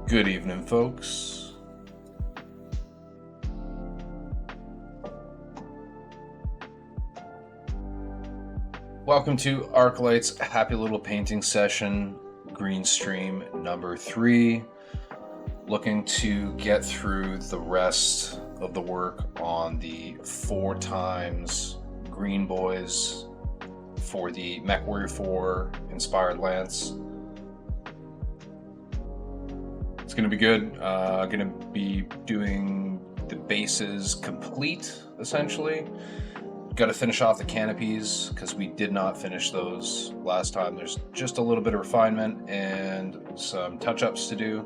Good evening, folks. Welcome to Arclight's Happy Little Painting Session, Green Stream number 3. Looking to get through the rest of the work on the 4 times Green Boys for the MechWarrior 4 Inspired Lance. It's going to be good. Going to be doing the bases complete, essentially. Got to finish off the canopies because we did not finish those last time. There's just a little bit of refinement and some touch-ups to do.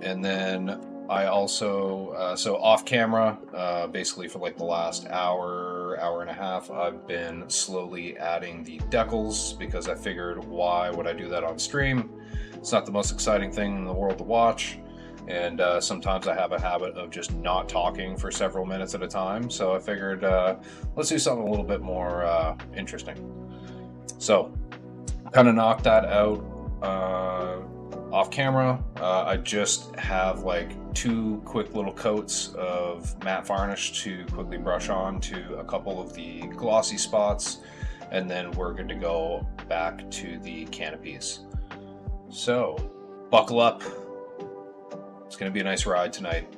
And then I also, so off camera, basically for like the last hour and a half, I've been slowly adding the decals because I figured why would I do that on stream? It's not the most exciting thing in the world to watch. And sometimes I have a habit of just not talking for several minutes at a time. So I figured let's do something a little bit more interesting. So kind of knocked that out off camera. I just have like 2 quick little coats of matte varnish to quickly brush on to a couple of the glossy spots. And then we're good to go back to the canopies. So buckle up. It's going to be a nice ride tonight.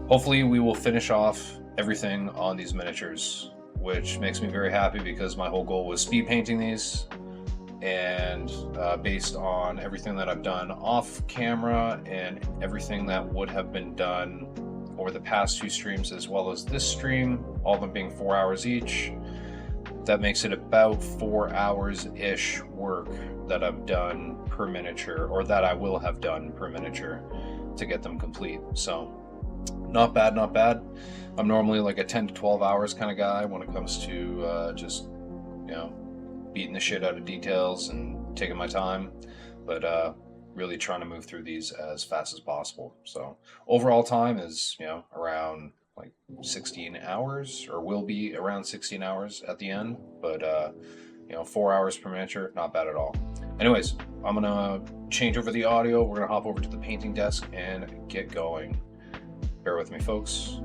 Hopefully we will finish off everything on these miniatures, which makes me very happy because my whole goal was speed painting these. And based on everything that I've done off camera and everything that would have been done over the past 2 streams as well as this stream, all of them being 4 hours each, that makes it about 4 hours-ish work that I've done per miniature, or that I will have done per miniature to get them complete. So not bad, not bad. I'm normally like a 10 to 12 hours kind of guy when it comes to just, you know, beating the shit out of details and taking my time, but really trying to move through these as fast as possible. So overall time is, you know, around like 16 hours, or will be around 16 hours at the end, but you know, 4 hours per miniature, not bad at all. Anyways, I'm gonna change over the audio. We're gonna hop over to the painting desk and get going. Bear with me, folks.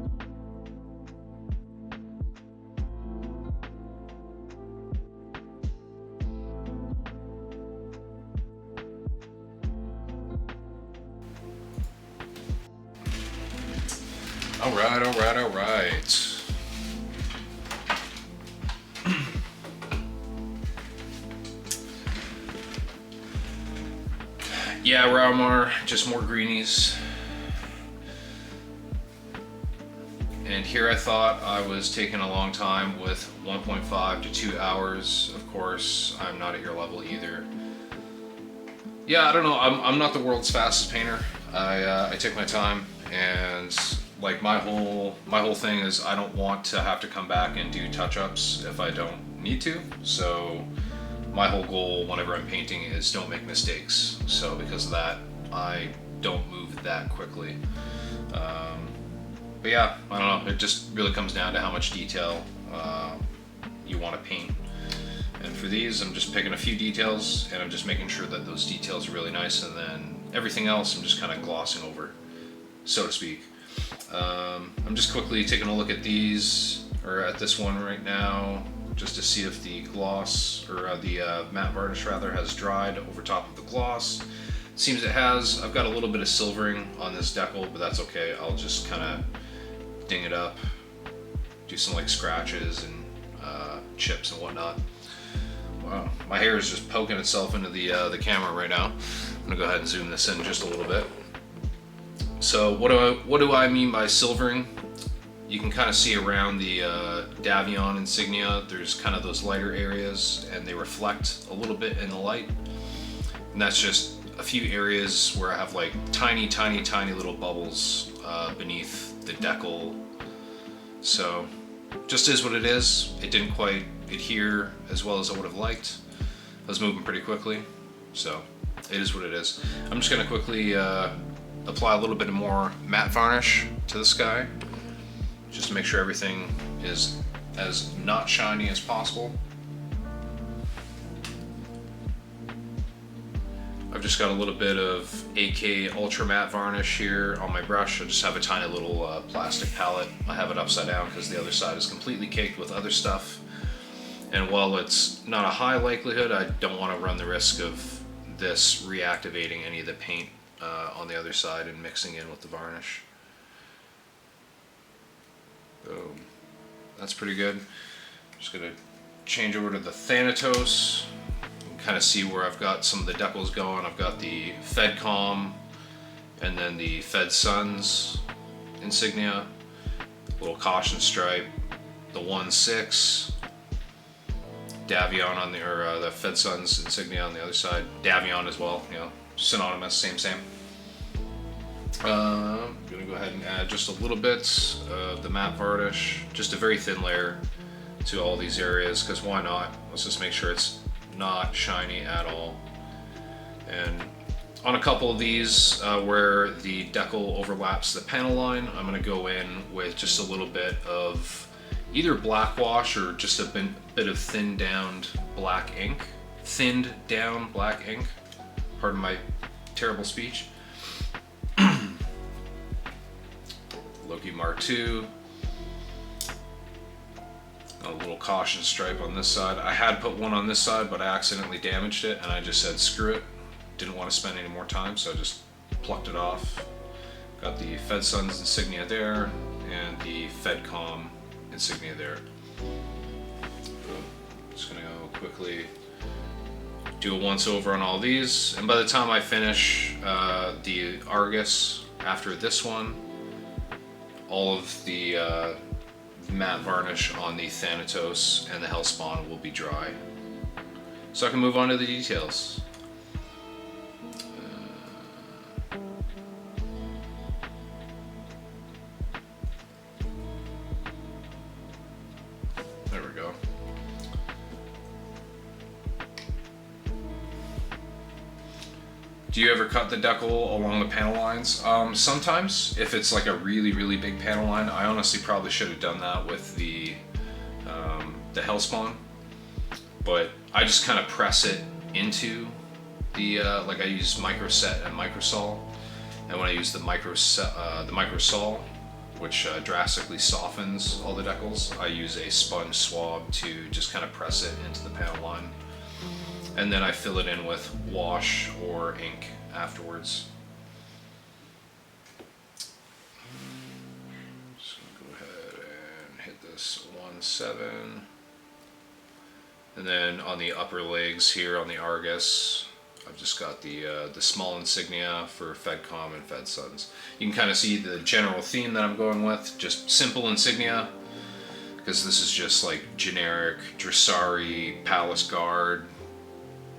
All right. Yeah, Raumar, just more greenies. And here I thought I was taking a long time with 1.5 to 2 hours. Of course, I'm not at your level either. Yeah, I don't know. I'm not the world's fastest painter. I take my time, and like my whole thing is I don't want to have to come back and do touch-ups if I don't need to. So my whole goal whenever I'm painting is don't make mistakes. So because of that, I don't move that quickly. But yeah, I don't know. It just really comes down to how much detail you want to paint. And for these, I'm just picking a few details, and I'm just making sure that those details are really nice, and then everything else I'm just kind of glossing over, so to speak. I'm just quickly taking a look at these, or at this one right now, just to see if the gloss, or the matte varnish rather, has dried over top of the gloss. Seems it has. I've got a little bit of silvering on this decal, but that's okay. I'll just kind of ding it up, do some like scratches and chips and whatnot. Wow, my hair is just poking itself into the camera right now. I'm gonna go ahead and zoom this in just a little bit. So what do I mean by silvering? You can kind of see around the Davion insignia, there's kind of those lighter areas, and they reflect a little bit in the light. And that's just a few areas where I have like tiny little bubbles beneath the decal. So just is what it is. It didn't quite adhere as well as I would have liked. I was moving pretty quickly, so it is what it is. I'm just gonna quickly apply a little bit more matte varnish to the sky, just to make sure everything is as not shiny as possible. I've just got a little bit of AK Ultra Matte varnish here on my brush. I just have a tiny little plastic palette. I have it upside down because the other side is completely caked with other stuff. And while it's not a high likelihood, I don't want to run the risk of this reactivating any of the paint on the other side and mixing in with the varnish. So that's pretty good. Just gonna change over to the Thanatos. Kind of see where I've got some of the decals going. I've got the FedCom and then the Fed Suns insignia, little caution stripe, the 1.6, Davion on the, or the Fed Suns insignia on the other side, Davion as well, you know, synonymous, same. I'm gonna go ahead and add just a little bit of the matte varnish, just a very thin layer to all these areas, because why not? Let's just make sure it's not shiny at all. And on a couple of these where the decal overlaps the panel line, I'm going to go in with just a little bit of either black wash or just a bit of thinned down black ink. Pardon my terrible speech. Loki Mark II. A little caution stripe on this side. I had put one on this side, but I accidentally damaged it, and I just said screw it. Didn't want to spend any more time, so I just plucked it off. Got the Fed Suns insignia there, and the FedCom insignia there. Just gonna go quickly do a once over on all these, and by the time I finish the Argus after this one, all of the matte varnish on the Thanatos and the Hellspawn will be dry. So I can move on to the details. There we go. Do you ever cut the decal along the panel lines? Sometimes, if it's like a really big panel line. I honestly probably should have done that with the Hellspawn, but I just kind of press it into the like I use microset and microsol, and when I use the microsol, which drastically softens all the decals, I use a sponge swab to just kind of press it into the panel line. And then I fill it in with wash or ink afterwards. I'm just gonna go ahead and hit this 1.7. And then on the upper legs here on the Argus, I've just got the small insignia for FedCom and Fed Suns. You can kind of see the general theme that I'm going with, just simple insignia, because this is just like generic Dressari Palace Guard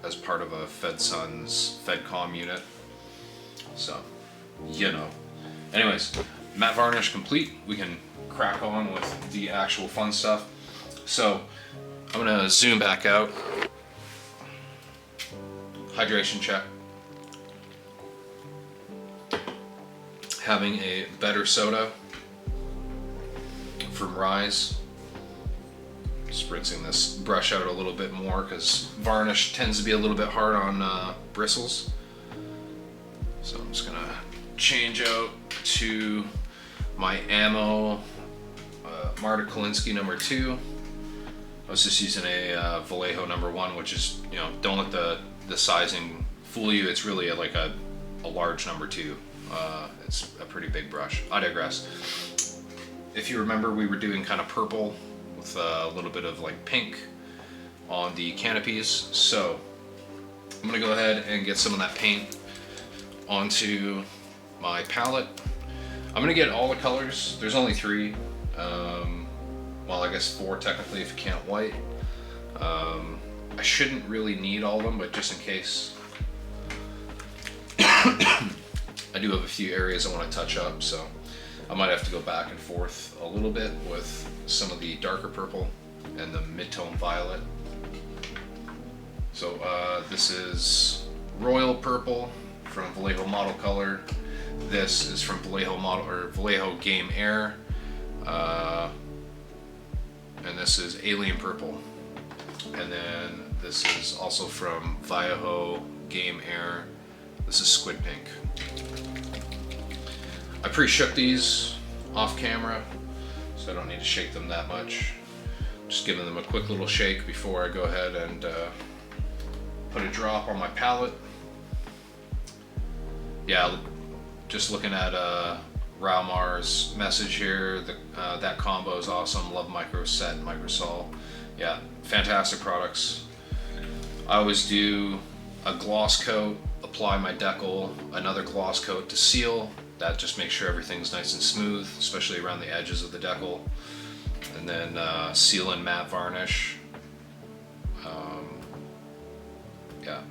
as part of a Fed Suns FedCom unit. So, you know. Anyways, matte varnish complete. We can crack on with the actual fun stuff. So, I'm gonna zoom back out. Hydration check. Having a better soda from Rise. Spritzing this brush out a little bit more because varnish tends to be a little bit hard on bristles. So I'm just gonna change out to my ammo Marta Kolinsky number 2. I was just using a Vallejo number 1, which is, you know, don't let the sizing fool you. It's really like a large number 2. It's a pretty big brush. I digress. If you remember, we were doing kind of purple with a little bit of like pink on the canopies. So I'm gonna go ahead and get some of that paint onto my palette. I'm gonna get all the colors. There's only 3. Well, I guess 4 technically if you count white. I shouldn't really need all of them, but just in case. I do have a few areas I want to touch up, so I might have to go back and forth a little bit with some of the darker purple and the mid-tone violet. So this is Royal Purple from Vallejo Model Color. This is from Vallejo Game Air. And this is Alien Purple. And then this is also from Vallejo Game Air. This is squid pink. I pre-shook these off camera, so I don't need to shake them that much. Just giving them a quick little shake before I go ahead and put a drop on my palette. Yeah, just looking at Raumar's message here, that combo is awesome. Love Microset and Microsol. Yeah, fantastic products. I always do a gloss coat, apply my decal, another gloss coat to seal. That just makes sure everything's nice and smooth, especially around the edges of the decal. And then seal and matte varnish. Yeah,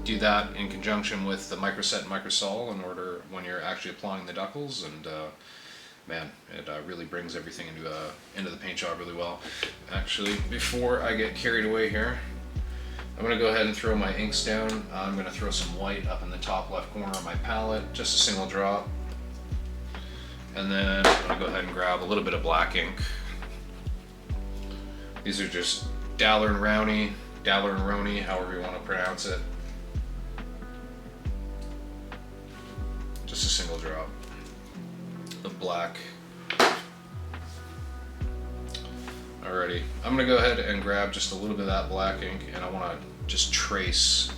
do that in conjunction with the Microset and Microsol in order when you're actually applying the decals, and man, it really brings everything into the paint job really well. Actually, before I get carried away here, I'm going to go ahead and throw my inks down. I'm going to throw some white up in the top left corner of my palette, just a single drop. And then I'm going to go ahead and grab a little bit of black ink. These are just Daler and Roni, however you want to pronounce it. Just a single drop of black. Alrighty, I'm gonna go ahead and grab just a little bit of that black ink, and I want to just trace.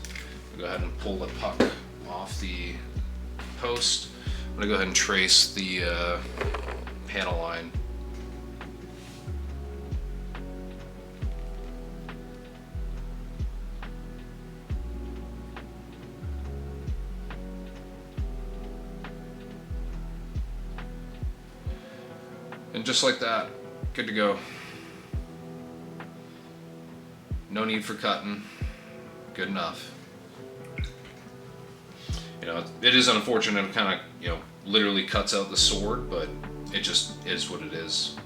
Go ahead and pull the puck off the post. I'm gonna go ahead and trace the panel line. And just like that, good to go. No need for cutting. Good enough. You know, it is unfortunate it kind of, you know, literally cuts out the sword, but it just is what it is.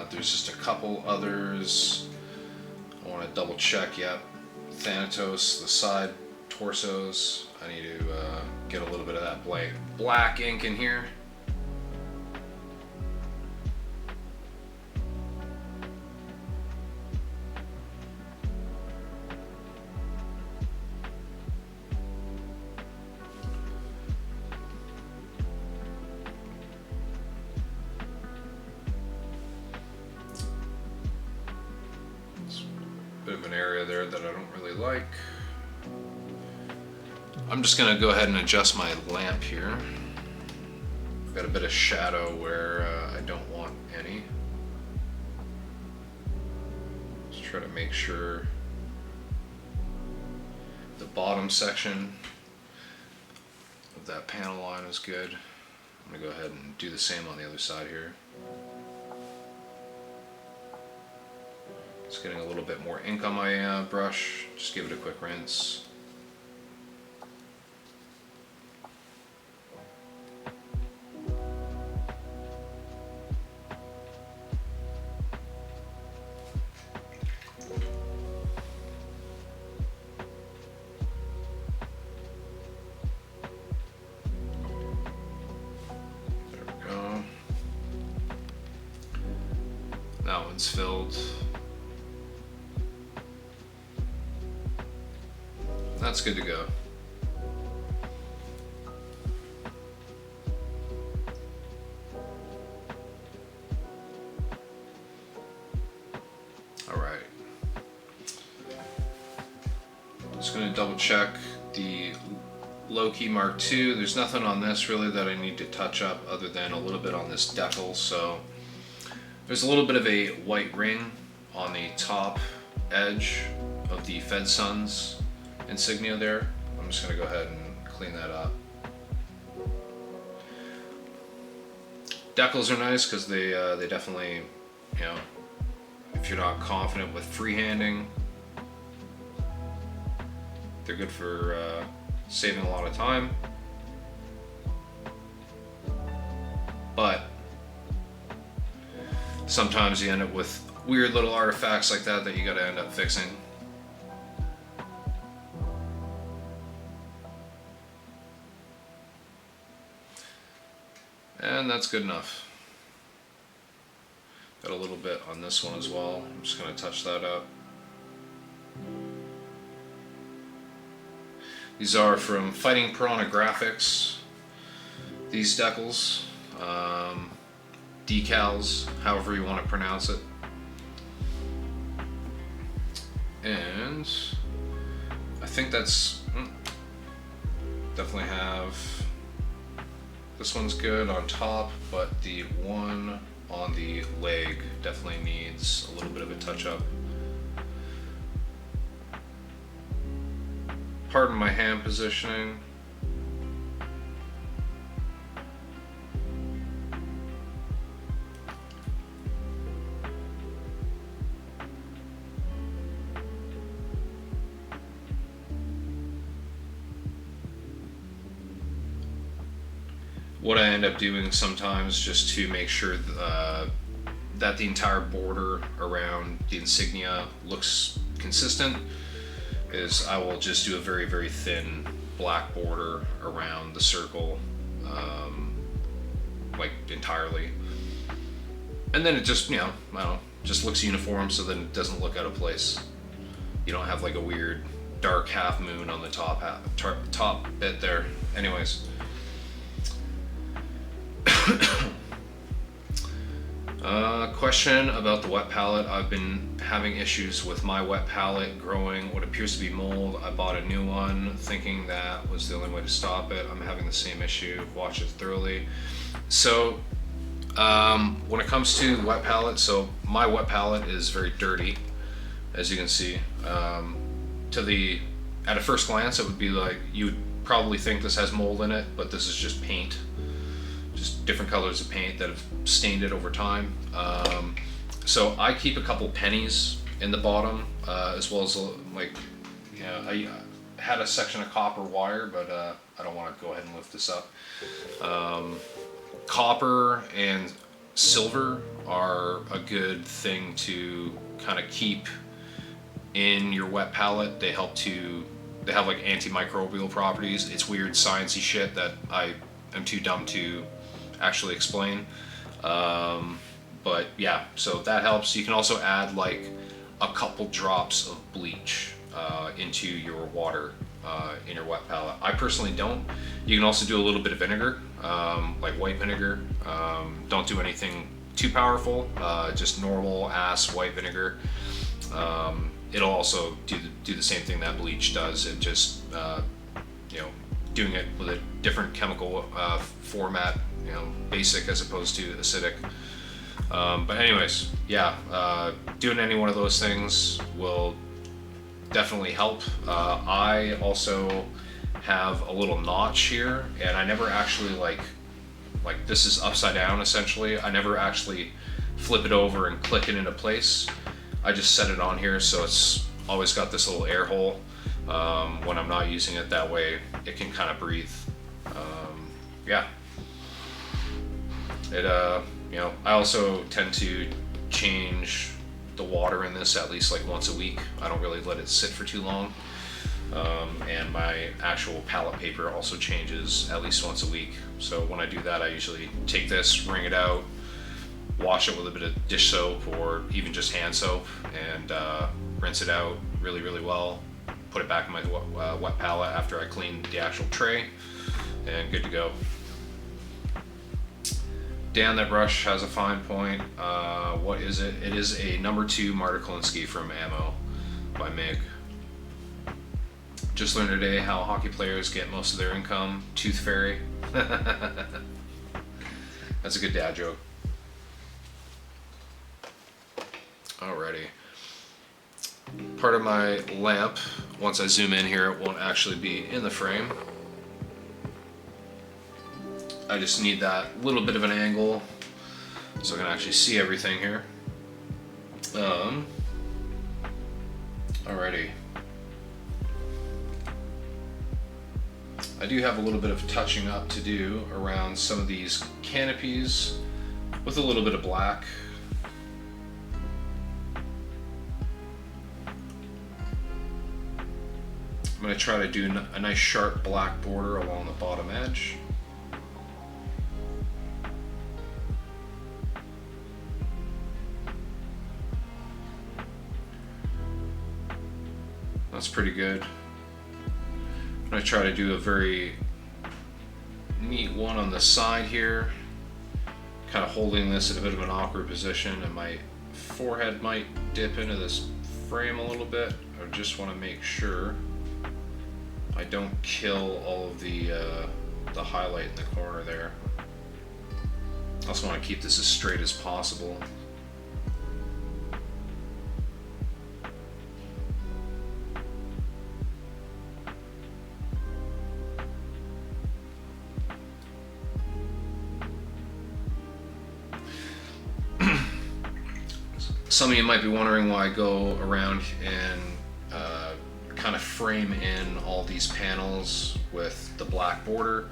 There's just a couple others. I want to double check. Yep. Thanatos, the side torsos. I need to get a little bit of that black ink in here. Bit of an area there that I don't really like. I'm just gonna go ahead and adjust my lamp here. I've got a bit of shadow where I don't want any. Just try to make sure the bottom section of that panel line is good. I'm gonna go ahead and do the same on the other side here. Just getting a little bit more ink on my brush. Just give it a quick rinse. There we go. That one's filled. That's good to go. All right. Just going to double check the low-key Mark II. There's nothing on this really that I need to touch up other than a little bit on this decal. So there's a little bit of a white ring on the top edge of the FedSun's insignia there. I'm just going to go ahead and clean that up. Decals are nice because they definitely, you know, if you're not confident with freehanding, they're good for saving a lot of time. But sometimes you end up with weird little artifacts like that that you got to end up fixing. And that's good enough. Got a little bit on this one as well. I'm just going to touch that up. These are from Fighting Piranha Graphics. These decals, decals, however you want to pronounce it. And I think that's definitely have, this one's good on top, but the one on the leg definitely needs a little bit of a touch up. Pardon my hand positioning. What I end up doing sometimes, just to make sure that the entire border around the insignia looks consistent, is I will just do a very, very thin black border around the circle, like entirely. And then it just, you know, I don't know, just looks uniform, so then it doesn't look out of place. You don't have like a weird dark half moon on the top bit there. Anyways. Question about the wet palette. I've been having issues with my wet palette growing what appears to be mold. I bought a new one thinking that was the only way to stop it. I'm having the same issue. Watch it thoroughly. So when it comes to wet palette, so my wet palette is very dirty, as you can see. At a first glance, it would be like, you would probably think this has mold in it, but this is just paint. Just different colors of paint that have stained it over time. So I keep a couple pennies in the bottom, as well as like, you know, I had a section of copper wire, but I don't want to go ahead and lift this up. Copper and silver are a good thing to kind of keep in your wet palette. They have like antimicrobial properties. It's weird sciencey shit that I am too dumb to actually explain, but yeah, so that helps. You can also add like a couple drops of bleach into your water in your wet palette. I personally don't. You can also do a little bit of vinegar, like white vinegar. Don't do anything too powerful, just normal ass white vinegar. It'll also do the same thing that bleach does. It just you know, doing it with a different chemical format, you know, basic as opposed to acidic. But anyways, yeah, doing any one of those things will definitely help. I also have a little notch here, and I never actually like this is upside down essentially. I never actually flip it over and click it into place. I just set it on here, so it's always got this little air hole when I'm not using it. That way it can kind of breathe. Yeah. It you know, I also tend to change the water in this at least like once a week. I don't really let it sit for too long. And my actual palette paper also changes at least once a week. So when I do that, I usually take this, wring it out, wash it with a bit of dish soap or even just hand soap, and rinse it out really, really well. Put it back in my wet palette after I clean the actual tray, and good to go. Dan, that brush has a fine point. What is it? It is a number 2 Martyr Klinsky from Ammo by Mig. Just learned today how hockey players get most of their income. Tooth Fairy. That's a good dad joke. Alrighty. Part of my lamp, once I zoom in here, it won't actually be in the frame. I just need that little bit of an angle so I can actually see everything here. Alrighty. I do have a little bit of touching up to do around some of these canopies with a little bit of black. I'm going to try to do a nice sharp black border along the bottom edge. That's pretty good. I'm going to try to do a very neat one on the side here, kind of holding this in a bit of an awkward position, and my forehead might dip into this frame a little bit. I just want to make sure I don't kill all of the highlight in the corner there. I also want to keep this as straight as possible. Some of you might be wondering why I go around and kind of frame in all these panels with the black border.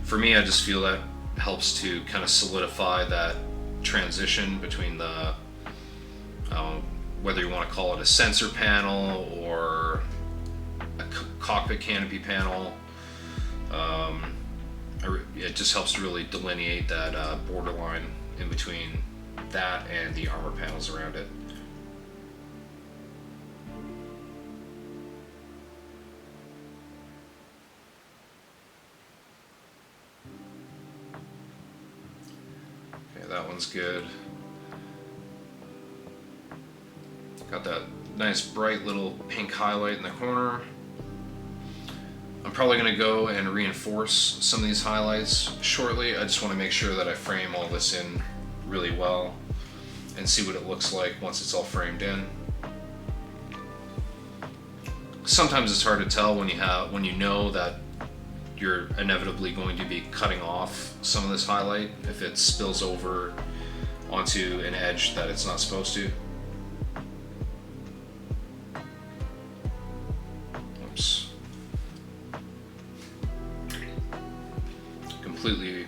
For me, I just feel that helps to kind of solidify that transition between the whether you want to call it a sensor panel or a cockpit canopy panel. It just helps to really delineate that borderline in between that and the armor panels around it. Okay, that one's good. Got that nice bright little pink highlight in the corner. I'm probably going to go and reinforce some of these highlights shortly. I just want to make sure that I frame all this in really well and see what it looks like once it's all framed in. Sometimes it's hard to tell when you know that you're inevitably going to be cutting off some of this highlight if it spills over onto an edge that it's not supposed to. Oops. Completely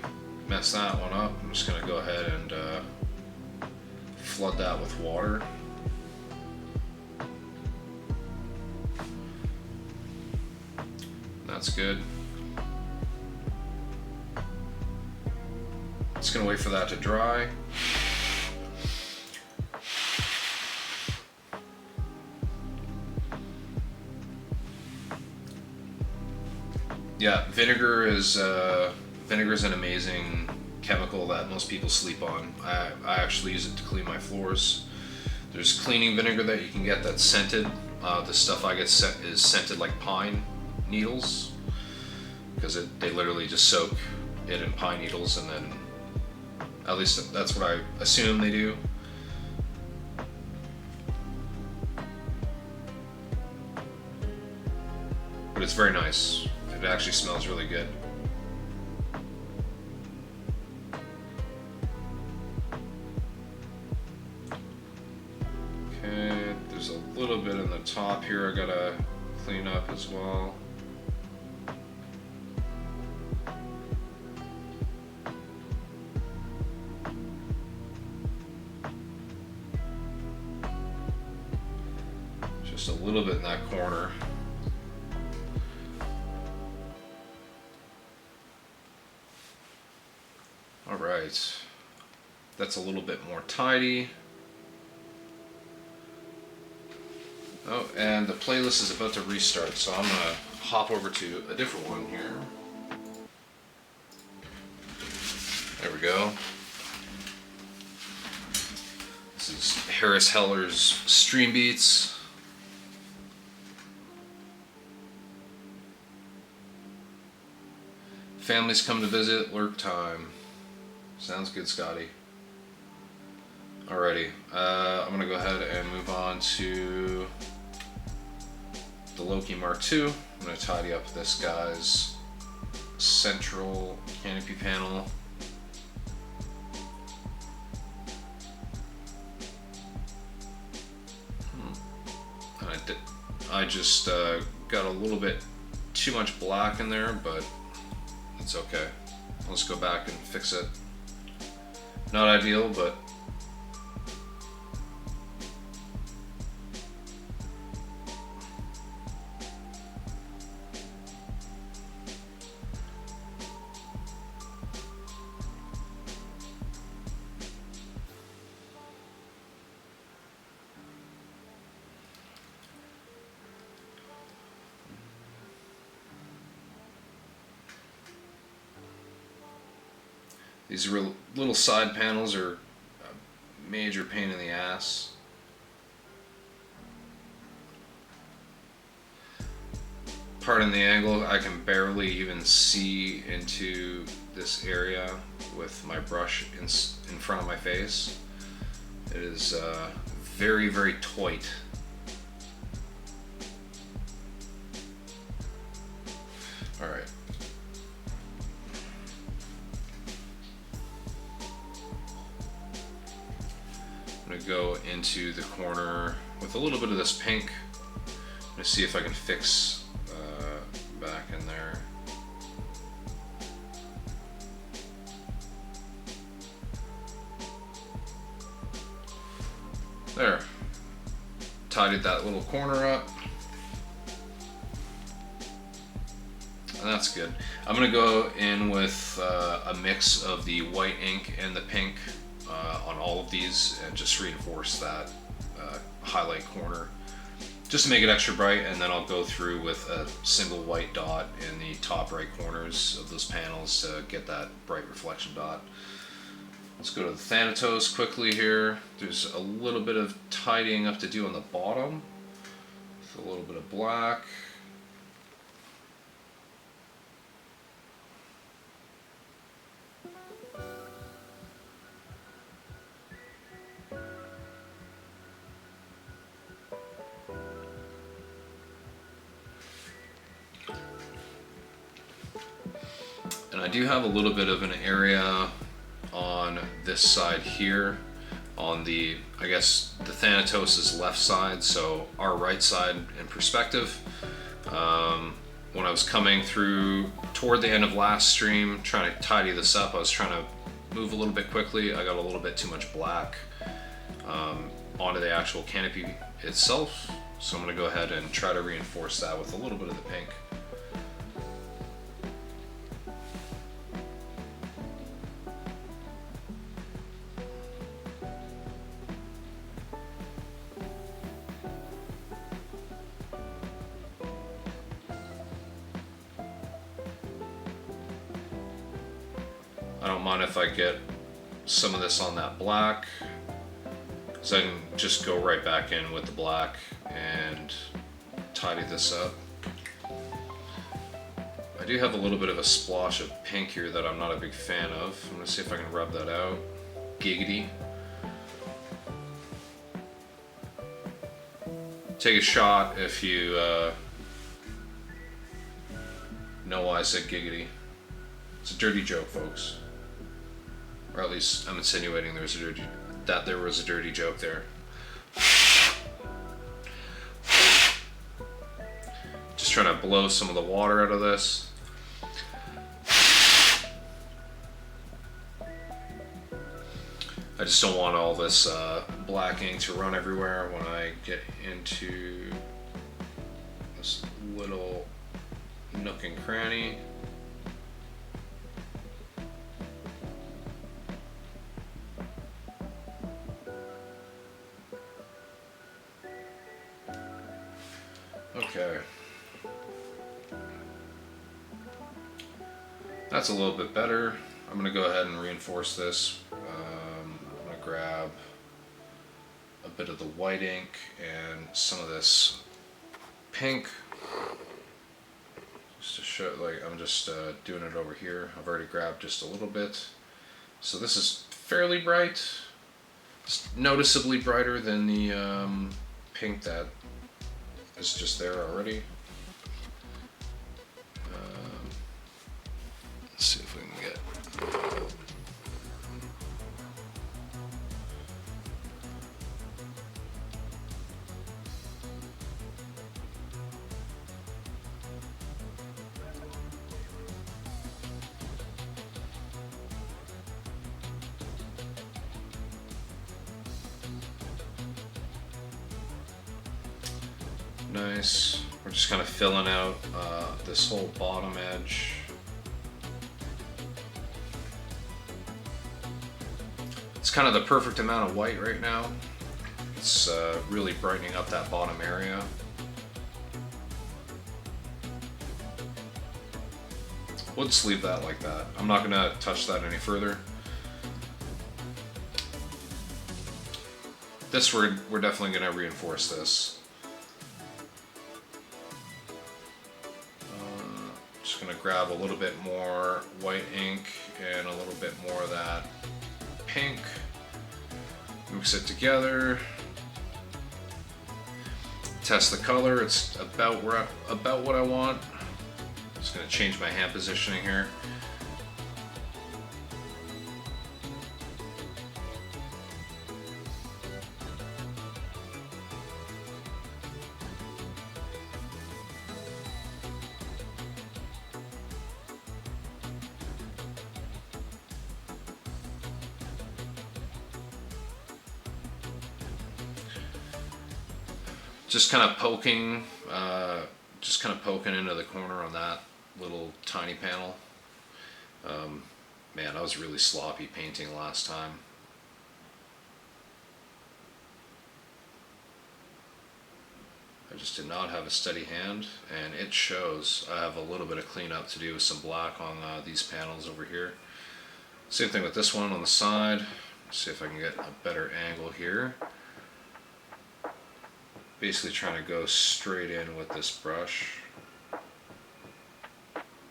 messed that one up. I'm just going to go ahead and flood that with water. That's good. Just going to wait for that to dry. Yeah, vinegar is an amazing chemical that most people sleep on. I actually use it to clean my floors. There's cleaning vinegar that you can get that's scented. The stuff I get is scented like pine needles, because they literally just soak it in pine needles, and then, at least that's what I assume they do. But it's very nice. It actually smells really good. Okay, there's a little bit in the top here I gotta clean up as well. Just a little bit in that corner. Alright, that's a little bit more tidy. Oh, and the playlist is about to restart, so I'm gonna hop over to a different one here. There we go. This is Harris Heller's Stream Beats. Families come to visit, lurk time. Sounds good, Scotty. Alrighty, I'm gonna go ahead and move on to the Loki Mark II. I'm gonna tidy up this guy's central canopy panel. And I just got a little bit too much black in there, but it's okay. Let's go back and fix it. Not ideal, but These little side panels are a major pain in the ass. Pardon the angle, I can barely even see into this area with my brush in front of my face. It is very, very tight. All right. I'm gonna go into the corner with a little bit of this pink. I'm gonna see if I can fix back in there. There. Tidied that little corner up. And that's good. I'm gonna go in with a mix of the white ink and the pink on all of these and just reinforce that highlight corner just to make it extra bright, and then I'll go through with a single white dot in the top right corners of those panels to get that bright reflection dot. Let's go to the Thanatos quickly here. There's a little bit of tidying up to do on the bottom with a little bit of black. And I do have a little bit of an area on this side here on the, I guess, the Thanatos' left side, so our right side in perspective. When I was coming through toward the end of last stream, trying to tidy this up, I was trying to move a little bit quickly. I got a little bit too much black onto the actual canopy itself, so I'm going to go ahead and try to reinforce that with a little bit of the pink. I don't mind if I get some of this on that black, because I can just go right back in with the black and tidy this up. I do have a little bit of a splotch of pink here that I'm not a big fan of. I'm going to see if I can rub that out. Giggity. Take a shot if you know why I said giggity. It's a dirty joke, folks. Or at least I'm insinuating there was a dirty joke there. Just trying to blow some of the water out of this. I just don't want all this black ink to run everywhere when I get into this little nook and cranny. Okay. That's a little bit better. I'm going to go ahead and reinforce this. I'm going to grab a bit of the white ink and some of this pink. Just to show, like, I'm just doing it over here. I've already grabbed just a little bit. So this is fairly bright. It's noticeably brighter than the pink that is just there already. Let's see if we can get. Nice. We're just kind of filling out this whole bottom edge. It's kind of the perfect amount of white right now. It's really brightening up that bottom area. We'll just leave that like that. I'm not going to touch that any further. This we're definitely going to reinforce this. Just going to grab a little bit more white ink and a little bit more of that pink. Mix it together. Test the color. It's about what I want. Just going to change my hand positioning here. Just kind of poking into the corner on that little tiny panel. Man, I was really sloppy painting last time. I just did not have a steady hand, and it shows. I have a little bit of cleanup to do with some black on these panels over here. Same thing with this one on the side. Let's see if I can get a better angle here. Basically trying to go straight in with this brush.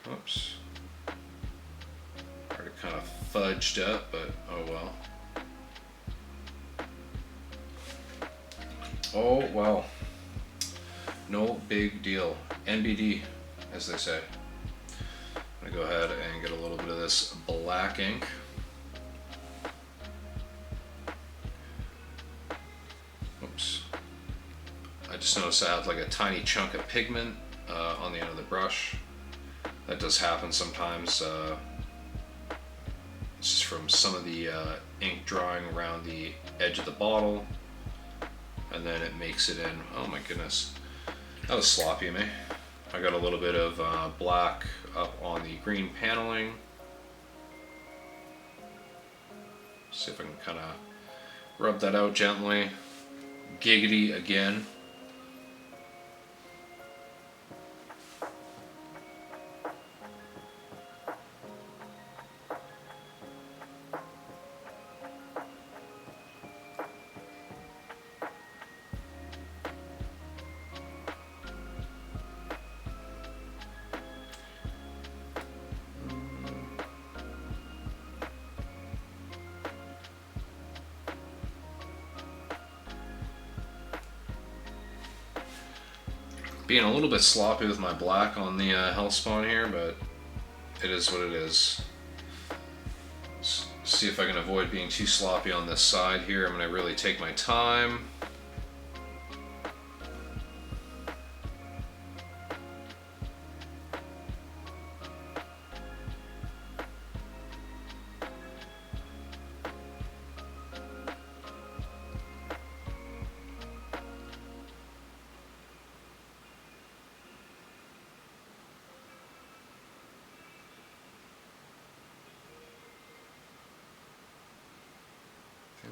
Oops. Already kind of fudged up, but oh well. Oh well. No big deal. NBD, as they say. I'm gonna go ahead and get a little bit of this black ink. Oops. I just noticed I have like a tiny chunk of pigment on the end of the brush. That does happen sometimes. It's just from some of the ink drawing around the edge of the bottle, and then it makes it in. Oh my goodness, that was sloppy of me. I got a little bit of black up on the green paneling. See if I can kind of rub that out gently. Giggity again. Being a little bit sloppy with my black on the Hellspawn here, but it is what it is. Let's see if I can avoid being too sloppy on this side here. I'm going to really take my time.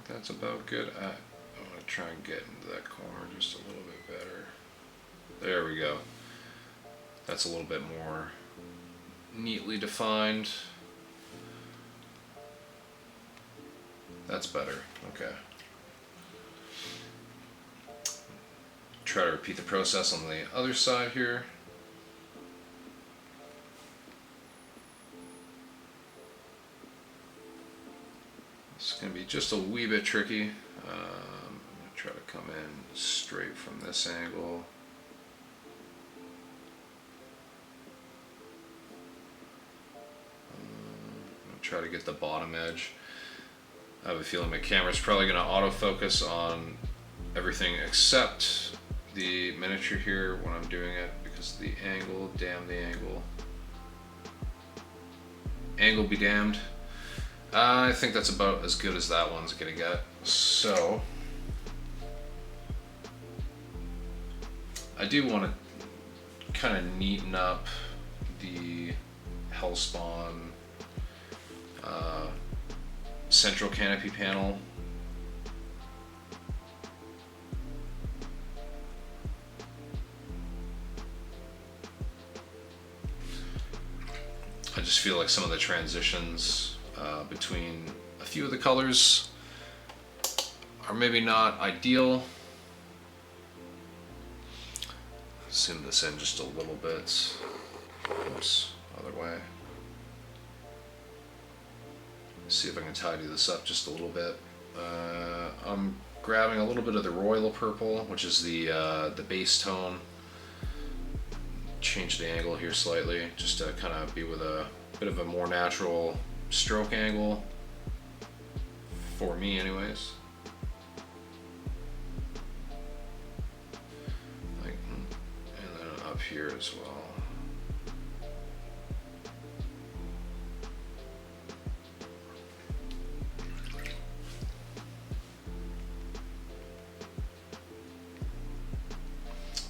That's about good. I want to try and get into that corner just a little bit better. There we go. That's a little bit more neatly defined. That's better. Okay. Try to repeat the process on the other side here. It's going to be just a wee bit tricky. I'm going to try to come in straight from this angle. I'm going to try to get the bottom edge. I have a feeling my camera's probably going to autofocus on everything except the miniature here when I'm doing it because of the angle. Damn the angle. Angle be damned. I think that's about as good as that one's gonna get. So I do want to kind of neaten up the Hellspawn central canopy panel. I just feel like some of the transitions between a few of the colors are maybe not ideal. Zoom this in just a little bit. Oops, other way. See if I can tidy this up just a little bit. I'm grabbing a little bit of the royal purple, which is the base tone. Change the angle here slightly, just to kind of be with a bit of a more natural stroke angle, for me anyways. And then up here as well.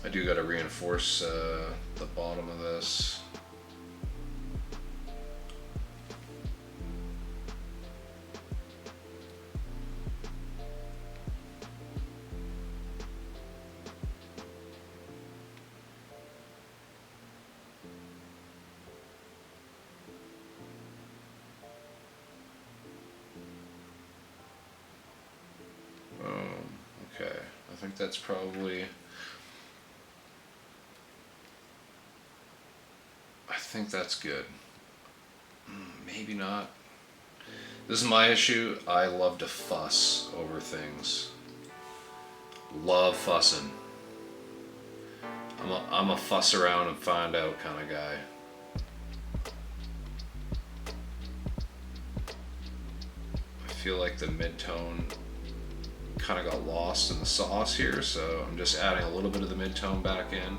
I do got to reinforce the bottom of this. Okay, I think that's probably... I think that's good. Maybe not. This is my issue. I love to fuss over things. Love fussing. I'm a fuss around and find out kind of guy. I feel like the mid-tone kind of got lost in the sauce here, so I'm just adding a little bit of the mid-tone back in.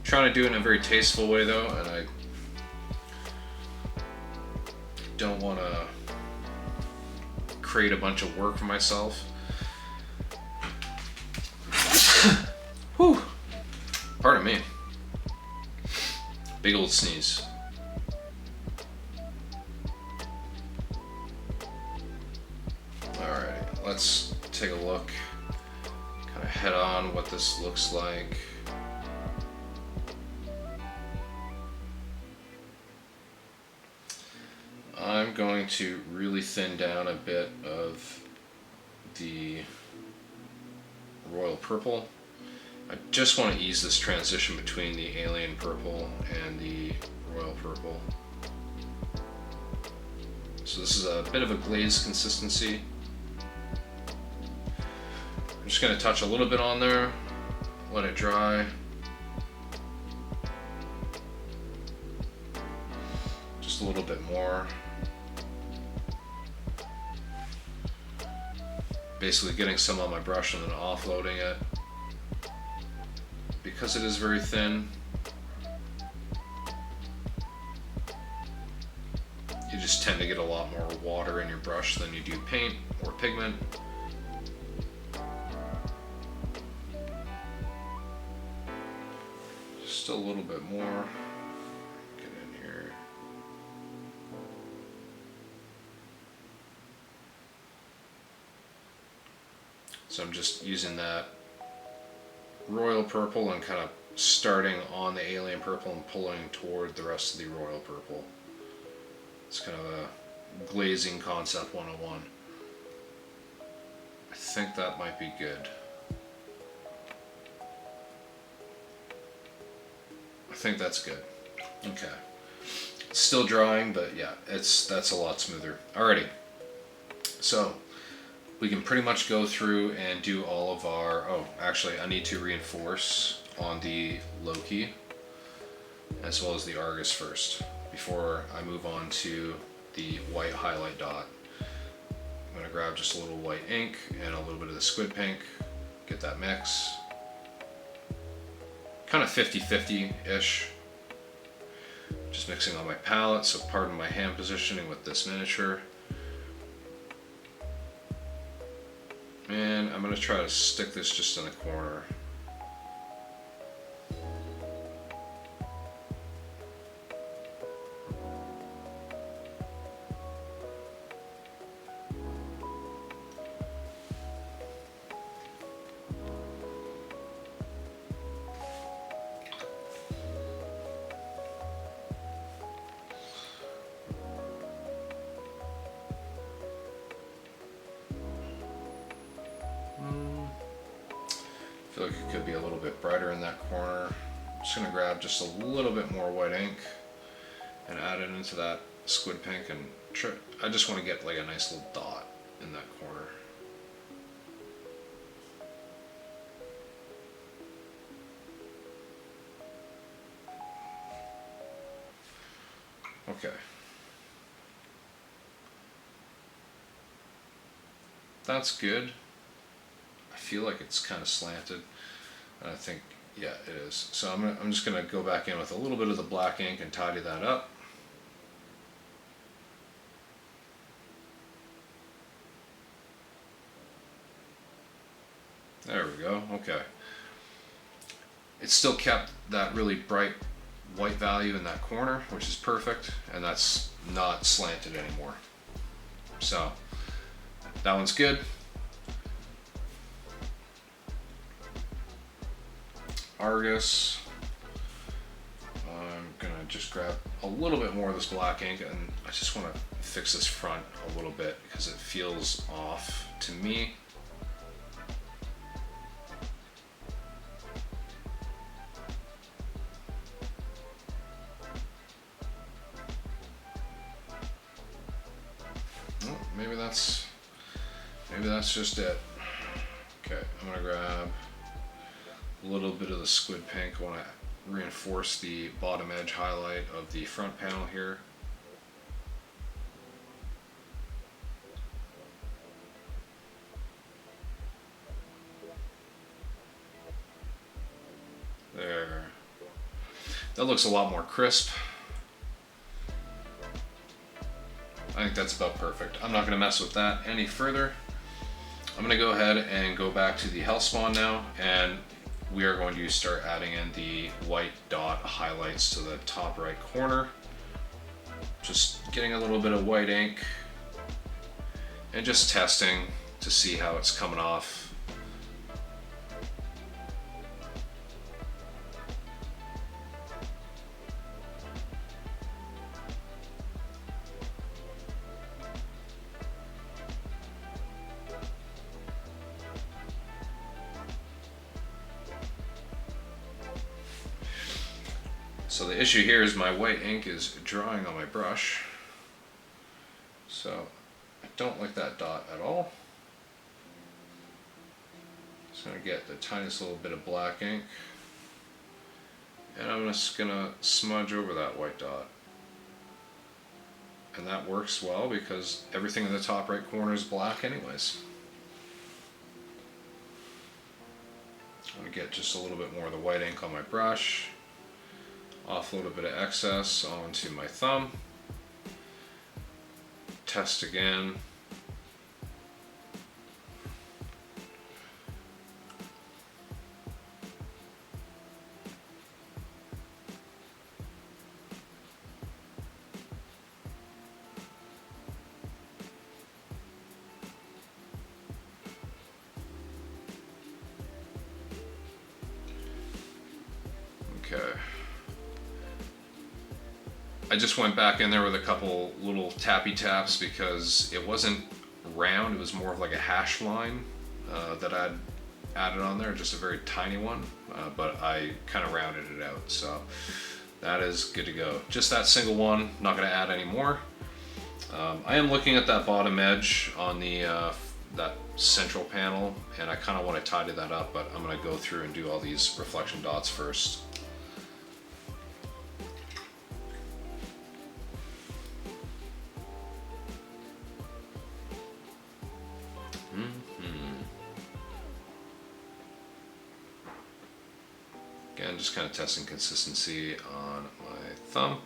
Trying to do it in a very tasteful way though, and I don't want to create a bunch of work for myself. Whew. Pardon me. Big old sneeze. Alright, let's take a look, kind of head on what this looks like. I'm going to really thin down a bit of the royal purple. I just want to ease this transition between the alien purple and the royal purple. So this is a bit of a glazed consistency. I'm just going to touch a little bit on there, let it dry. Just a little bit more. Basically getting some on my brush and then offloading it. Because it is very thin, you just tend to get a lot more water in your brush than you do paint or pigment. Just a little bit more. Get in here. So I'm just using that royal purple and kind of starting on the alien purple and pulling toward the rest of the royal purple. It's kind of a glazing concept 101. I think that might be good. I think that's good. Okay. It's still drying, but yeah, that's a lot smoother. Alrighty. So we can pretty much go through and do all of our... Oh, actually, I need to reinforce on the Loki as well as the Argus first before I move on to the white highlight dot. I'm going to grab just a little white ink and a little bit of the squid pink, get that mix. Kind of 50-50-ish. Just mixing on my palette, so pardon my hand positioning with this miniature. And I'm going to try to stick this just in the corner. it could be a little bit brighter in that corner. I'm just going to grab just a little bit more white ink and add it into that squid pink, and I just want to get like a nice little dot in that corner. Okay. That's good. I feel like it's kind of slanted, and I think, yeah, it is. So I'm just gonna go back in with a little bit of the black ink and tidy that up. There we go. Okay. It still kept that really bright white value in that corner, which is perfect, and that's not slanted anymore. So that one's good. Argus. I'm gonna just grab a little bit more of this black ink, and I just want to fix this front a little bit because it feels off to me. Oh, maybe that's just it. Okay, I'm gonna grab a little bit of the squid pink. I want to reinforce the bottom edge highlight of the front panel here. There. That looks a lot more crisp. I think that's about perfect. I'm not going to mess with that any further. I'm going to go ahead and go back to the Hellspawn now, and we are going to start adding in the white dot highlights to the top right corner. Just getting a little bit of white ink and just testing to see how it's coming off. So the issue here is my white ink is drying on my brush. So I don't like that dot at all. Just gonna get the tiniest little bit of black ink, and I'm just gonna smudge over that white dot. And that works well because everything in the top right corner is black anyways. I'm gonna get just a little bit more of the white ink on my brush. Offload a bit of excess onto my thumb. Test again. Okay. I just went back in there with a couple little tappy taps because it wasn't round, it was more of like a hash line that I'd added on there, just a very tiny one, but I kind of rounded it out, so that is good to go. Just that single one, not going to add any more. I am looking at that bottom edge on the that central panel, and I kind of want to tidy that up, but I'm going to go through and do all these reflection dots first. Again, just kind of testing consistency on my thumb.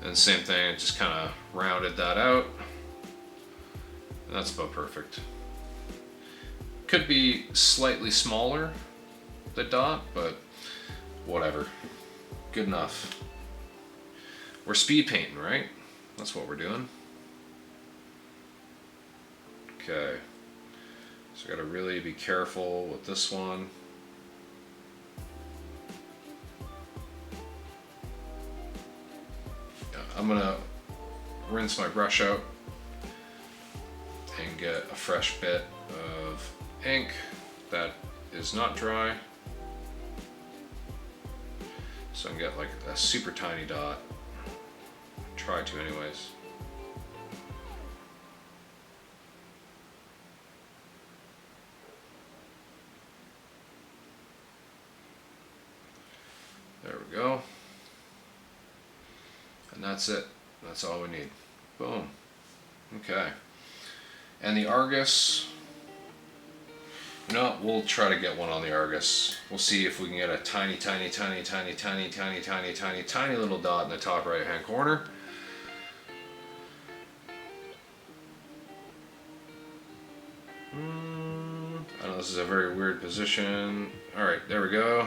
And same thing, I just kind of rounded that out. And that's about perfect. Could be slightly smaller, the dot, but whatever. Good enough. We're speed painting, right? That's what we're doing. Okay. So I gotta really be careful with this one. I'm gonna rinse my brush out and get a fresh bit of ink that is not dry. So I can get like a super tiny dot. Try to anyways. There we go. And that's it. That's all we need. Boom. Okay. And the Argus, you know what? We'll try to get one on the Argus. We'll see if we can get a tiny little dot in the top right hand corner. I know this is a very weird position. Alright, there we go.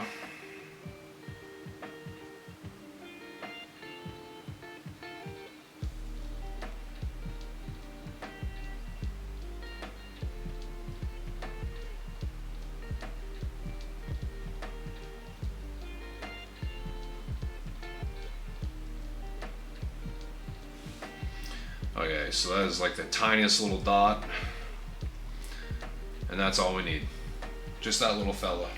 Okay, so that is like the tiniest little dot, and that's all we need. Just that little fella.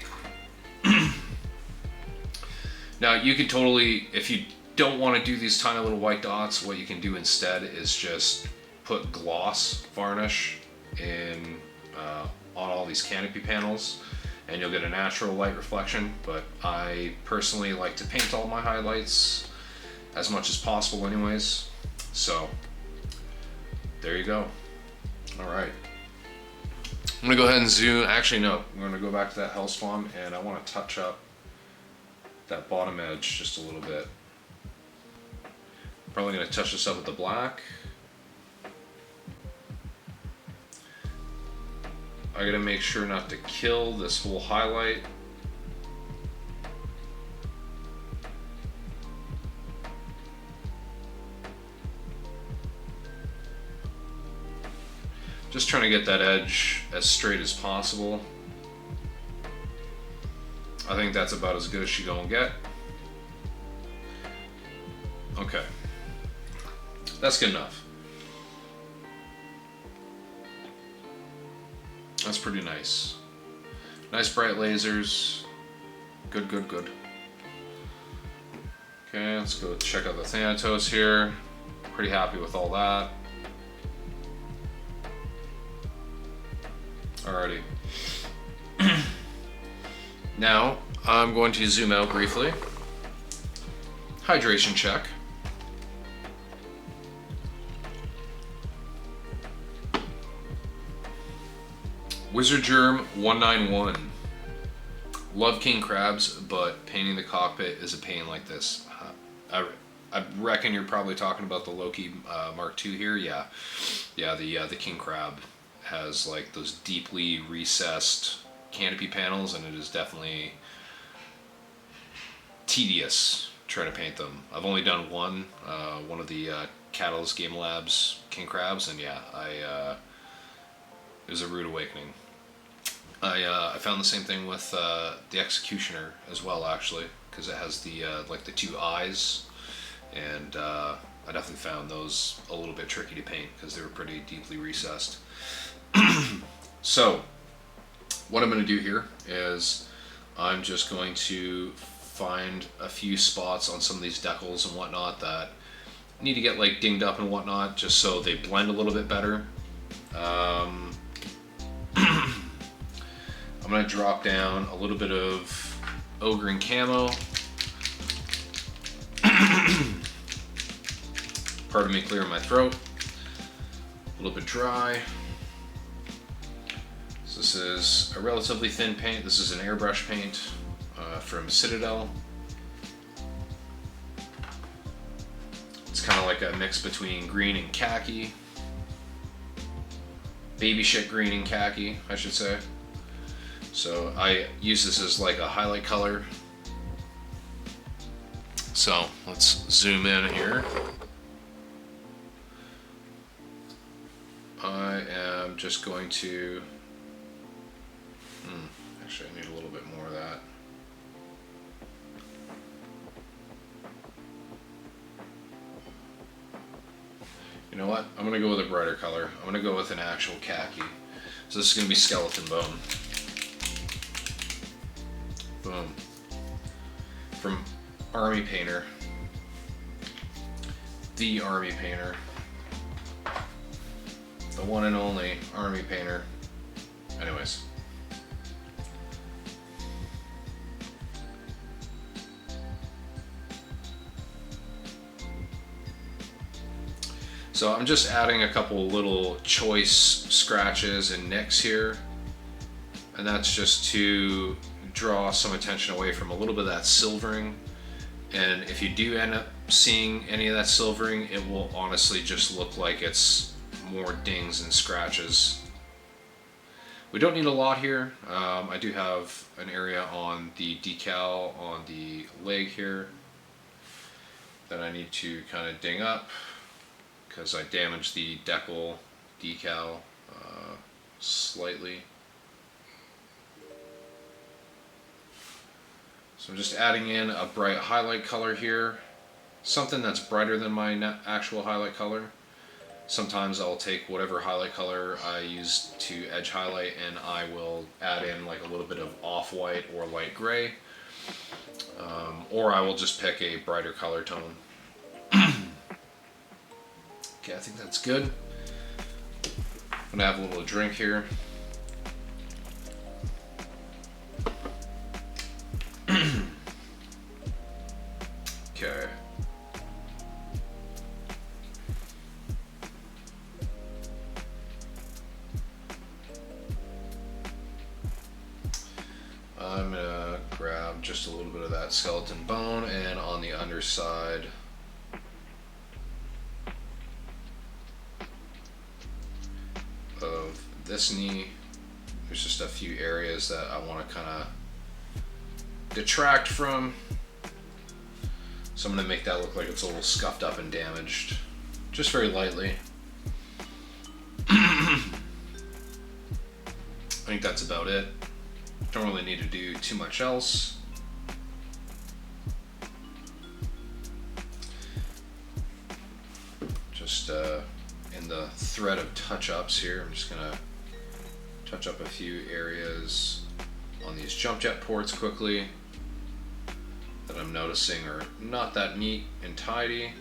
Now you could totally, if you don't want to do these tiny little white dots, what you can do instead is just put gloss varnish in on all these canopy panels, and you'll get a natural light reflection. But I personally like to paint all my highlights as much as possible anyways, so there you go. All right. I'm gonna go ahead and zoom. Actually, no. I'm gonna go back to that Hellspawn, and I want to touch up that bottom edge just a little bit. Probably gonna touch this up with the black. I gotta make sure not to kill this whole highlight. Just trying to get that edge as straight as possible. I think that's about as good as you're gonna get. Okay, that's good enough. That's pretty nice. Nice bright lasers. Good, good, good. Okay, let's go check out the Thanatos here. Pretty happy with all that. Alrighty. Now, I'm going to zoom out briefly. Hydration check. Wizard Germ 191. Love king crabs, but painting the cockpit is a pain like this. I reckon you're probably talking about the Loki Mark II here. Yeah, the king crab has like those deeply recessed canopy panels, and it is definitely tedious trying to paint them. I've only done one of the Catalyst Game Labs king crabs, and yeah, it was a rude awakening. I found the same thing with the Executioner as well, actually, because it has the like the two eyes, and I definitely found those a little bit tricky to paint because they were pretty deeply recessed. So what I'm going to do here is I'm just going to find a few spots on some of these decals and whatnot that need to get like dinged up and whatnot, just so they blend a little bit better. I'm going to drop down a little bit of Ogre and Camo. Pardon me clearing my throat. A little bit dry. So this is a relatively thin paint. This is an airbrush paint from Citadel. It's kind of like a mix between green and khaki. Baby shit green and khaki, I should say. So I use this as like a highlight color. So let's zoom in here. I am just going to, actually I need a little bit more of that. You know what? I'm gonna go with a brighter color. I'm gonna go with an actual khaki. So this is gonna be skeleton bone. Boom. From Army Painter. The Army Painter. The one and only Army Painter. Anyways. So I'm just adding a couple little choice scratches and nicks here. And that's just to draw some attention away from a little bit of that silvering. And if you do end up seeing any of that silvering, it will honestly just look like it's more dings and scratches. We don't need a lot here. I do have an area on the decal on the leg here that I need to kind of ding up because I damaged the decal decal slightly. So I'm just adding in a bright highlight color here, something that's brighter than my actual highlight color. Sometimes I'll take whatever highlight color I use to edge highlight and I will add in like a little bit of off-white or light gray, or I will just pick a brighter color tone. Okay, I think that's good. I'm gonna have a little drink here. Okay. I'm gonna grab just a little bit of that skeleton bone, and on the underside of this knee, there's just a few areas that I want to kind of detract from. So I'm going to make that look like it's a little scuffed up and damaged, just very lightly. I think that's about it. Don't really need to do too much else. Just in the thread of touch-ups here, I'm just gonna touch up a few areas on these jump jet ports quickly that I'm noticing are not that neat and tidy.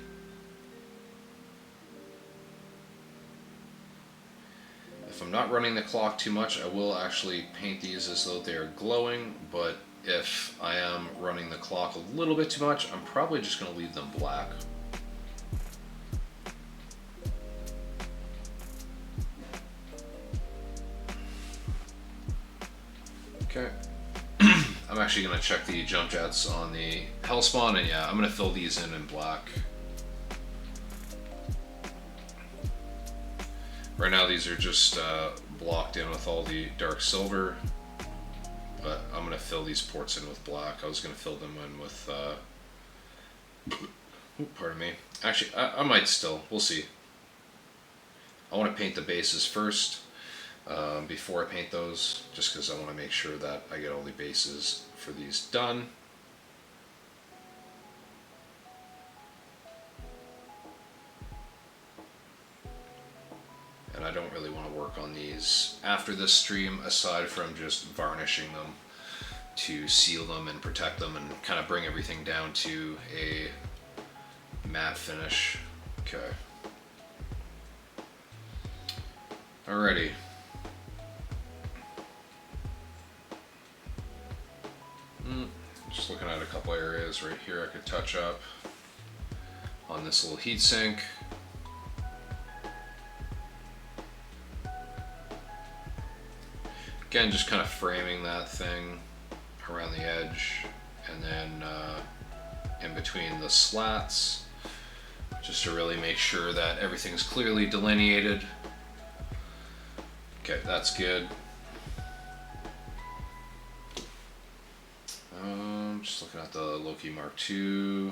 If I'm not running the clock too much, I will actually paint these as though they are glowing, but if I am running the clock a little bit too much, I'm probably just going to leave them black. Okay. I'm actually going to check the jump jets on the Hellspawn, and yeah, I'm going to fill these in black. Right now these are just blocked in with all the dark silver, but I'm going to fill these ports in with black. I was going to fill them in with, pardon me. Actually, I might still, we'll see. I want to paint the bases first before I paint those, just because I want to make sure that I get all the bases for these done. And I don't really want to work on these after this stream, aside from just varnishing them to seal them and protect them and kind of bring everything down to a matte finish. Okay. Alrighty. Just looking at a couple areas right here I could touch up on this little heat sink. Again, just kind of framing that thing around the edge, and then in between the slats, just to really make sure that everything's clearly delineated. Okay, that's good. Just looking at the Loki Mark II.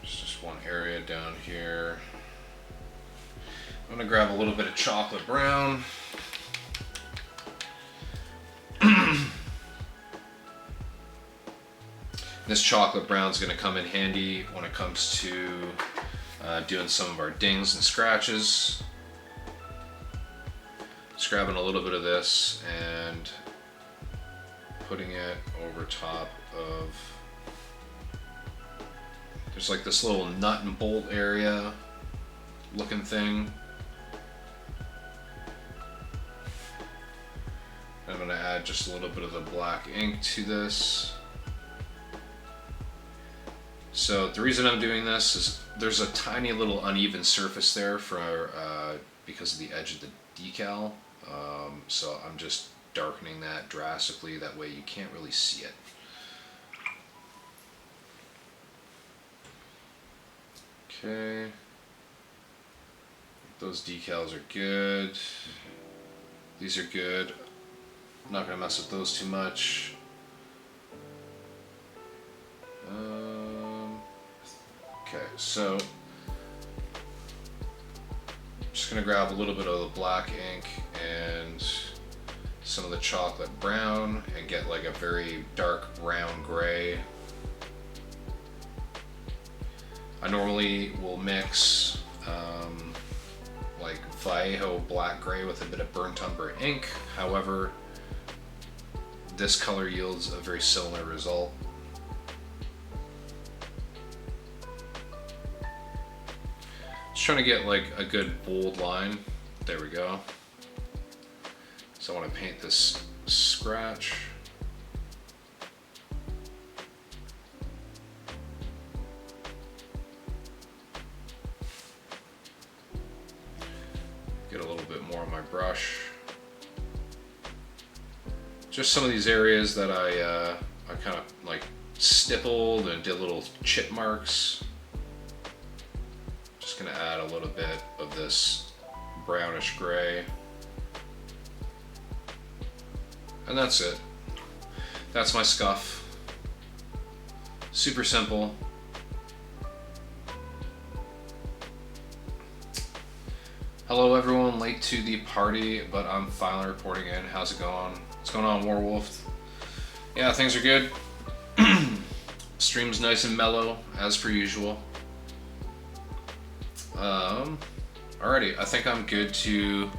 Just one area down here. I'm gonna grab a little bit of chocolate brown. This chocolate brown is going to come in handy when it comes to doing some of our dings and scratches. Just grabbing a little bit of this and putting it over top of, there's like this little nut and bolt area looking thing. I'm going to add just a little bit of the black ink to this. So the reason I'm doing this is there's a tiny little uneven surface there for because of the edge of the decal. So I'm just darkening that drastically, that way you can't really see it. Okay, those decals are good. These are good. I'm not going to mess with those too much. Okay, so I'm just going to grab a little bit of the black ink and some of the chocolate brown and get like a very dark brown gray. I normally will mix like Vallejo black gray with a bit of burnt umber ink. However, this color yields a very similar result. Just trying to get like a good bold line. There we go. So I want to paint this scratch. Get a little bit more on my brush. Just some of these areas that I kind of like stippled and did little chip marks. Just gonna add a little bit of this brownish gray. And that's it. That's my scuff. Super simple. Hello everyone, late to the party, but I'm finally reporting in. How's it going? What's going on, Warwolf? Yeah, things are good. Stream's nice and mellow, as per usual. Alrighty, I think I'm good to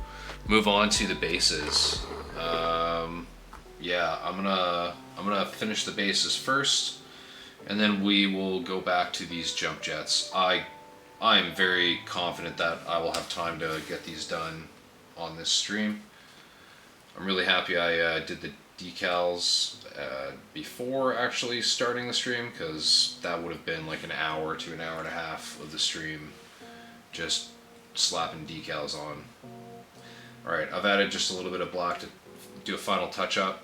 move on to the bases. Yeah, I'm gonna finish the bases first, and then we will go back to these jump jets. I'm very confident that I will have time to get these done on this stream. I'm really happy I did the decals before actually starting the stream, because that would have been like an hour to an hour and a half of the stream just slapping decals on. Alright, I've added just a little bit of black to do a final touch up.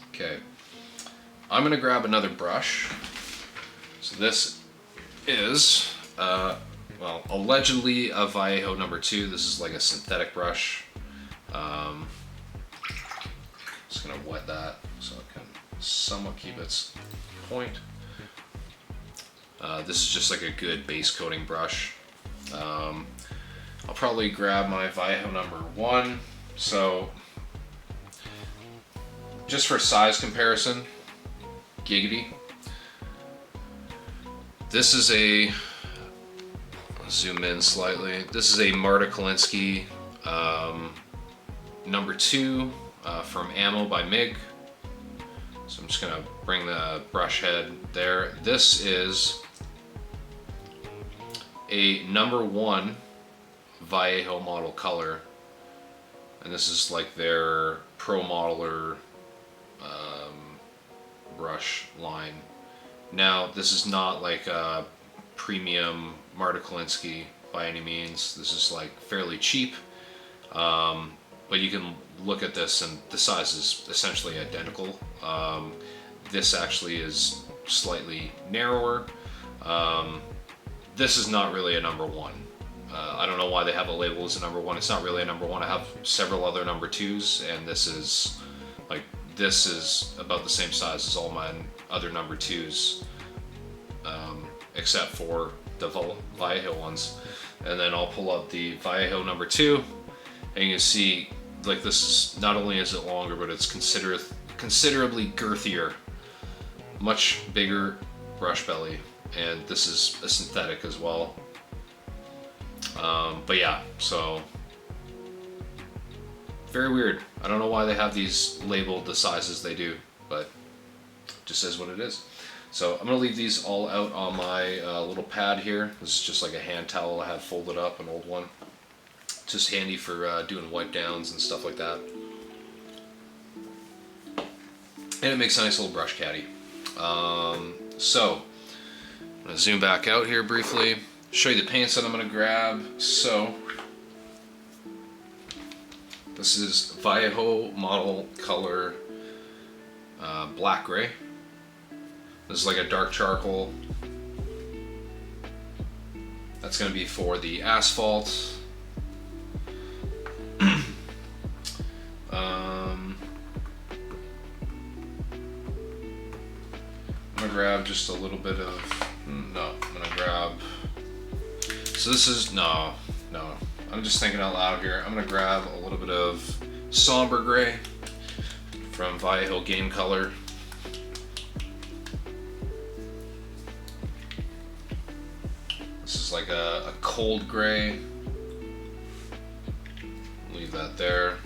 Okay, I'm going to grab another brush. So this is, well, allegedly a Vallejo number 2. This is like a synthetic brush. Just gonna wet that so it can somewhat keep its point. This is just like a good base coating brush. I'll probably grab my Vallejo number 1. So just for size comparison, giggity. This is a, zoom in slightly, this is a Marta Kalinsky number 2 from Ammo by MIG. So I'm just gonna bring the brush head there. This is a number 1 Vallejo model color, and this is like their Pro Modeler brush line. Now, this is not like a premium Marta Kalinsky by any means. This is like fairly cheap, but you can look at this and the size is essentially identical. This actually is slightly narrower. This is not really a number 1. I don't know why they have a label as a number 1. It's not really a number 1. I have several other number 2s, and this is about the same size as all my other number 2s, except for the Vallejo ones. And then I'll pull up the Vallejo number 2, and you can see, like, this is, not only is it longer, but it's considerably girthier much bigger brush belly, and this is a synthetic as well. But yeah, so very weird. I don't know why they have these labeled the sizes they do, but it just is what it is. So I'm gonna leave these all out on my little pad here. This is just like a hand towel I have folded up, an old one. Just handy for doing wipe downs and stuff like that. And it makes a nice little brush caddy. So I'm gonna zoom back out here briefly, show you the paints that I'm gonna grab. So this is Vallejo model color black gray. This is like a dark charcoal. That's going to be for the asphalt. I'm going to grab just a little bit of, no, I'm going to grab, so this is, no, I'm just thinking out loud here. I'm going to grab a little bit of somber gray from Vallejo Game Color. This is like a cold gray. Leave that there.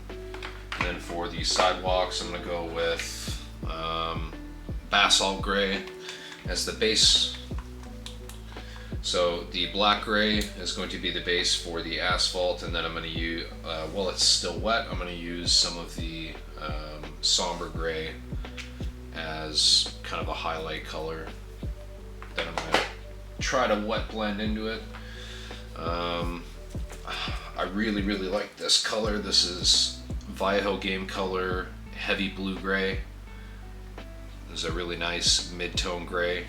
And then for the sidewalks, I'm going to go with basalt gray as the base. So the black gray is going to be the base for the asphalt, and then I'm going to use, while it's still wet, I'm going to use some of the somber gray as kind of a highlight color. Then I'm going to try to wet blend into it. I really like this color. This is Vallejo Game Color Heavy Blue Gray. This is a really nice mid-tone gray.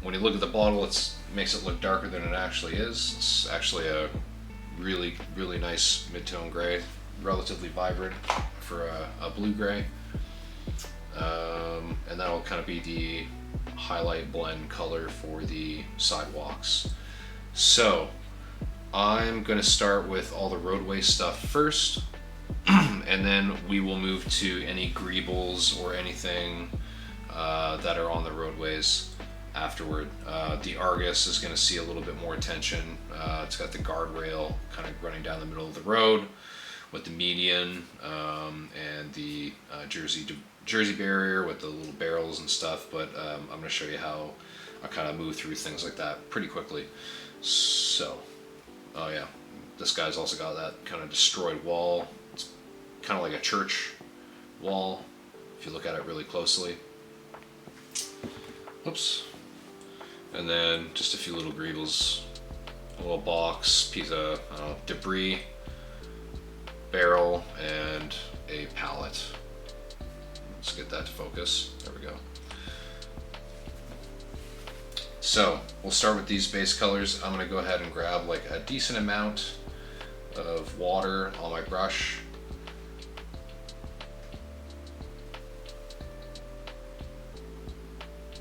When you look at the bottle, it makes it look darker than it actually is. It's actually a really nice mid-tone gray, relatively vibrant for a blue gray. And that'll kind of be the highlight blend color for the sidewalks. So I'm going to start with all the roadway stuff first, and then we will move to any greebles or anything that are on the roadways afterward. The Argus is going to see a little bit more attention. It's got the guardrail kind of running down the middle of the road with the median and the Jersey barrier with the little barrels and stuff, but I'm going to show you how I kind of move through things like that pretty quickly. So, oh yeah, this guy's also got that kind of destroyed wall. It's kind of like a church wall if you look at it really closely. Oops. And then just a few little greebles, a little box, piece of debris, barrel, and a pallet. Let's get that to focus. There we go. So we'll start with these base colors. I'm going to go ahead and grab like a decent amount of water on my brush.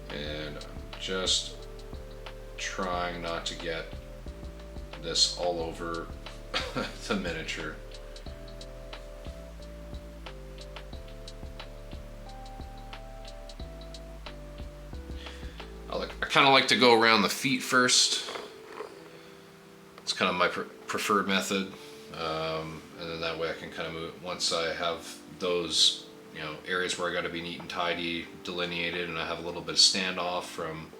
And I'm just trying not to get this all over the miniature. I kind of like to go around the feet first. It's kind of my preferred method, and then that way I can kind of move. Once I have those, areas where I got to be neat and tidy, delineated, and I have a little bit of standoff from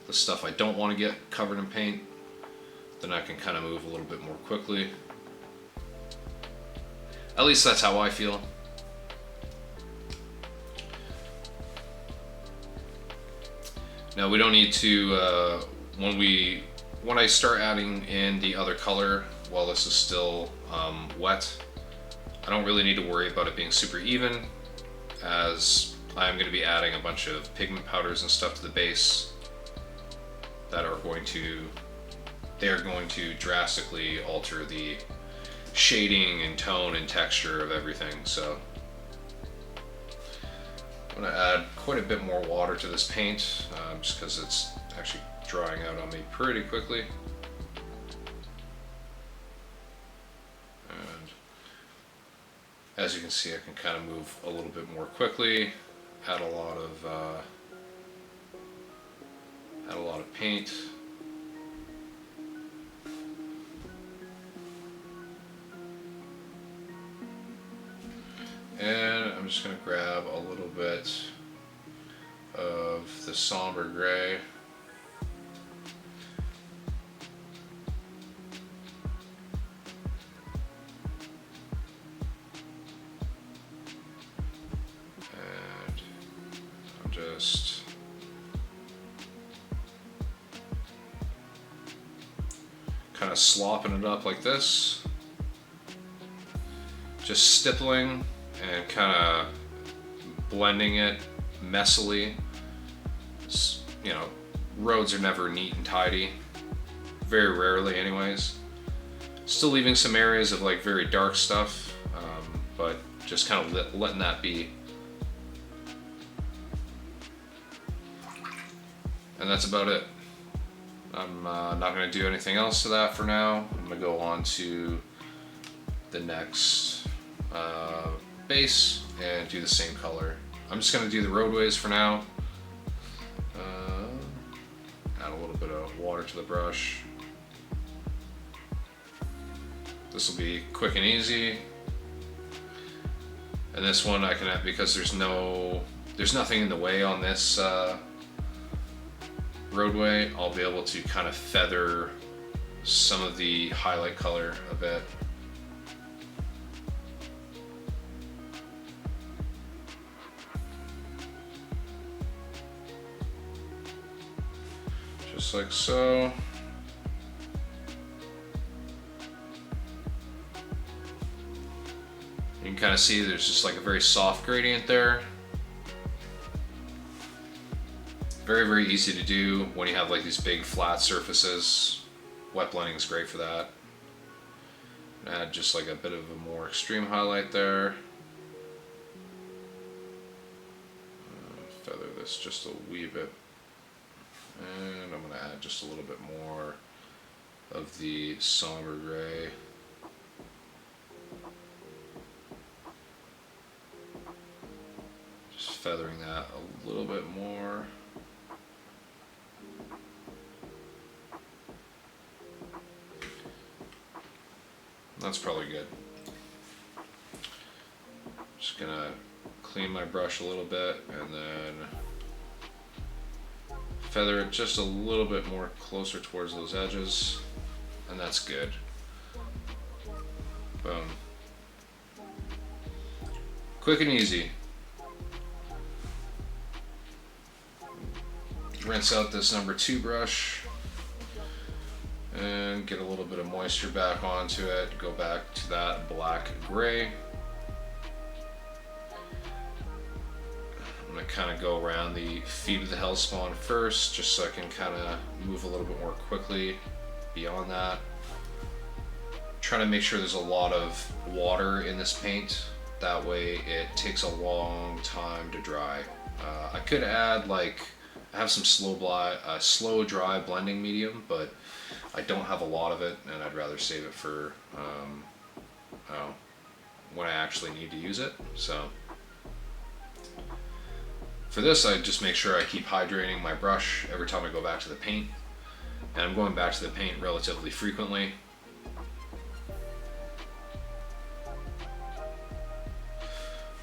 the stuff I don't want to get covered in paint, then I can kind of move a little bit more quickly. At least that's how I feel. Now we don't need to, when I start adding in the other color while this is still wet, I don't really need to worry about it being super even, as I'm going to be adding a bunch of pigment powders and stuff to the base that are going to drastically alter the shading and tone and texture of everything. So I'm going to add quite a bit more water to this paint, just because it's actually drying out on me pretty quickly. And as you can see, I can kind of move a little bit more quickly add a lot of paint. And I'm just going to grab a little bit of the somber gray. And I'm just kind of slopping it up like this. Just stippling and kind of blending it messily. You know, roads are never neat and tidy, very rarely anyways. Still leaving some areas of like very dark stuff, but just kind of letting that be. And that's about it. I'm not going to do anything else to that for now. I'm going to go on to the next base and do the same color. I'm just going to do the roadways for now. Add a little bit of water to the brush. This will be quick and easy. And this one I can add because there's nothing in the way on this roadway. I'll be able to kind of feather some of the highlight color a bit. Just like so. You can kind of see there's just like a very soft gradient there. Very, very easy to do when you have like these big flat surfaces. Wet blending is great for that. Add just like a bit of a more extreme highlight there. Feather this just a wee bit. And I'm going to add just a little bit more of the somber gray. Just feathering that a little bit more. That's probably good. Just going to clean my brush a little bit and then feather it just a little bit more closer towards those edges, and that's good. Boom. Quick and easy. Rinse out this number 2 brush and get a little bit of moisture back onto it. Go back to that black gray. I'm going to kind of go around the feet of the hellspawn first, just so I can kind of move a little bit more quickly beyond that. Trying to make sure there's a lot of water in this paint, that way it takes a long time to dry. I could add I have some slow dry blending medium, but I don't have a lot of it and I'd rather save it for when I actually need to use it. So for this, I just make sure I keep hydrating my brush every time I go back to the paint. And I'm going back to the paint relatively frequently.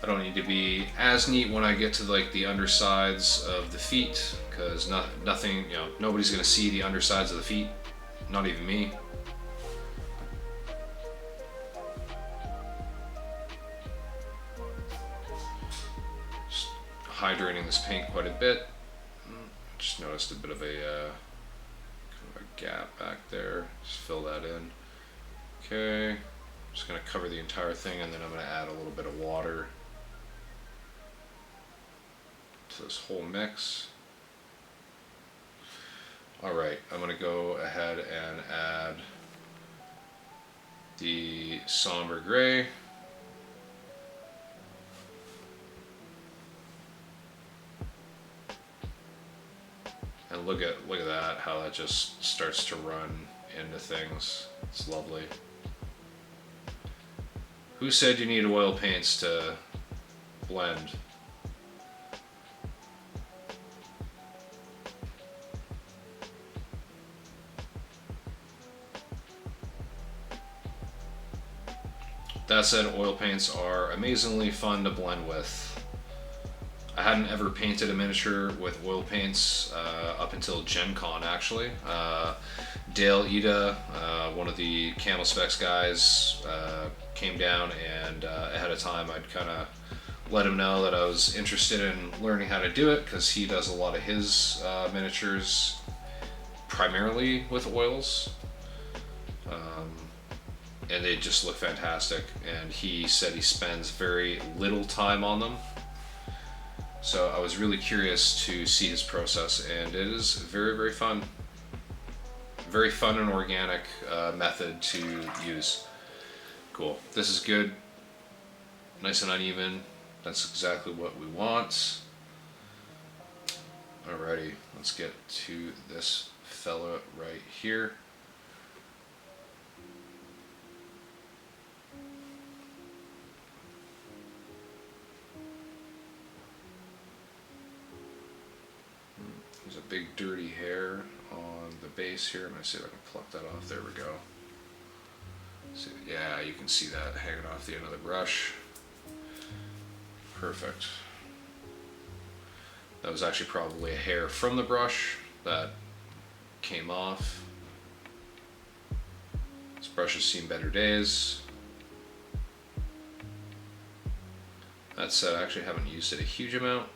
I don't need to be as neat when I get to like the undersides of the feet, because nothing, nobody's gonna see the undersides of the feet, not even me. Hydrating this paint quite a bit. Just noticed a bit of a kind of a gap back there. Just fill that in. Okay, just gonna cover the entire thing, and then I'm gonna add a little bit of water to this whole mix. All right, I'm gonna go ahead and add the somber gray. And look at that, how that just starts to run into things. It's lovely. Who said you need oil paints to blend? That said, oil paints are amazingly fun to blend with. I hadn't ever painted a miniature with oil paints up until Gen Con, actually. Dale Ida, one of the Camo Specs guys, came down, and ahead of time I'd kind of let him know that I was interested in learning how to do it, because he does a lot of his miniatures primarily with oils. And they just look fantastic, and he said he spends very little time on them. So I was really curious to see his process, and it is very, very fun. Very fun and organic method to use. Cool. This is good. Nice and uneven. That's exactly what we want. Alrighty, let's get to this fella right here. There's a big dirty hair on the base here. I'm going to see if I can pluck that off. There we go. So, yeah, you can see that hanging off the end of the brush. Perfect. That was actually probably a hair from the brush that came off. This brush has seen better days. That said, I actually haven't used it a huge amount.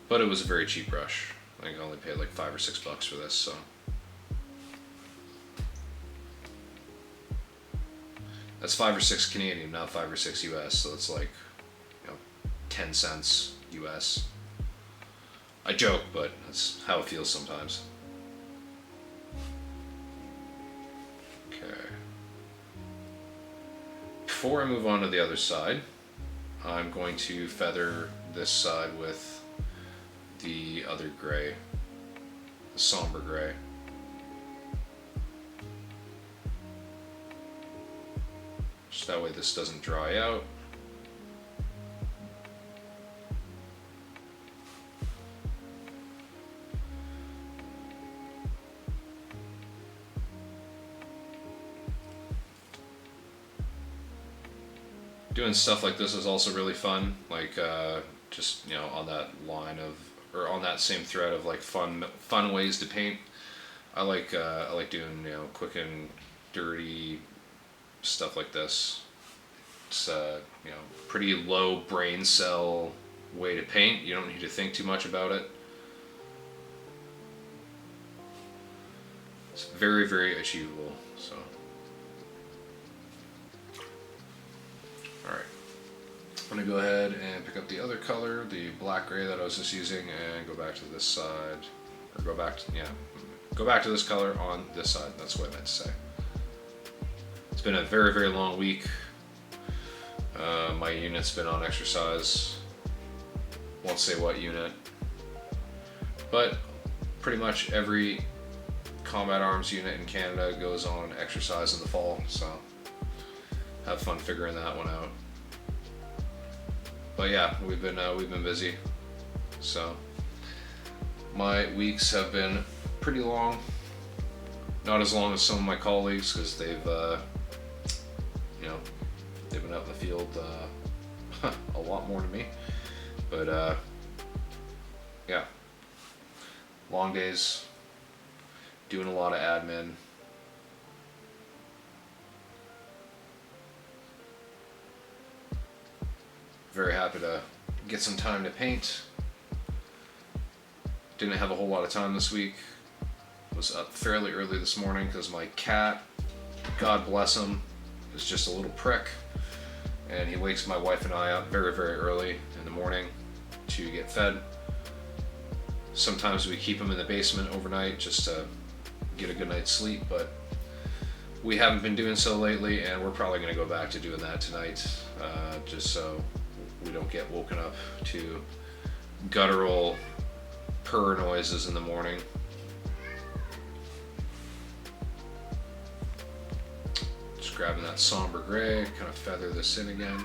But it was a very cheap brush. I think I only paid like $5 or $6 for this, so. That's 5 or 6 Canadian, not 5 or 6 US, so it's like, 10 cents US. I joke, but that's how it feels sometimes. Okay. Before I move on to the other side, I'm going to feather this side with the other gray, the somber gray. Just that way this doesn't dry out. Doing stuff like this is also really fun, like just on that line of, or on that same thread of like fun ways to paint. I like doing quick and dirty stuff like this. It's pretty low brain cell way to paint. You don't need to think too much about it. It's very, very achievable. So, all right. I'm going to go ahead and pick up the other color, the black gray that I was just using, and go back to this side, or go back to this color on this side. That's what I meant to say. It's been a very, very long week. My unit's been on exercise. Won't say what unit, but pretty much every combat arms unit in Canada goes on exercise in the fall, so have fun figuring that one out. But yeah, we've been busy, so my weeks have been pretty long. Not as long as some of my colleagues, because they've they've been out in the field a lot more than me. But yeah, long days, doing a lot of admin. Very happy to get some time to paint. Didn't have a whole lot of time this week. Was up fairly early this morning because my cat, God bless him, is just a little prick, and he wakes my wife and I up very, very early in the morning to get fed. Sometimes we keep him in the basement overnight just to get a good night's sleep, but we haven't been doing so lately, and we're probably going to go back to doing that tonight, just so we don't get woken up to guttural purr noises in the morning. Just grabbing that somber gray, kind of feather this in again.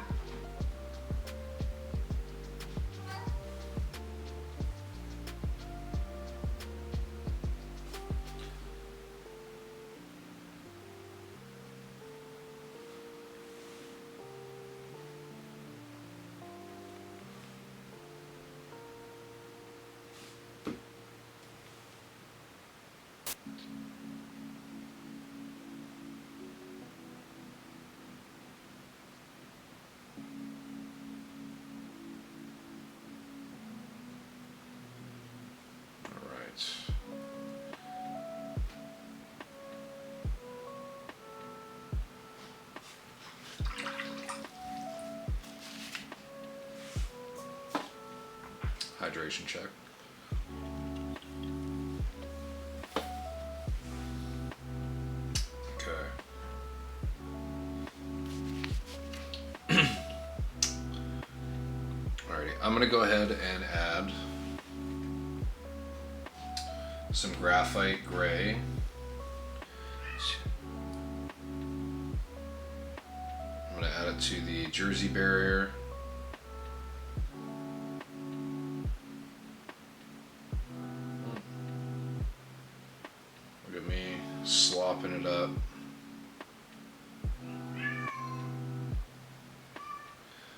Hydration check. Okay. Alrighty, I'm gonna go ahead and add some graphite gray. I'm gonna add it to the Jersey barrier. Look at me slopping it up.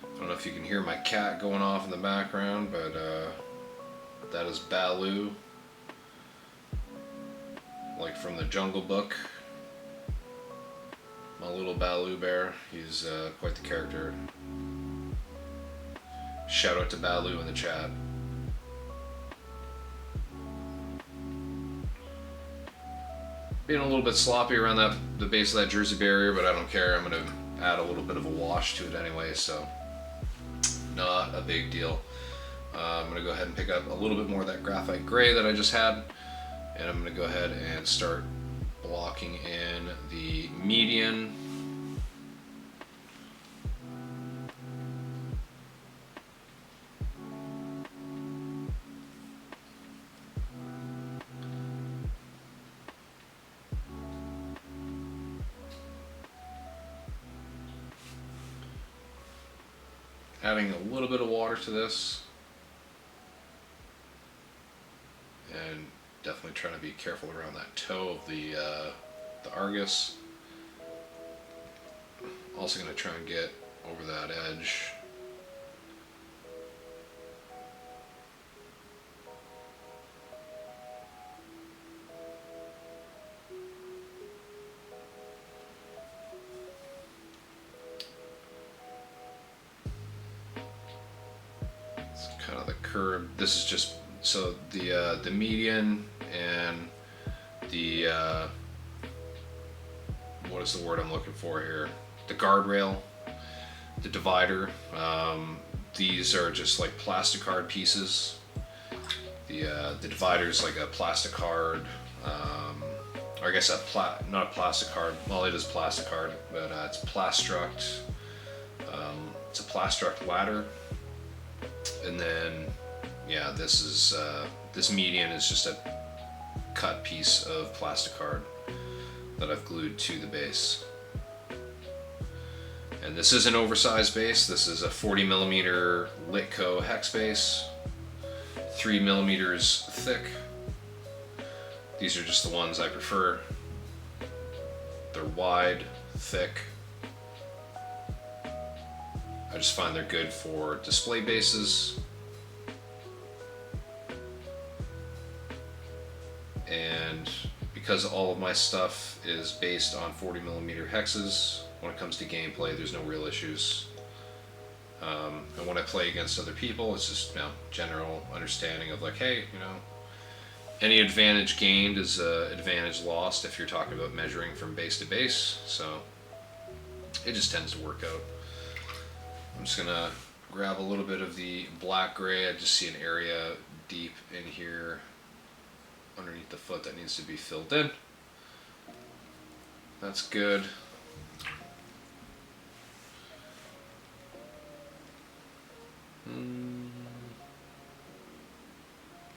I don't know if you can hear my cat going off in the background, but that is Baloo, like from the Jungle Book. My little Baloo bear. He's quite the character. Shout out to Baloo in the chat. Being a little bit sloppy around the base of that Jersey barrier, but I don't care. I'm going to add a little bit of a wash to it anyway, so not a big deal. I'm going to go ahead and pick up a little bit more of that graphite gray that I just had, and I'm going to go ahead and start blocking in the median. Adding a little bit of water to this, and definitely trying to be careful around that toe of the Argus. Also going to try and get over that edge. Kind of the curve. This is just so the median and the what is the word I'm looking for here? The guardrail, the divider. These are just like plastic card pieces. The divider is like a plastic card, or I guess not a plastic card. Well, it is plastic card, but it's plastruct. It's a plastruct ladder. And then, yeah, this median is just a cut piece of plastic card that I've glued to the base. And this is an oversized base. This is a 40mm Litco hex base, 3 millimeters thick. These are just the ones I prefer. They're wide, thick. I just find they're good for display bases. And because all of my stuff is based on 40mm hexes, when it comes to gameplay, there's no real issues. And when I play against other people, it's just, you know, general understanding of like, hey, you know, any advantage gained is advantage lost if you're talking about measuring from base to base. So it just tends to work out. I'm just gonna grab a little bit of the black gray. I just see an area deep in here underneath the foot that needs to be filled in. That's good.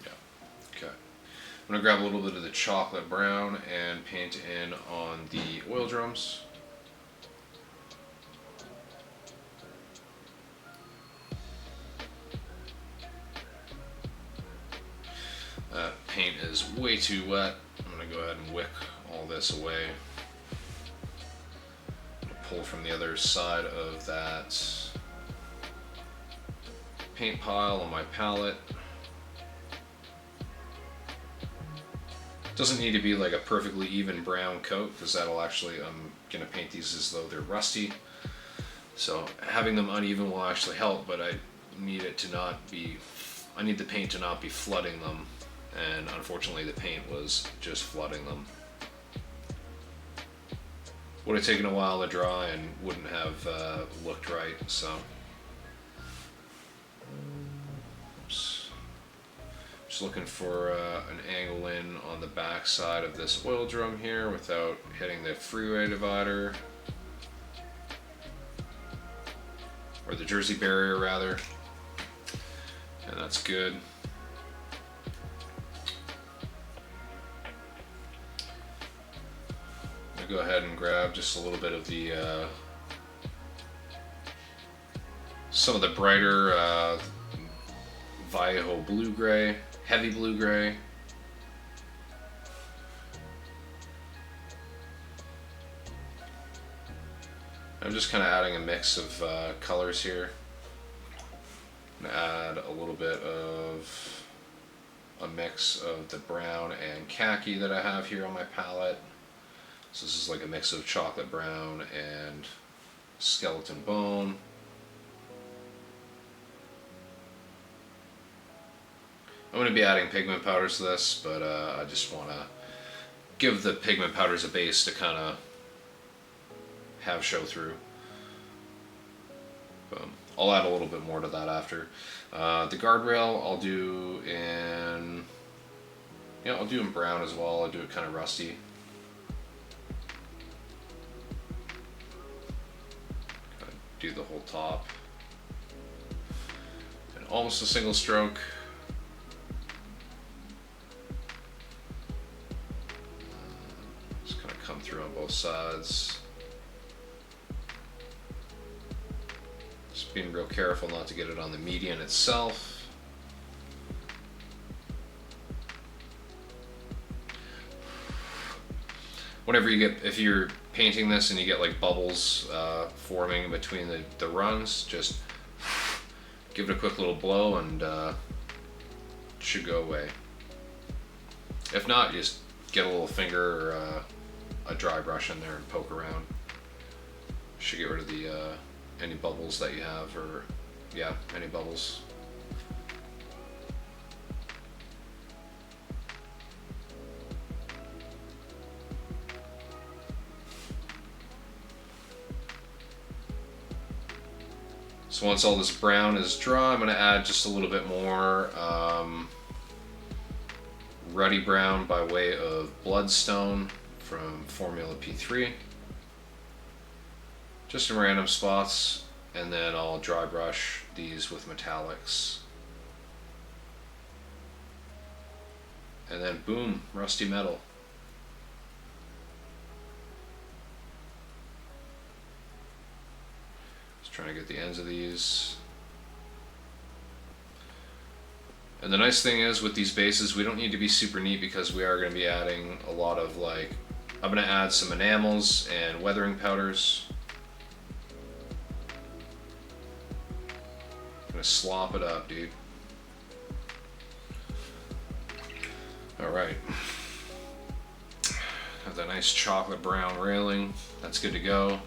Yeah, okay. I'm gonna grab a little bit of the chocolate brown and paint in on the oil drums. Paint is way too wet. I'm going to go ahead and wick all this away. Pull from the other side of that paint pile on my palette. Doesn't need to be like a perfectly even brown coat, because that'll actually, I'm going to paint these as though they're rusty. So having them uneven will actually help, but I need it to not be, I need the paint to not be flooding them, and unfortunately the paint was just flooding them. Would have taken a while to dry and wouldn't have looked right, so. Oops. Just looking for an angle in on the back side of this oil drum here without hitting the freeway divider. Or the Jersey barrier rather. And that's good. I'm gonna go ahead and grab just a little bit of the some of the brighter Vallejo blue gray, heavy blue gray. I'm just kind of adding a mix of colors here. I'm going to add a little bit of a mix of the brown and khaki that I have here on my palette. So this is like a mix of chocolate brown and skeleton bone. I'm going to be adding pigment powders to this, but I just want to give the pigment powders a base to kind of have show through. I'll add a little bit more to that after. The guardrail I'll do in, I'll do in brown as well. I'll do it kind of rusty. Do the whole top. And almost a single stroke. Just kind of come through on both sides. Just being real careful not to get it on the median itself. Whenever you get, if you're painting this and you get like bubbles forming in between the runs, just give it a quick little blow and it should go away. If not, just get a little finger or a dry brush in there and poke around. Should get rid of the any bubbles that you have, or yeah, any bubbles. So once all this brown is dry, I'm going to add just a little bit more ruddy brown by way of Bloodstone from Formula P3. Just in random spots, and then I'll dry brush these with metallics. And then boom, rusty metal. Just trying to get the ends of these. And the nice thing is with these bases, we don't need to be super neat because we are going to be adding a lot of like, I'm going to add some enamels and weathering powders. Gonna slop it up, dude. All right. Have that nice chocolate brown railing. That's good to go.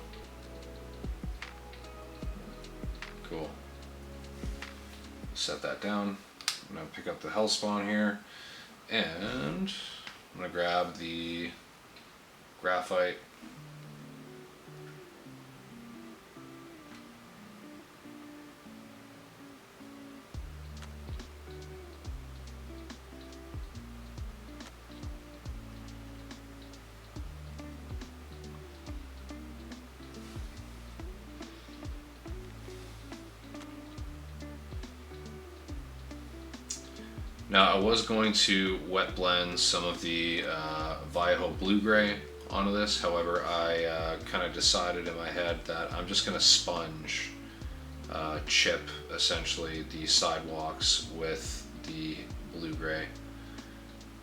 Cool. Set that down. I'm gonna pick up the Hellspawn here, and I'm gonna grab the graphite. Now I was going to wet blend some of the Vallejo blue gray onto this, however I kind of decided in my head that I'm just going to sponge chip essentially the sidewalks with the blue gray.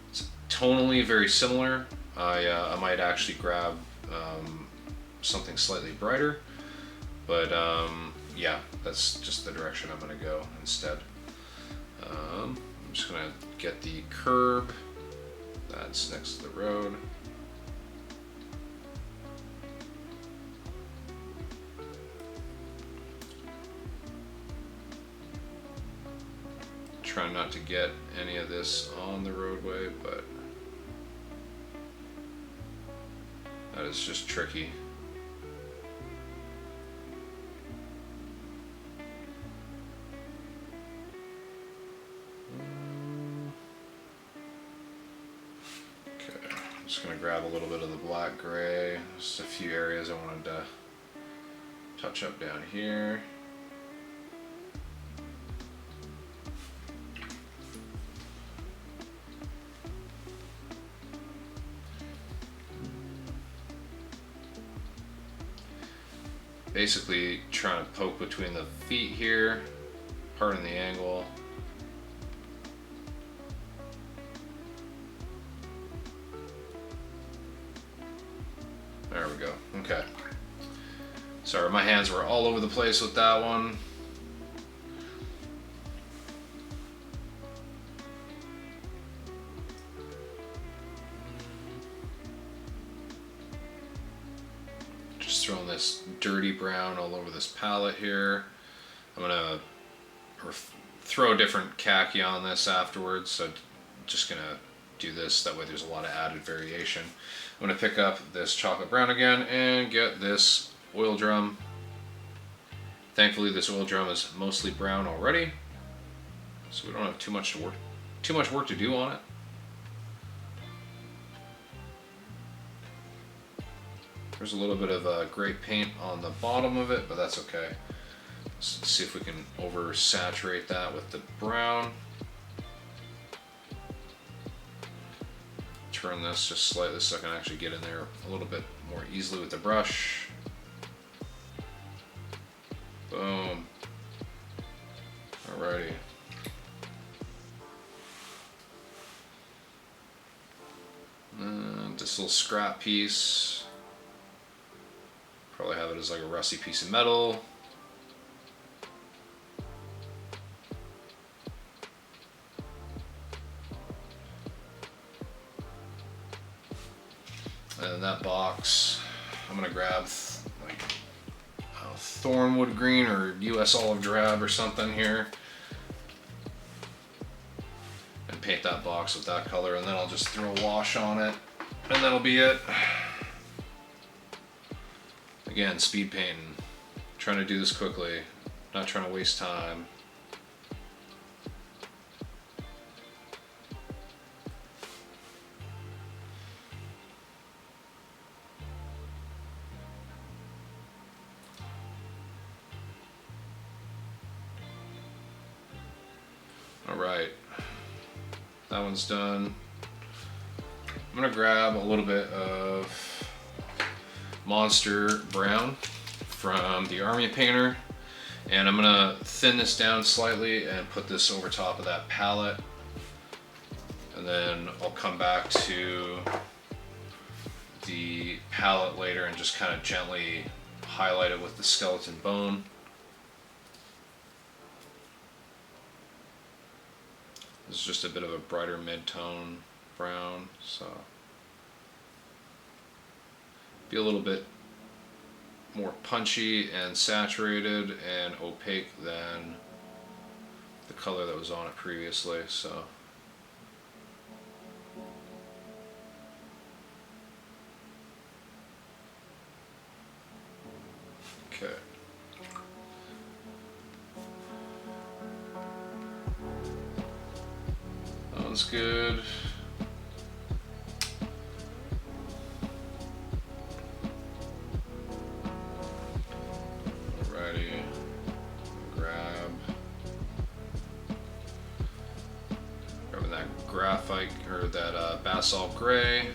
It's tonally very similar. I might actually grab something slightly brighter, but yeah, that's just the direction I'm going to go instead. I'm just going to get the curb That's next to the road. Try not to get any of this on the roadway, but that is just tricky. Okay, I'm just gonna grab a little bit of the black gray. Just a few areas I wanted to touch up down here. Basically trying to poke between the feet here, harden the angle. There we go. Okay. Sorry, my hands were all over the place with that one. Just throwing this dirty brown all over this palette here. I'm gonna throw a different khaki on this afterwards, so I'm just gonna do this, that way there's a lot of added variation. I'm gonna pick up this chocolate brown again and get this oil drum. Thankfully this oil drum is mostly brown already, so we don't have too much work to do on it. There's a little bit of gray paint on the bottom of it, but that's okay. Let's see if we can oversaturate that with the brown. Turn this just slightly so I can actually get in there a little bit more easily with the brush. Boom. Alrighty. And this little scrap piece. Probably have it as like a rusty piece of metal. And in that box, I'm gonna grab like thornwood green or US olive drab or something here, and paint that box with that color, and then I'll just throw a wash on it, and that'll be it. Again, speed painting, trying to do this quickly, not trying to waste time. Alright, that one's done. I'm gonna grab a little bit of Monster Brown from the Army Painter, and I'm gonna thin this down slightly and put this over top of that palette, and then I'll come back to the palette later and just kind of gently highlight it with the skeleton bone. This is just a bit of a brighter mid-tone brown, so be a little bit more punchy and saturated and opaque than the color that was on it previously. So okay. That one's good. Grabbing that graphite or that basalt gray.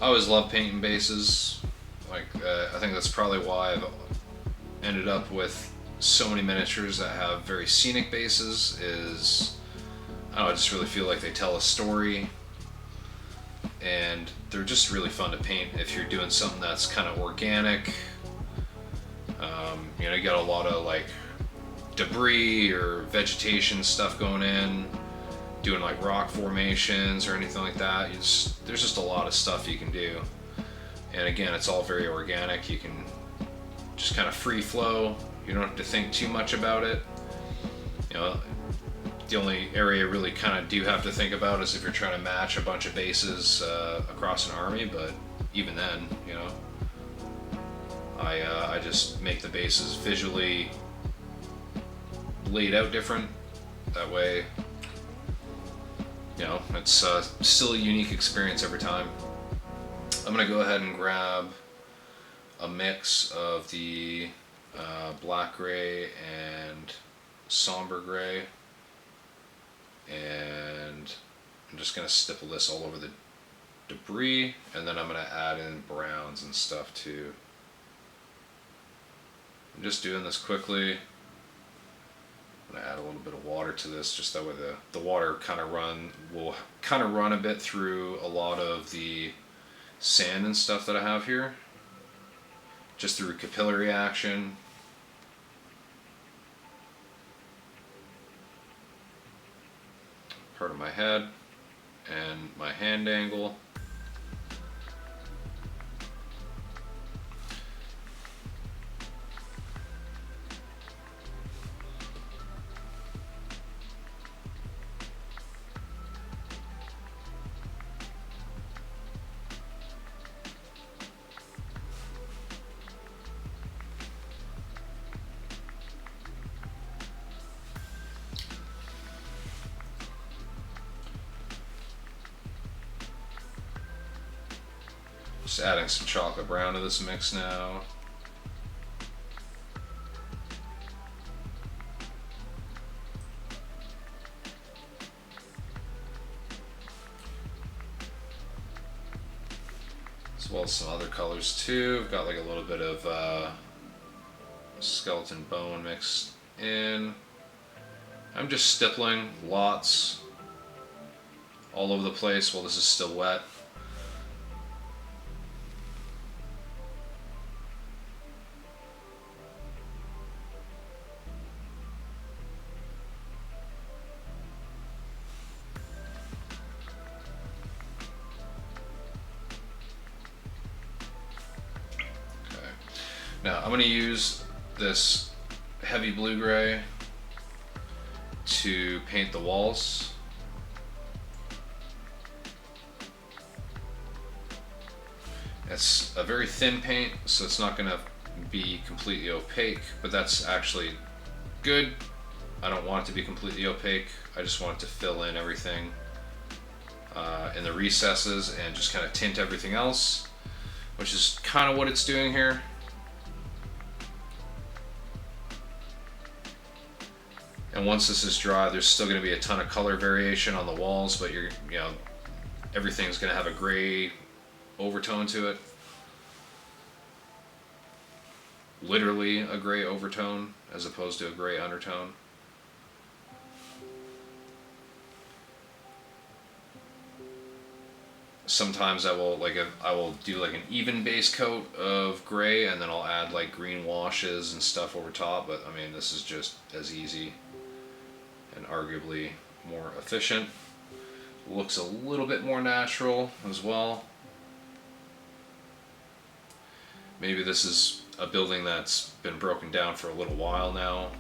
I always love painting bases. Like, I think that's probably why I've ended up with so many miniatures that have very scenic bases. Is I don't know, I just really feel like they tell a story, and they're just really fun to paint if you're doing something that's kind of organic. You know, you got a lot of like debris or vegetation stuff going in, doing like rock formations or anything like that. There's just a lot of stuff you can do, and again, it's all very organic. You can just kind of free flow. You don't have to think too much about it. You know, the only area you really kind of do have to think about is if you're trying to match a bunch of bases across an army, but even then, you know, I just make the bases visually laid out different. That way, you know, it's still a unique experience every time. I'm gonna go ahead and grab a mix of the black gray and somber gray, and I'm just gonna stipple this all over the debris, and then I'm gonna add in browns and stuff too. I'm just doing this quickly. I'm gonna add a little bit of water to this, just that way the water will kind of run a bit through a lot of the sand and stuff that I have here, just through capillary action. Part of my head and my hand angle. Just adding some chocolate brown to this mix now. As well as some other colors too. I've got like a little bit of skeleton bone mixed in. I'm just stippling lots all over the place while this is still wet. Now I'm going to use this heavy blue-gray to paint the walls. It's a very thin paint, so it's not going to be completely opaque, but that's actually good. I don't want it to be completely opaque. I just want it to fill in everything in the recesses and just kind of tint everything else, which is kind of what it's doing here. And once this is dry, there's still going to be a ton of color variation on the walls, but you know, everything's going to have a gray overtone to it. Literally a gray overtone as opposed to a gray undertone. Sometimes I will do like an even base coat of gray, and then I'll add like green washes and stuff over top, but I mean, this is just as easy and arguably more efficient. Looks a little bit more natural as well. Maybe this is a building that's been broken down for a little while now.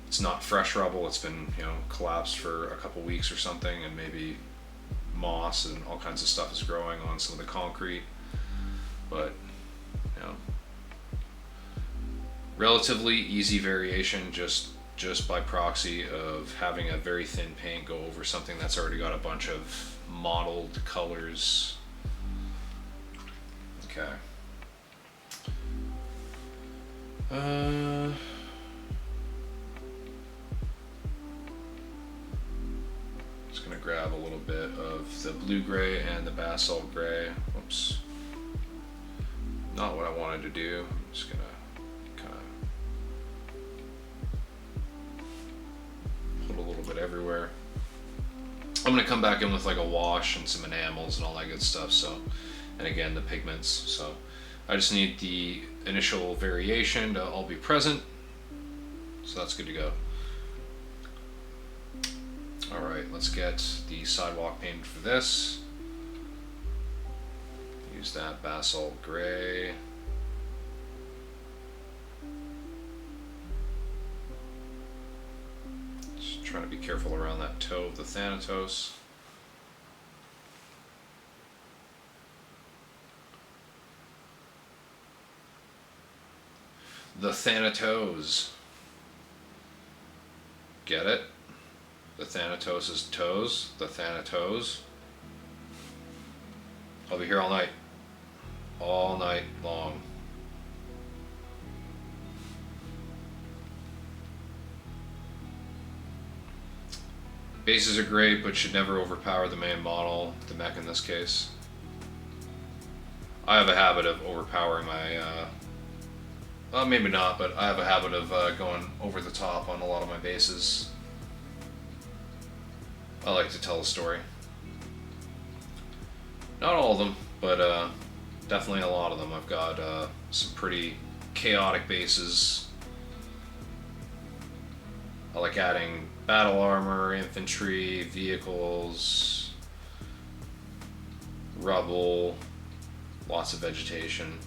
It's not fresh rubble, it's been, you know, collapsed for a couple weeks or something, and maybe moss and all kinds of stuff is growing on some of the concrete. But, you know, relatively easy variation just by proxy of having a very thin paint go over something that's already got a bunch of mottled colors. Okay. Just Just gonna grab a little bit of the blue gray and the basalt gray. Whoops. Not what I wanted to do. I'm just gonna kind of put a little bit everywhere. I'm gonna come back in with like a wash and some enamels and all that good stuff. So, and again the pigments. So I just need the initial variation to all be present. So that's good to go. All right, let's get the sidewalk painted for this. Use that basalt gray. Just trying to be careful around that toe of the Thanatos. The Thanatos. Get it? The Thanatos' toes. The Thanatos. I'll be here all night. All night long. Bases are great, but should never overpower the main model, the mech in this case. I have a habit of overpowering my, well, maybe not, but I have a habit of going over the top on a lot of my bases. I like to tell a story. Not all of them, but definitely a lot of them. I've got some pretty chaotic bases. I like adding battle armor, infantry, vehicles, rubble, lots of vegetation.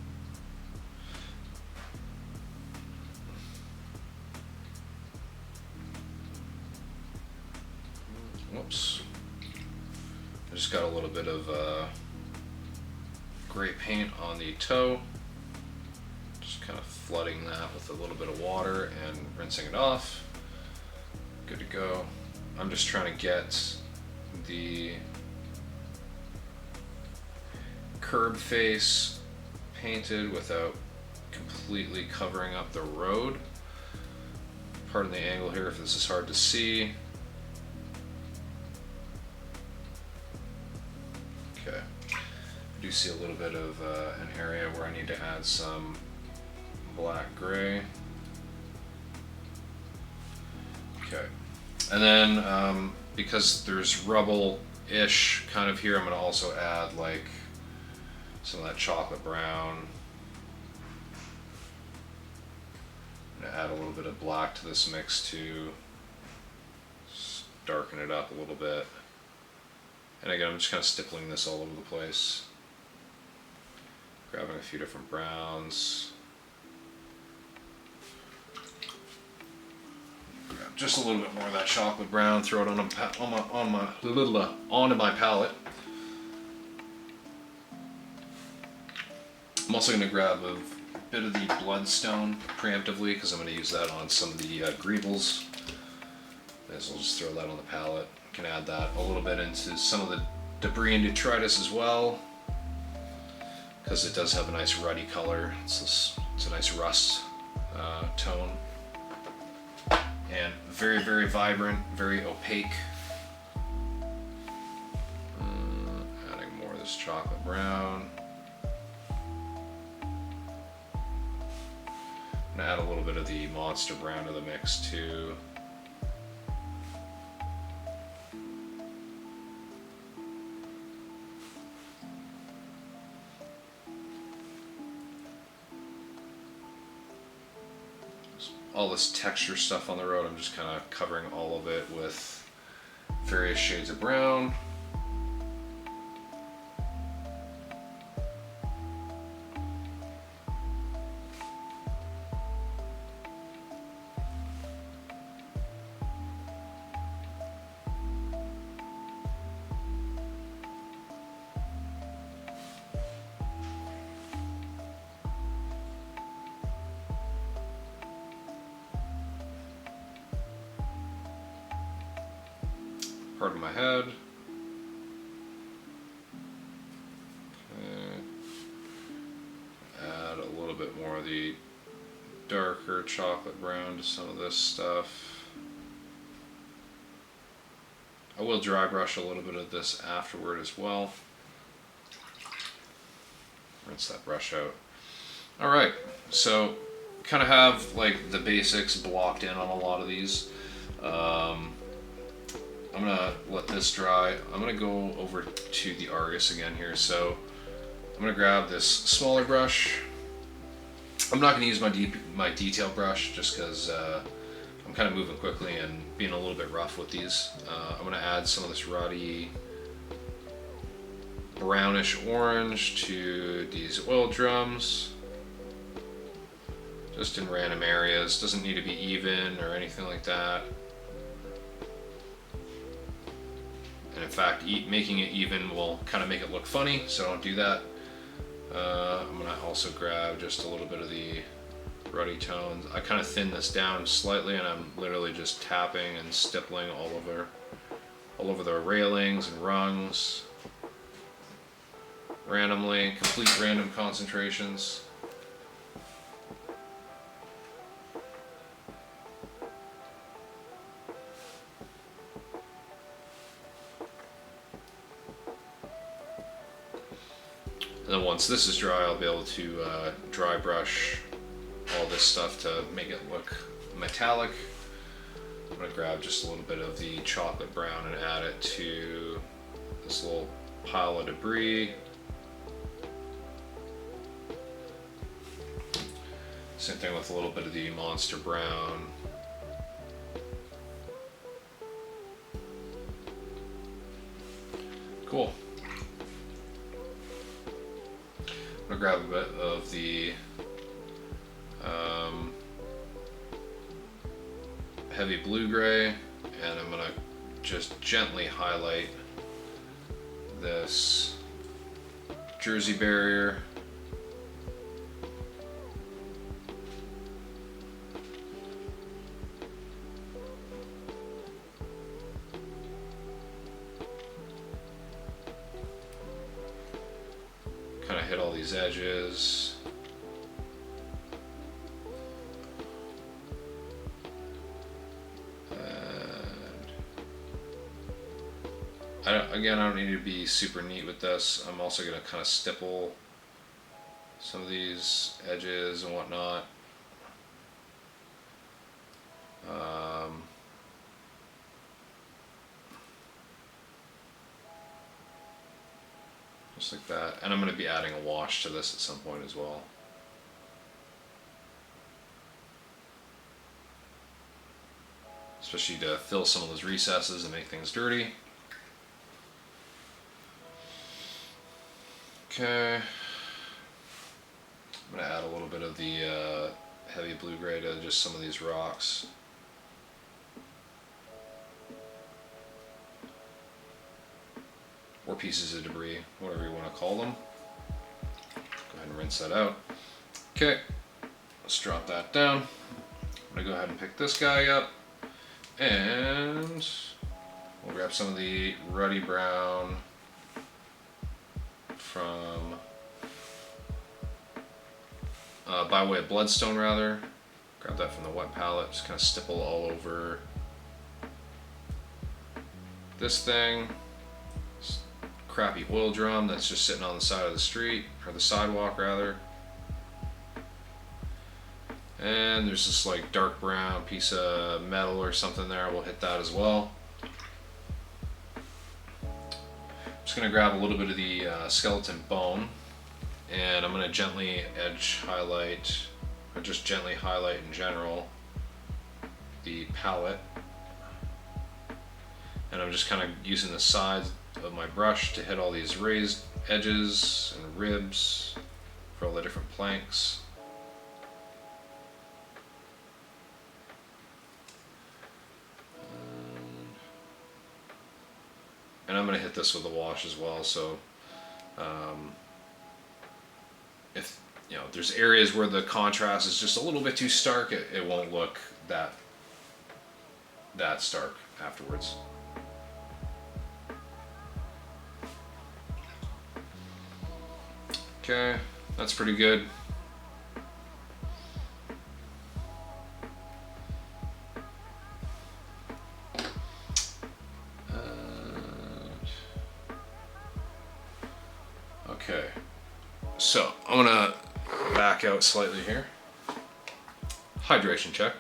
Whoops. I just got a little bit of gray paint on the toe. Just kind of flooding that with a little bit of water and rinsing it off. Good to go. I'm just trying to get the curb face painted without completely covering up the road. Pardon the angle here if this is hard to see. Okay. I do see a little bit of an area where I need to add some black gray. Okay. And then because there's rubble-ish kind of here, I'm going to also add like some of that chocolate brown. I'm going to add a little bit of black to this mix to darken it up a little bit. And again, I'm just kind of stippling this all over the place. Grabbing a few different browns. Grab just a little bit more of that chocolate brown, throw it onto my palette. I'm also going to grab a bit of the bloodstone preemptively because I'm going to use that on some of the greebles. So I'll just throw that on the palette. Can add that a little bit into some of the debris and detritus as well, because it does have a nice ruddy color. It's a nice rust tone, and very, very vibrant, very opaque. Adding more of this chocolate brown. I'm gonna add a little bit of the monster brown to the mix too. All this texture stuff on the road, I'm just kind of covering all of it with various shades of brown. Part of my head. Okay. Add a little bit more of the darker chocolate brown to some of this stuff. I will dry brush a little bit of this afterward as well. Rinse that brush out. Alright, so kind of have like the basics blocked in on a lot of these. I'm gonna let this dry. I'm gonna go over to the Argus again here. So I'm gonna grab this smaller brush. I'm not gonna use my detail brush just because I'm kind of moving quickly and being a little bit rough with these. I'm gonna add some of this ruddy brownish orange to these oil drums. Just in random areas. Doesn't need to be even or anything like that. And in fact, making it even will kind of make it look funny, so don't do that. I'm going to also grab just a little bit of the ruddy tones. I kind of thin this down slightly, and I'm literally just tapping and stippling all over the railings and rungs. Randomly, complete random concentrations. And then once this is dry, I'll be able to dry brush all this stuff to make it look metallic. I'm going to grab just a little bit of the chocolate brown and add it to this little pile of debris. Same thing with a little bit of the monster brown. Cool. I'm gonna grab a bit of the heavy blue-gray, and I'm gonna just gently highlight this Jersey barrier. Kind of hit all these edges. Again, I don't need to be super neat with this. I'm also going to kind of stipple some of these edges and whatnot. Just like that. And I'm going to be adding a wash to this at some point as well. Especially to fill some of those recesses and make things dirty. Okay. I'm going to add a little bit of the heavy blue-gray to just some of these rocks. Or pieces of debris, whatever you want to call them. Go ahead and rinse that out. Okay, let's drop that down. I'm going to go ahead and pick this guy up. And we'll grab some of the ruddy brown from, by way of bloodstone rather. Grab that from the wet palette, just kind of stipple all over this thing. This crappy oil drum that's just sitting on the side of the street, or the sidewalk rather. And there's this like dark brown piece of metal or something there, we'll hit that as well. Just going to grab a little bit of the skeleton bone, and I'm going to gently edge highlight, or just gently highlight in general, the palette. And I'm just kind of using the sides of my brush to hit all these raised edges and ribs for all the different planks. And I'm going to hit this with a wash as well, so if there's areas where the contrast is just a little bit too stark, it won't look that stark afterwards. Okay, that's pretty good. Okay, so I'm gonna back out slightly here. Hydration check.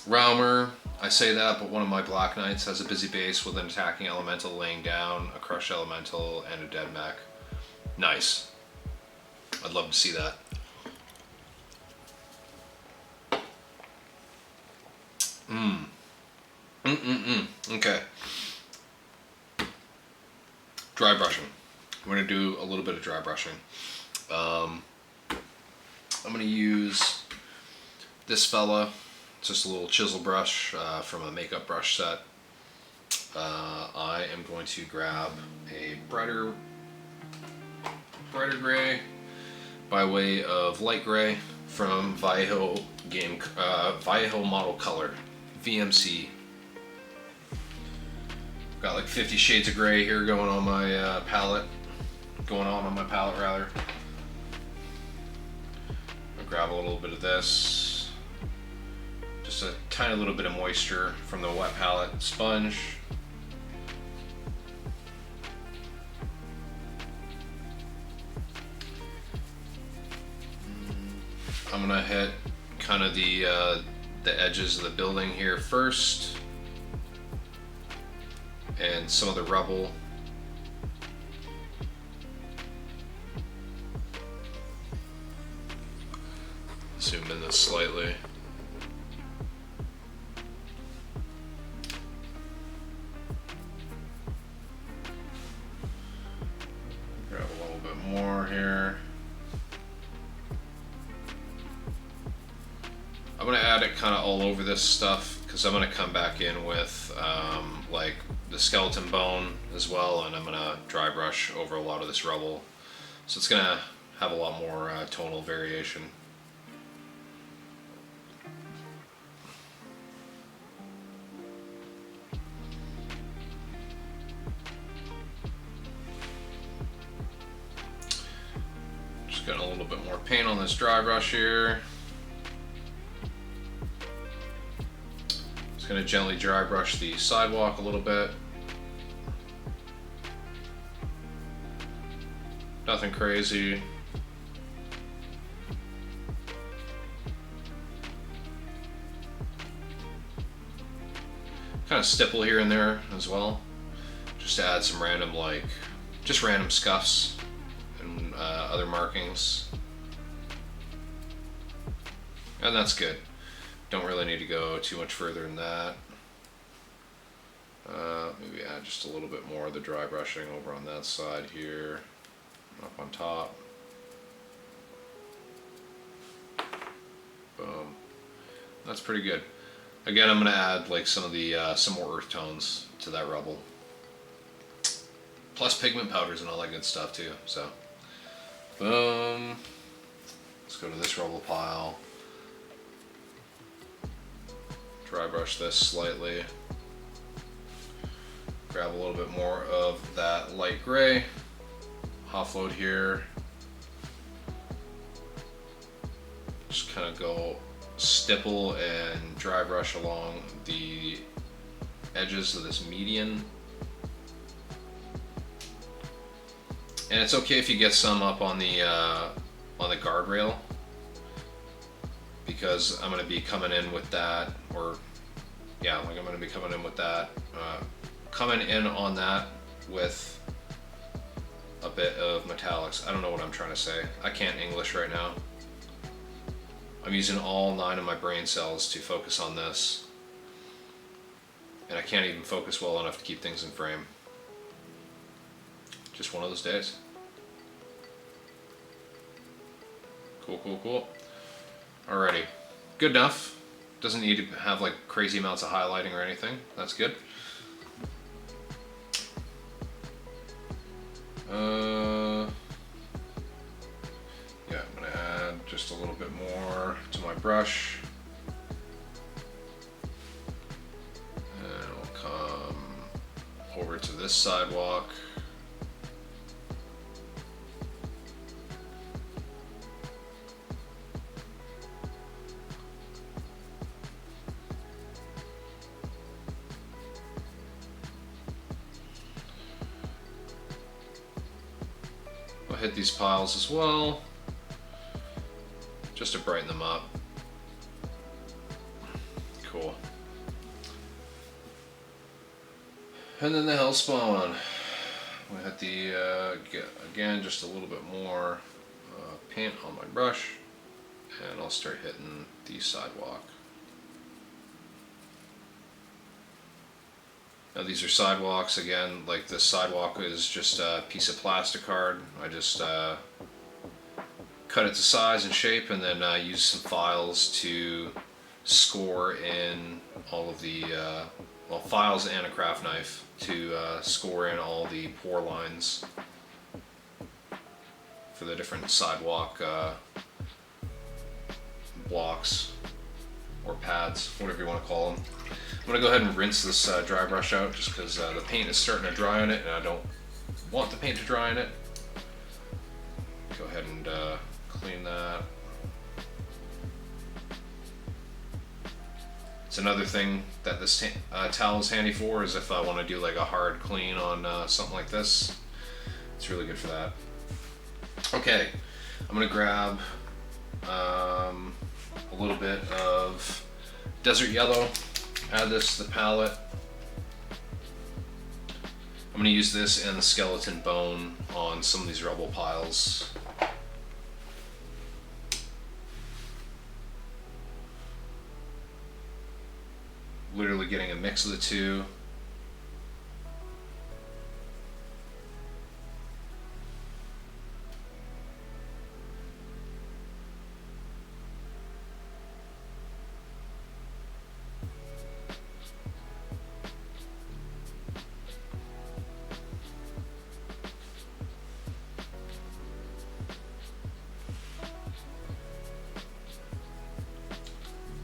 Realmer, I say that, but one of my Black Knights has a busy base with an attacking elemental laying down, a crushed elemental, and a dead mech. Nice. I'd love to see that. Okay. Dry brushing. I'm going to do a little bit of dry brushing. I'm going to use this fella. It's just a little chisel brush from a makeup brush set. I am going to grab a brighter gray by way of light gray from Vallejo Model Color, VMC. Got like 50 shades of gray here going on my palette. I'll grab a little bit of this. Just a tiny little bit of moisture from the wet palette sponge. I'm gonna hit kind of the edges of the building here first, and some of the rubble. Zoom in this slightly. Grab a little bit more here. I'm going to add it kind of all over this stuff because I'm going to come back in with like the skeleton bone as well, and I'm going to dry brush over a lot of this rubble. So it's going to have a lot more tonal variation. Just got a little bit more paint on this dry brush here. Just going to gently dry brush the sidewalk a little bit. Nothing crazy. Kind of stipple here and there as well, just to add some random, like, just random scuffs and other markings. And that's good. Don't really need to go too much further than that. Maybe add just a little bit more of the dry brushing over on that side here, up on top. Boom. That's pretty good. Again, I'm going to add like some of the some more earth tones to that rubble, plus pigment powders and all that good stuff too. So, boom. Let's go to this rubble pile. Dry brush this slightly. Grab a little bit more of that light gray. Offload here. Just kind of go stipple and dry brush along the edges of this median. And it's okay if you get some up on the guardrail, because I'm going to be coming in with that, or yeah, like I'm going to be coming in with that, coming in on that with a bit of metallics. I don't know what I'm trying to say. I can't English right now. I'm using all 9 of my brain cells to focus on this, and I can't even focus well enough to keep things in frame. Just one of those days. Cool, cool, cool. Alrighty, good enough. Doesn't need to have like crazy amounts of highlighting or anything. That's good. Yeah, I'm gonna add just a little bit more to my brush. And we'll come over to this sidewalk. I'll hit these piles as well, just to brighten them up. Cool. And then the Hellspawn. We hit the, again, just a little bit more paint on my brush, and I'll start hitting the sidewalk. Now these are sidewalks, again, like this sidewalk is just a piece of plastic card. I just cut it to size and shape, and then use some files to score in all of the, well, files and a craft knife to score in all the pour lines for the different sidewalk blocks or pads, whatever you want to call them. I'm going to go ahead and rinse this dry brush out just because the paint is starting to dry on it and I don't want the paint to dry on it. Go ahead and clean that. It's another thing that this towel is handy for, is if I want to do like a hard clean on something like this. It's really good for that. Okay, I'm going to grab a little bit of desert yellow, add this to the palette. I'm going to use this and the skeleton bone on some of these rubble piles. Literally getting a mix of the two.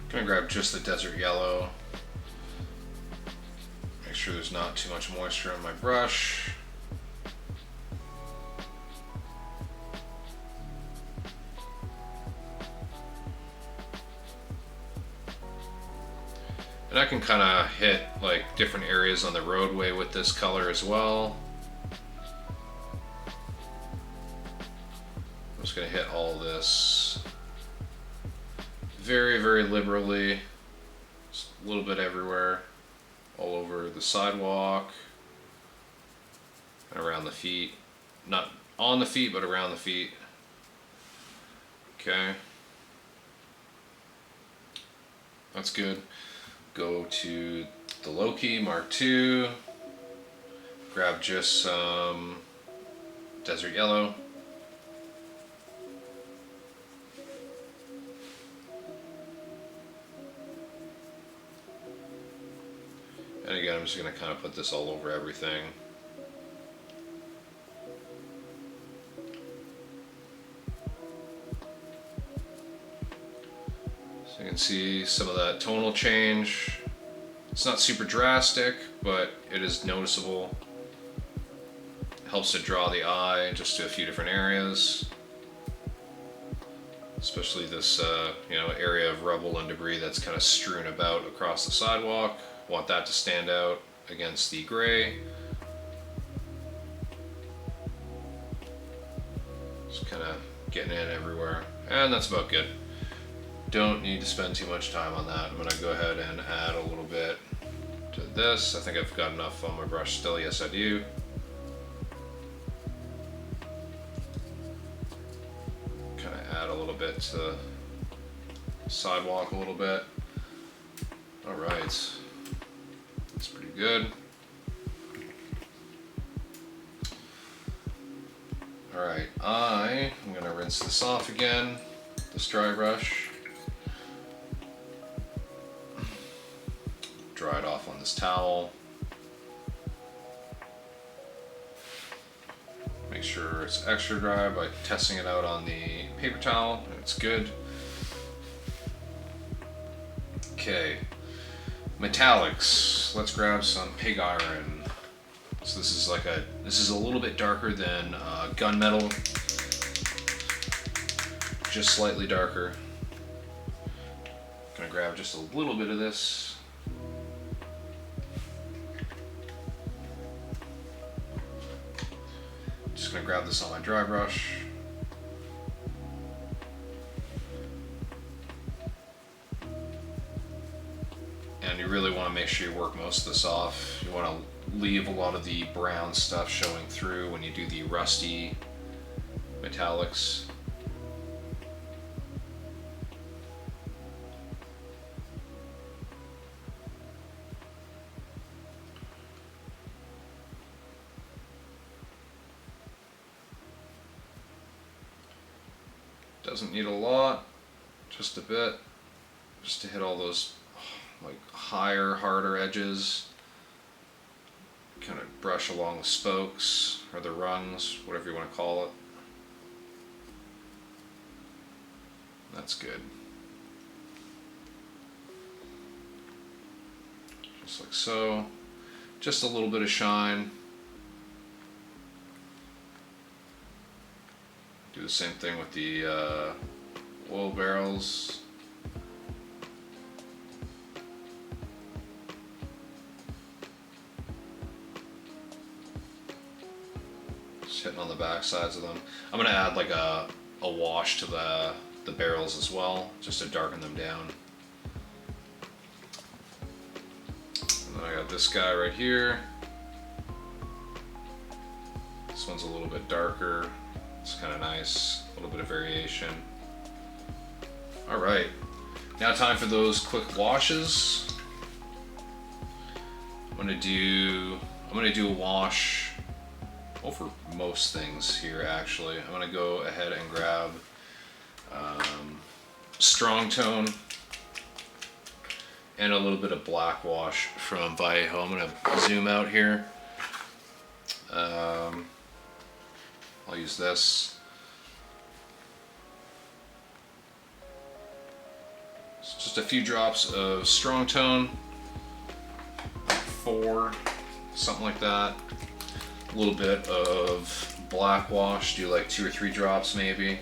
I'm gonna grab just the desert yellow. Make sure there's not too much moisture on my brush. And I can kind of hit like different areas on the roadway with this color as well. I'm just gonna hit all this very, very liberally, just a little bit everywhere, all over the sidewalk and around the feet. Not on the feet, but around the feet. Okay. That's good. Go to the low key, Mark II, grab just some desert yellow. And again, I'm just going to kind of put this all over everything. So you can see some of that tonal change. It's not super drastic, but it is noticeable. It helps to draw the eye just to a few different areas. Especially this area of rubble and debris that's kind of strewn about across the sidewalk. Want that to stand out against the gray. Just kind of getting in everywhere. And that's about good. Don't need to spend too much time on that. I'm going to go ahead and add a little bit to this. I think I've got enough on my brush still. Yes, I do. Kind of add a little bit to the sidewalk a little bit. All right. That's pretty good. All right, I'm going to rinse this off again, this dry brush. Dry it off on this towel. Make sure it's extra dry by testing it out on the paper towel. It's good. Okay, metallics. Let's grab some pig iron. So this is a little bit darker than gunmetal, just slightly darker. Gonna grab just a little bit of this. Just just gonna grab this on my dry brush. And you really want to make sure you work most of this off. You want to leave a lot of the brown stuff showing through when you do the rusty metallics. Doesn't need a lot, just a bit, just to hit all those like higher, harder edges. Kind of brush along the spokes or the rungs, whatever you want to call it. That's good. Just like so. Just a little bit of shine. Do the same thing with the oil barrels. Just hitting on the back sides of them. I'm gonna add like a wash to the barrels as well, just to darken them down. And then I got this guy right here. This one's a little bit darker. It's kind of nice, a little bit of variation. All right, now time for those quick washes. I'm gonna do a wash over most things here. Actually, I'm gonna go ahead and grab Strong Tone and a little bit of black wash from Vallejo. I'm gonna zoom out here. I'll use this. So just a few drops of Strong Tone, 4, something like that. A little bit of black wash, do like 2 or 3 drops maybe.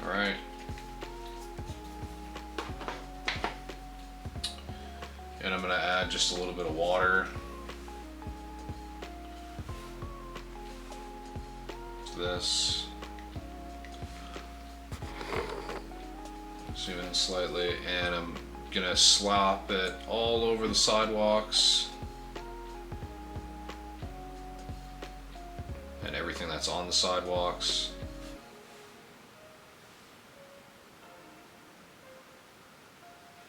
All right. And I'm gonna add just a little bit of water. This. Zoom in slightly, and I'm gonna slop it all over the sidewalks and everything that's on the sidewalks.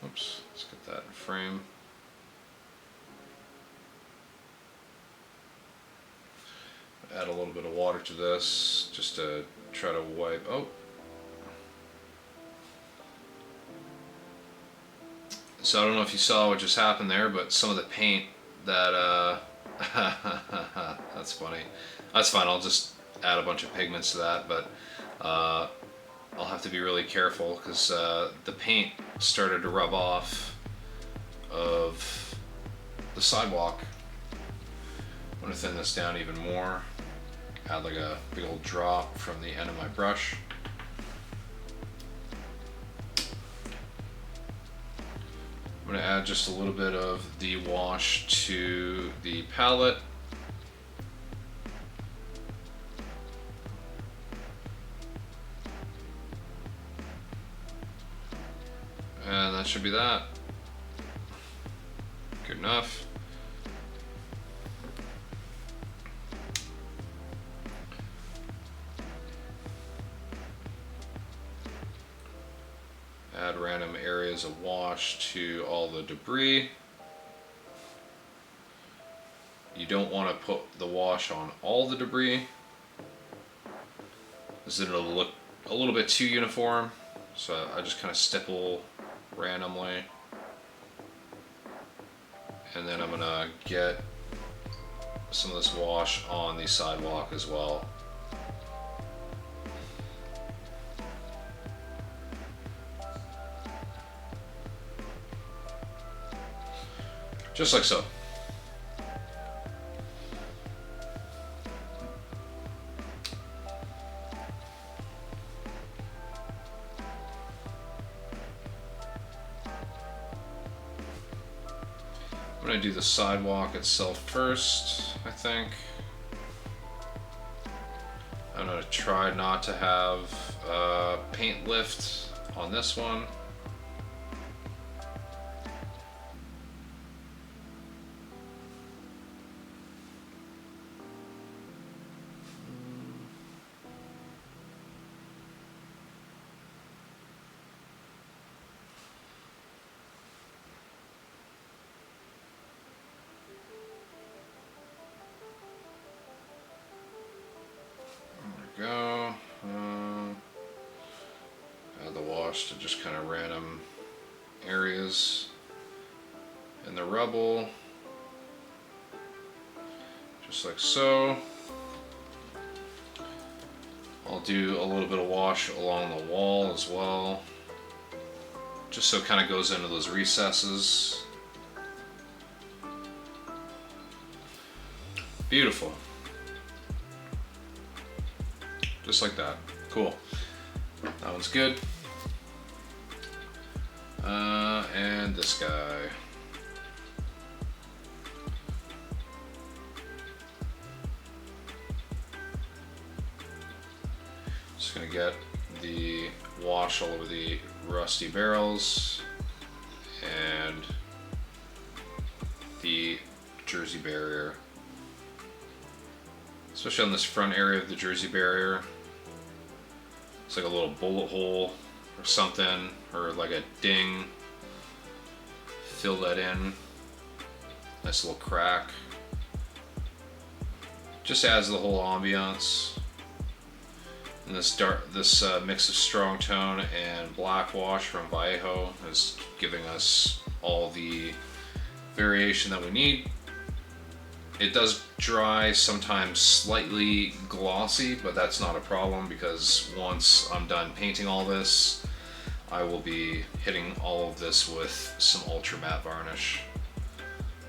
Oops, let's get that in frame. Add a little bit of water to this just to try to wipe. Oh. So I don't know if you saw what just happened there, but some of the paint that that's funny. That's fine. I'll just add a bunch of pigments to that, but I'll have to be really careful because the paint started to rub off of the sidewalk. I'm gonna thin this down even more. Add like a big old drop from the end of my brush. I'm gonna add just a little bit of the wash to the palette. And that should be that. Good enough. Add random areas of wash to all the debris. You don't want to put the wash on all the debris, because it'll look a little bit too uniform. So I just kind of stipple randomly. And then I'm gonna get some of this wash on the sidewalk as well. Just like so. I'm going to do the sidewalk itself first, I think. I'm going to try not to have paint lift on this one. Go. Add the wash to just kind of random areas in the rubble, just like so. I'll do a little bit of wash along the wall as well, just so it kind of goes into those recesses. Beautiful. Just like that. Cool. That one's good. And this guy. Just gonna get the wash all over the rusty barrels and the Jersey barrier. Especially on this front area of the Jersey barrier. It's like a little bullet hole or something, or like a ding. Fill that in. Nice little crack. Just adds the whole ambiance. And this mix of strong tone and black wash from Vallejo is giving us all the variation that we need. It does dry, sometimes slightly glossy, but that's not a problem because once I'm done painting all this, I will be hitting all of this with some ultra matte varnish,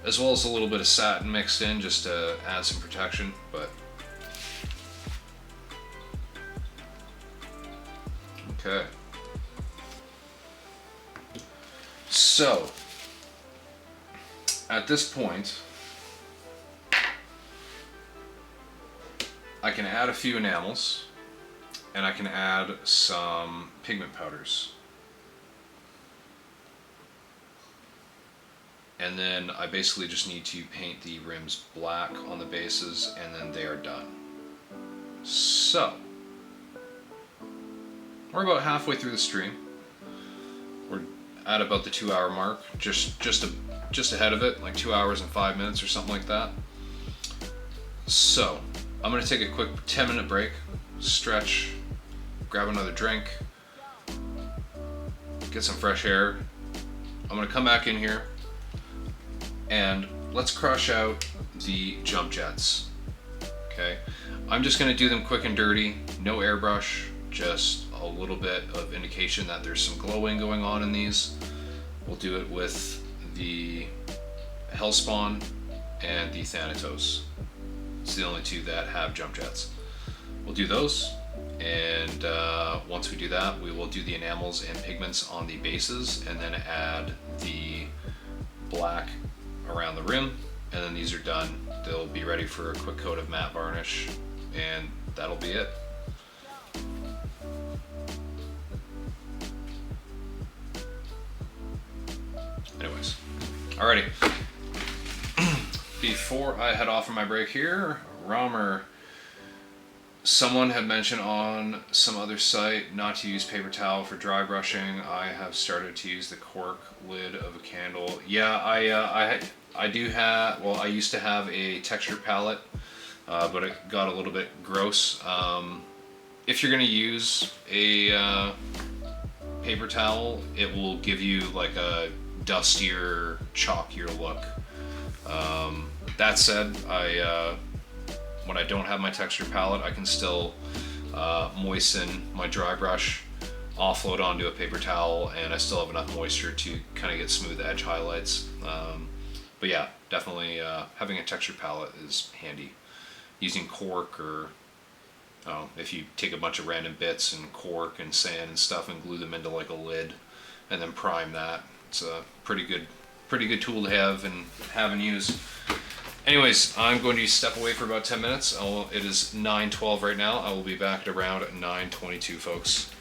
as well as a little bit of satin mixed in just to add some protection. But okay, so at this point I can add a few enamels, and I can add some pigment powders. And then I basically just need to paint the rims black on the bases, and then they are done. So, we're about halfway through the stream. We're at about the 2-hour mark, just ahead of it, like 2 hours and 5 minutes or something like that. So, I'm going to take a quick 10-minute break, stretch, grab another drink, get some fresh air. I'm going to come back in here and let's crush out the jump jets. Okay, I'm just going to do them quick and dirty, no airbrush, just a little bit of indication that there's some glowing going on in these. We'll do it with the Hellspawn and the Thanatos. It's the only two that have jump jets. We'll do those, and once we do that, we will do the enamels and pigments on the bases, and then add the black around the rim, and then these are done. They'll be ready for a quick coat of matte varnish, and that'll be it. Anyways, alrighty. Before I head off on my break here, Romer, someone had mentioned on some other site not to use paper towel for dry brushing. I have started to use the cork lid of a candle. Yeah, I do have, well, I used to have a texture palette, but it got a little bit gross. If you're gonna use a paper towel, it will give you like a dustier, chalkier look. That said, when I don't have my texture palette, I can still moisten my dry brush, offload onto a paper towel, and I still have enough moisture to kind of get smooth edge highlights. But yeah, definitely having a texture palette is handy. Using cork, or if you take a bunch of random bits and cork and sand and stuff and glue them into like a lid and then prime that, it's a pretty good pretty good tool to have and use. Anyways, I'm going to step away for about 10 minutes. It is 9:12 right now. I will be back at around 9:22, folks.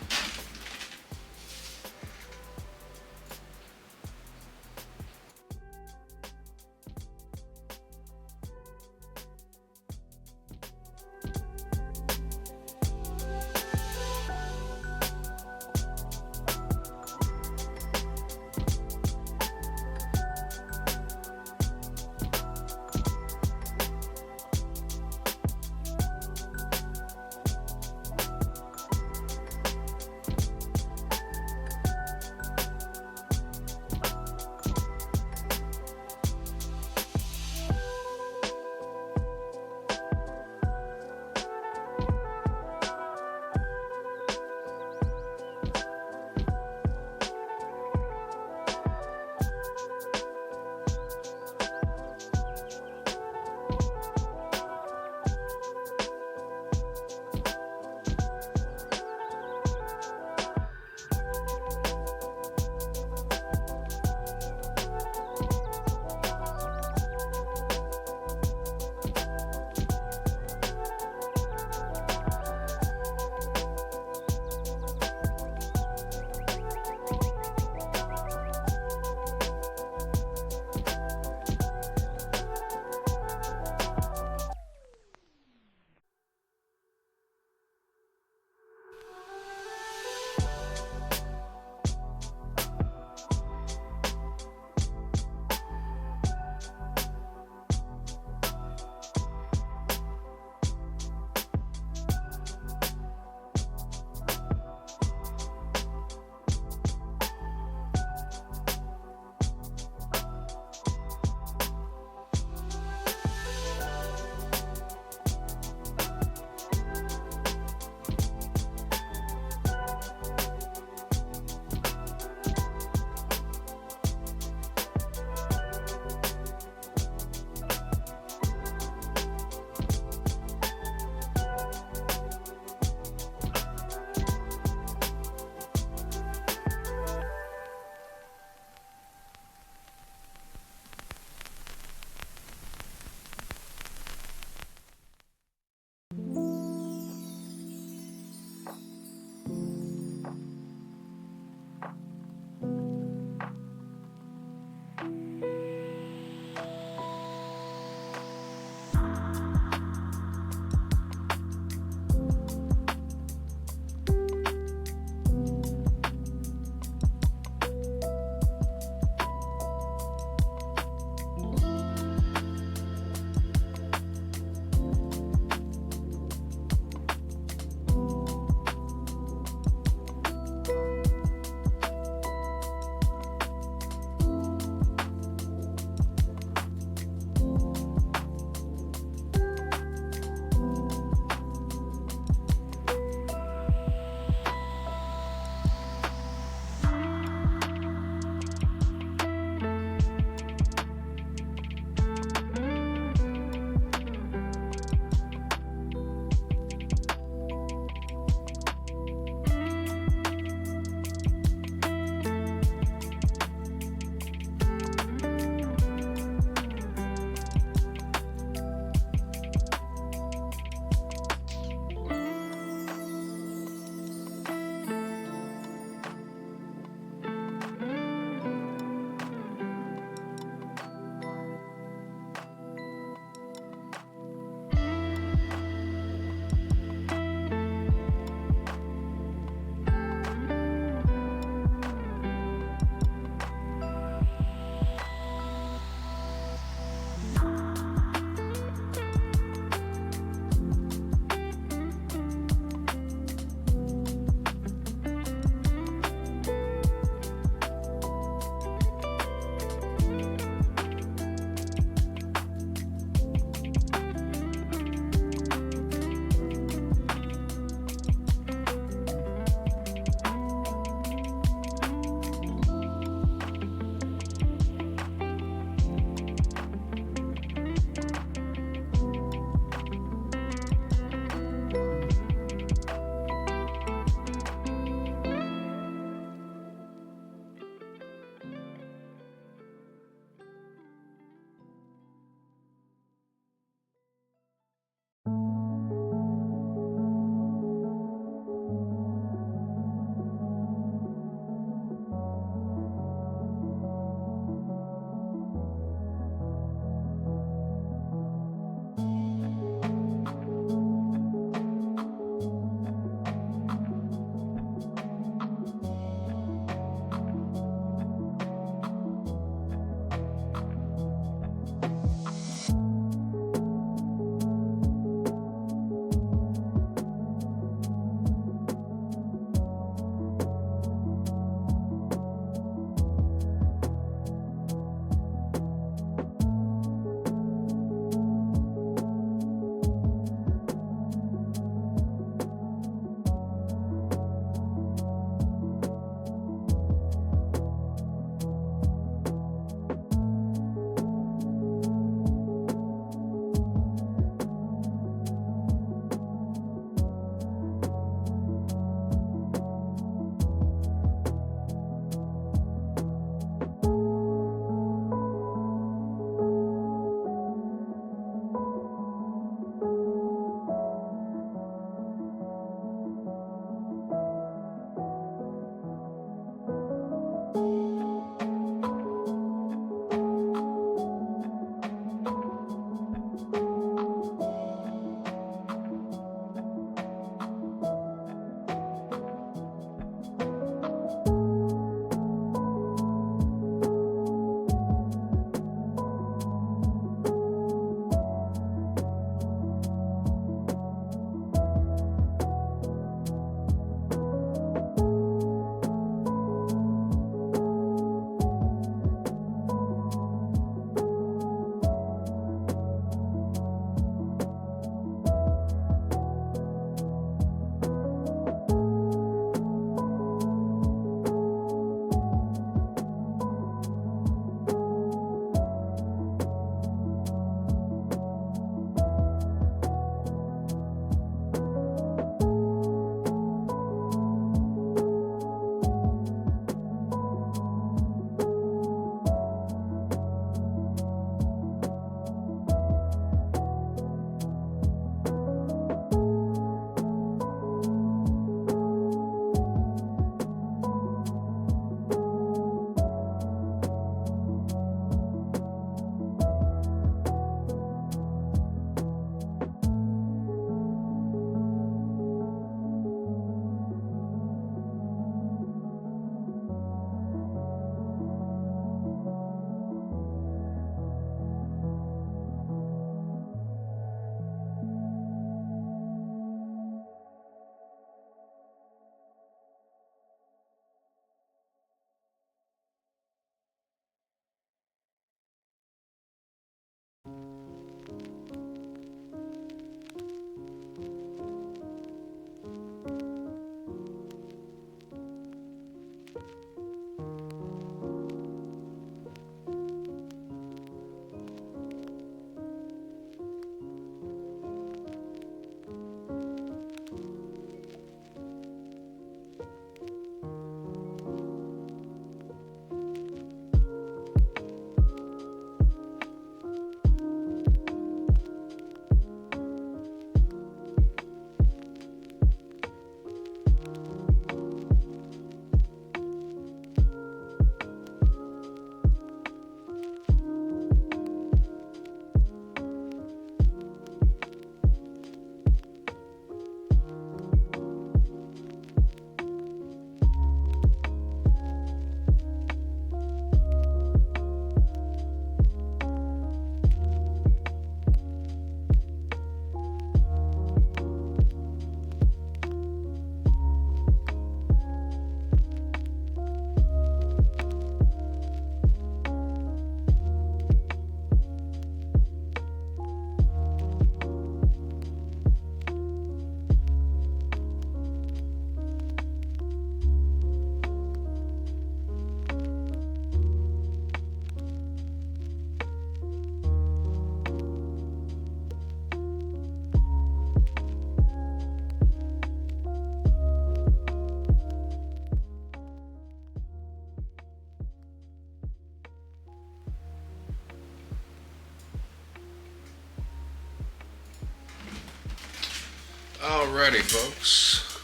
Alrighty, folks.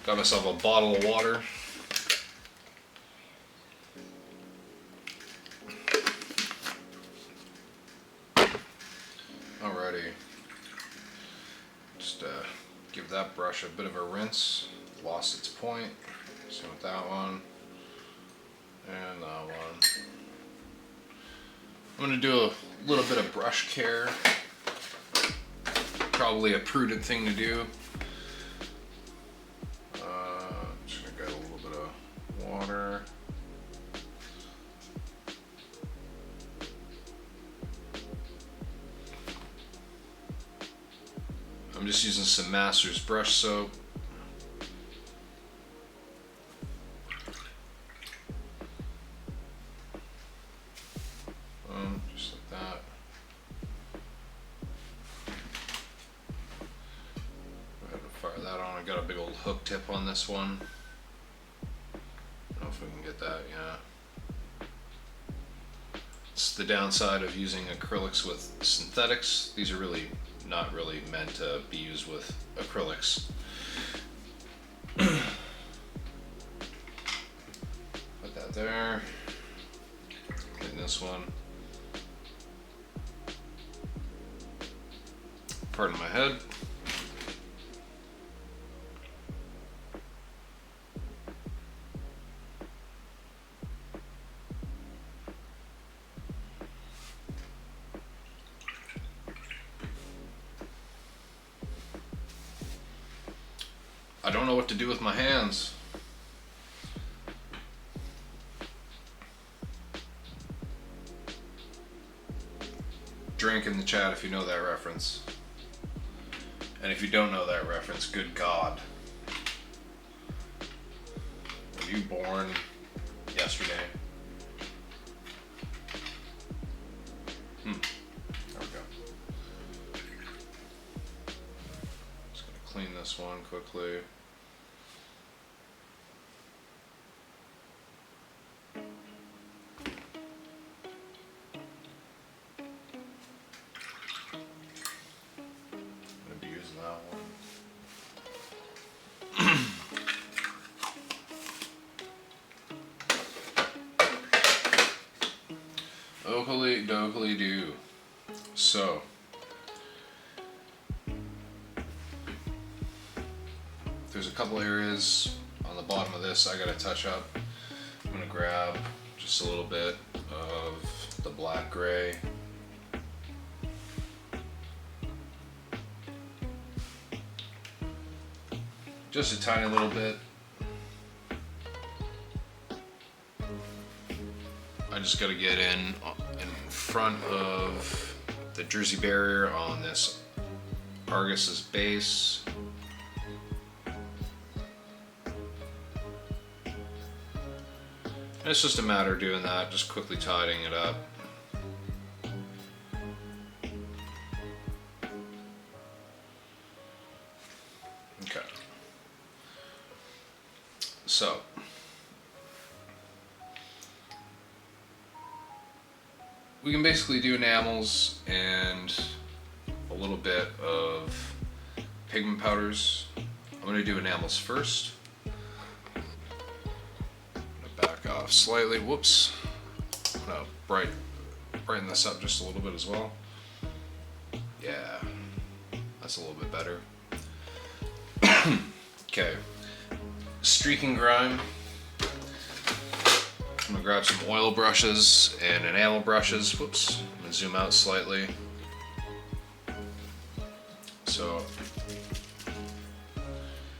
Got myself a bottle of water. Alrighty. Just give that brush a bit of a rinse. Lost its point. Same with that one. I'm going to do a little bit of brush care. Probably a prudent thing to do. Just going to get a little bit of water. I'm just using some Masters brush soap. Just like that. Go ahead and fire that on. I got a big old hook tip on this one. I don't know if we can get that, yeah. It's the downside of using acrylics with synthetics. These are really not really meant to be used with acrylics. Put that there. Clean this one. Pardon my head. I don't know what to do with my hands. Drink in the chat if you know that reference. And if you don't know that reference, good God. Were you born yesterday? There we go. Just gonna clean this one quickly. Dokily do. So, there's a couple areas on the bottom of this I gotta touch up. I'm gonna grab just a little bit of the black gray. Just a tiny little bit. I just gotta get in front of the Jersey barrier on this Argus's base. And it's just a matter of doing that, just quickly tidying it up. Okay. So, we can basically do enamels and a little bit of pigment powders. I'm going to do enamels first. I'm going to back off slightly. Whoops. I'm going to brighten this up just a little bit as well. Yeah, that's a little bit better. Okay. Streaking grime. I'm gonna grab some oil brushes and enamel brushes. Whoops, I'm gonna zoom out slightly. So,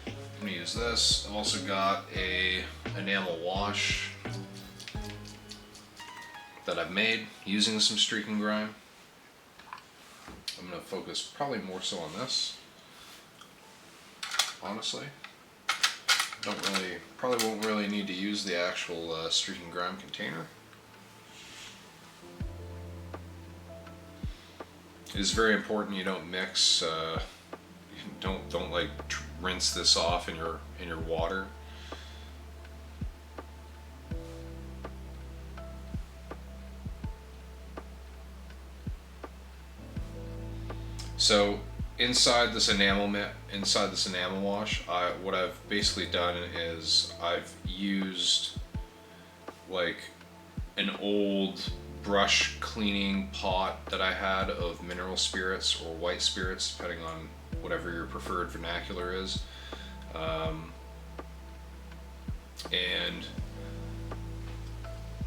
I'm gonna use this. I've also got a enamel wash that I've made using some streaking grime. I'm gonna focus probably more so on this, honestly. Probably won't really need to use the actual streaking grime container. It is very important you don't mix, don't like rinse this off in your water. So inside this enamel wash, what I've basically done is I've used like an old brush cleaning pot that I had of mineral spirits or white spirits, depending on whatever your preferred vernacular is, and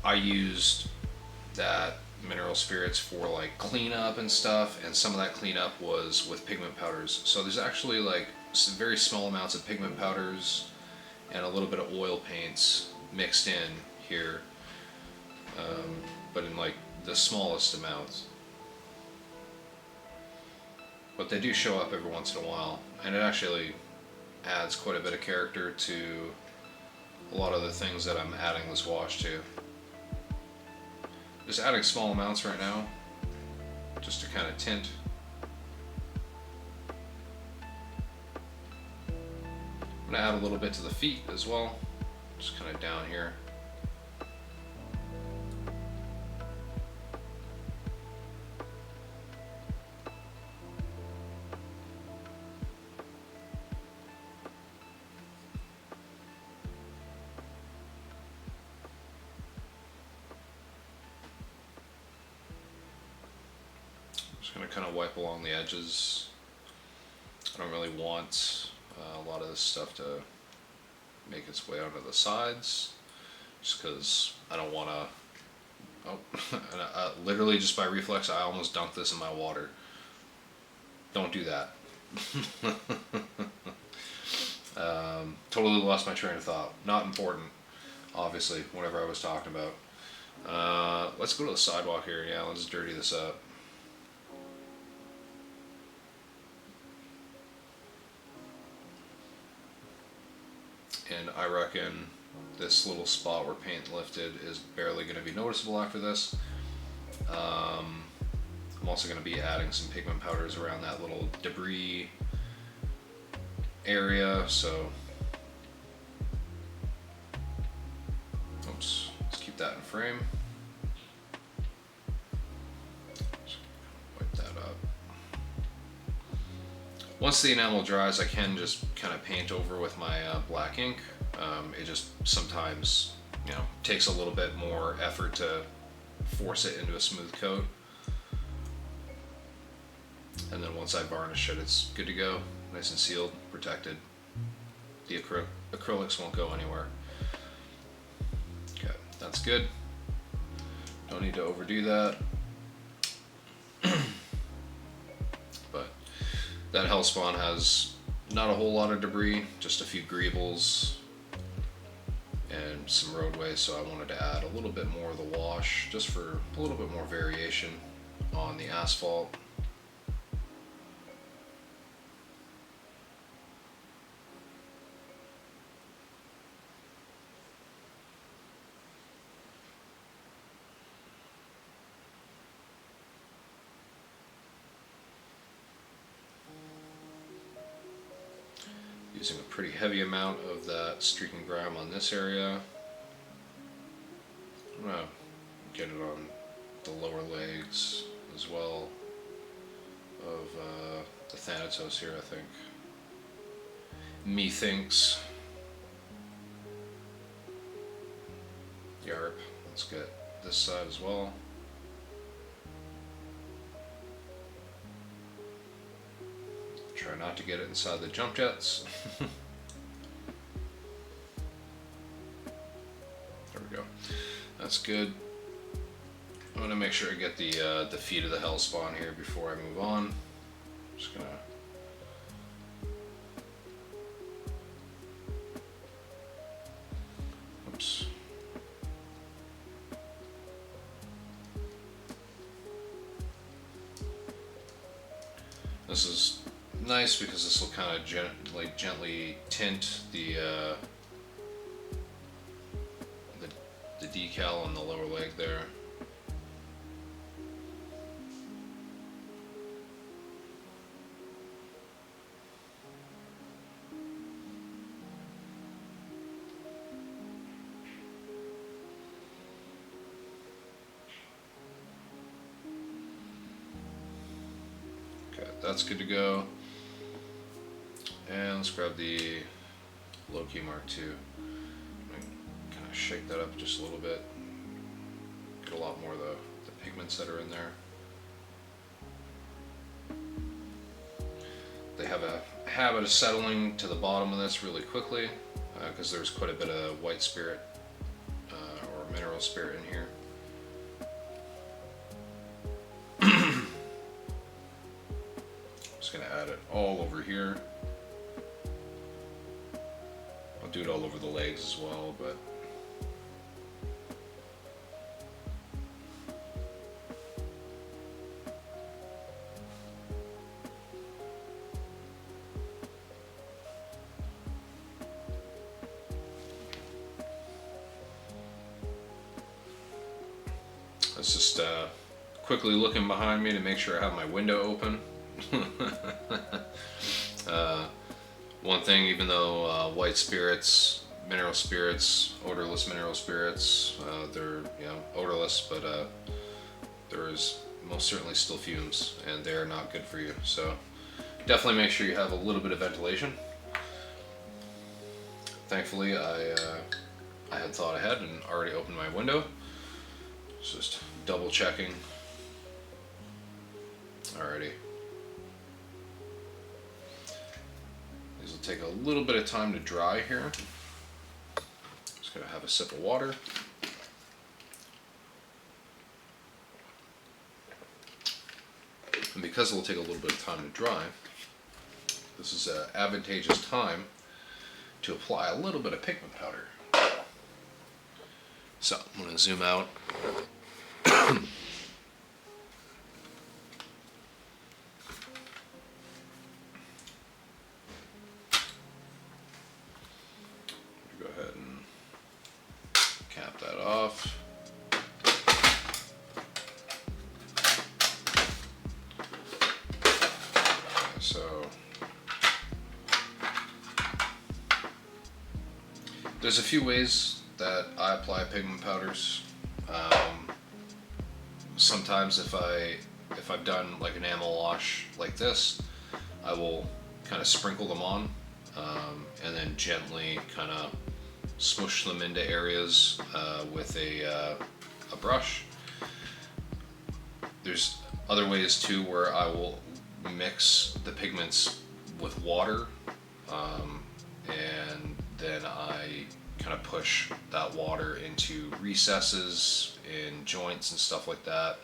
I used that mineral spirits for like cleanup and stuff, and some of that cleanup was with pigment powders. So there's actually like some very small amounts of pigment powders and a little bit of oil paints mixed in here, but in like the smallest amounts. But they do show up every once in a while, and it actually adds quite a bit of character to a lot of the things that I'm adding this wash to. Just adding small amounts right now, just to kind of tint. I'm going to add a little bit to the feet as well, just kind of down here. Just going to kind of wipe along the edges. I don't really want a lot of this stuff to make its way onto the sides, just because I don't want to. Oh, and literally just by reflex, I almost dunked this in my water. Don't do that. Totally lost my train of thought. Not important, obviously, whatever I was talking about. Let's go to the sidewalk here. Yeah, let's dirty this up. And I reckon this little spot where paint lifted is barely going to be noticeable after this. I'm also going to be adding some pigment powders around that little debris area, so oops, let's keep that in frame. Just wipe that up. Once the enamel dries, I can just kind of paint over with my black ink. It just sometimes, takes a little bit more effort to force it into a smooth coat. And then once I varnish it, it's good to go. Nice and sealed, protected. The acrylics won't go anywhere. Okay, that's good. Don't need to overdo that. But that Hellspawn has not a whole lot of debris, just a few greebles and some roadways, so I wanted to add a little bit more of the wash just for a little bit more variation on the asphalt. Using a pretty heavy amount of that streak and grime on this area. I'm gonna get it on the lower legs as well of the Thanatos here, I think. Methinks. Yarp. Let's get this side as well. Try not to get it inside the jump jets. There we go. That's good. I'm gonna make sure I get the feet of the Hellspawn here before I move on. Just gonna. Oops. This is nice because this will kind of gently tint the decal on the lower leg there. Okay, that's good to go. And let's grab the Loki Mark II. Kind of shake that up just a little bit. Get a lot more of the pigments that are in there. They have a habit of settling to the bottom of this really quickly because there's quite a bit of white spirit or mineral spirit in here. Just gonna add it all over here. I'll do it all over the legs as well, but it's just quickly looking behind me to make sure I have my window open. One thing, even though white spirits, mineral spirits, odorless mineral spirits, they're odorless, but there is most certainly still fumes, and they are not good for you. So definitely make sure you have a little bit of ventilation. Thankfully, I had thought ahead and already opened my window. Just double checking. Alrighty. These will take a little bit of time to dry here. Just gonna have a sip of water. And because it will take a little bit of time to dry, this is an advantageous time to apply a little bit of pigment powder. So I'm gonna zoom out. Go ahead and cap that off. So there's a few ways that I apply pigment powders. Sometimes if I've done like an enamel wash like this, I will kind of sprinkle them on and then gently kind of smoosh them into areas with a brush. There's other ways too where I will mix the pigments with water and then I kind of push that water into recesses in joints and stuff like that,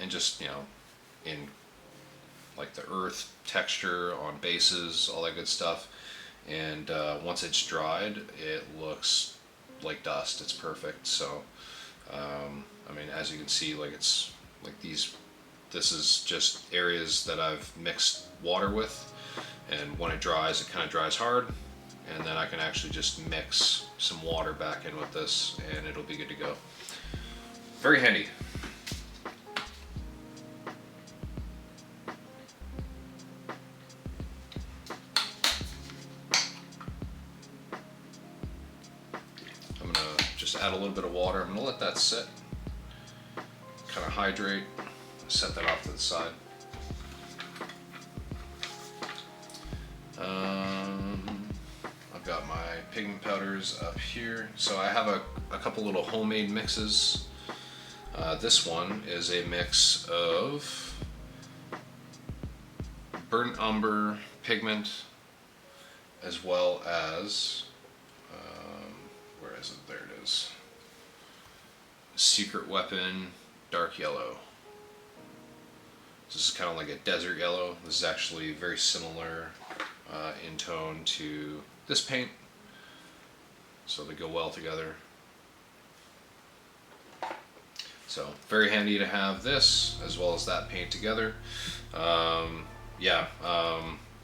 and just in like the earth texture on bases, all that good stuff. And once it's dried, it looks like dust. It's perfect. So I mean, as you can see, like it's like this is just areas that I've mixed water with, and when it dries, it kind of dries hard, and then I can actually just mix some water back in with this and it'll be good to go. Very handy. I'm gonna just add a little bit of water. I'm gonna let that sit, kind of hydrate, set that off to the side. I've got my pigment powders up here. So I have a couple little homemade mixes. This one is a mix of burnt umber pigment as well as, where is it? There it is. Secret Weapon Dark Yellow. This is kind of like a desert yellow. This is actually very similar in tone to this paint, so they go well together. So very handy to have this as well as that paint together.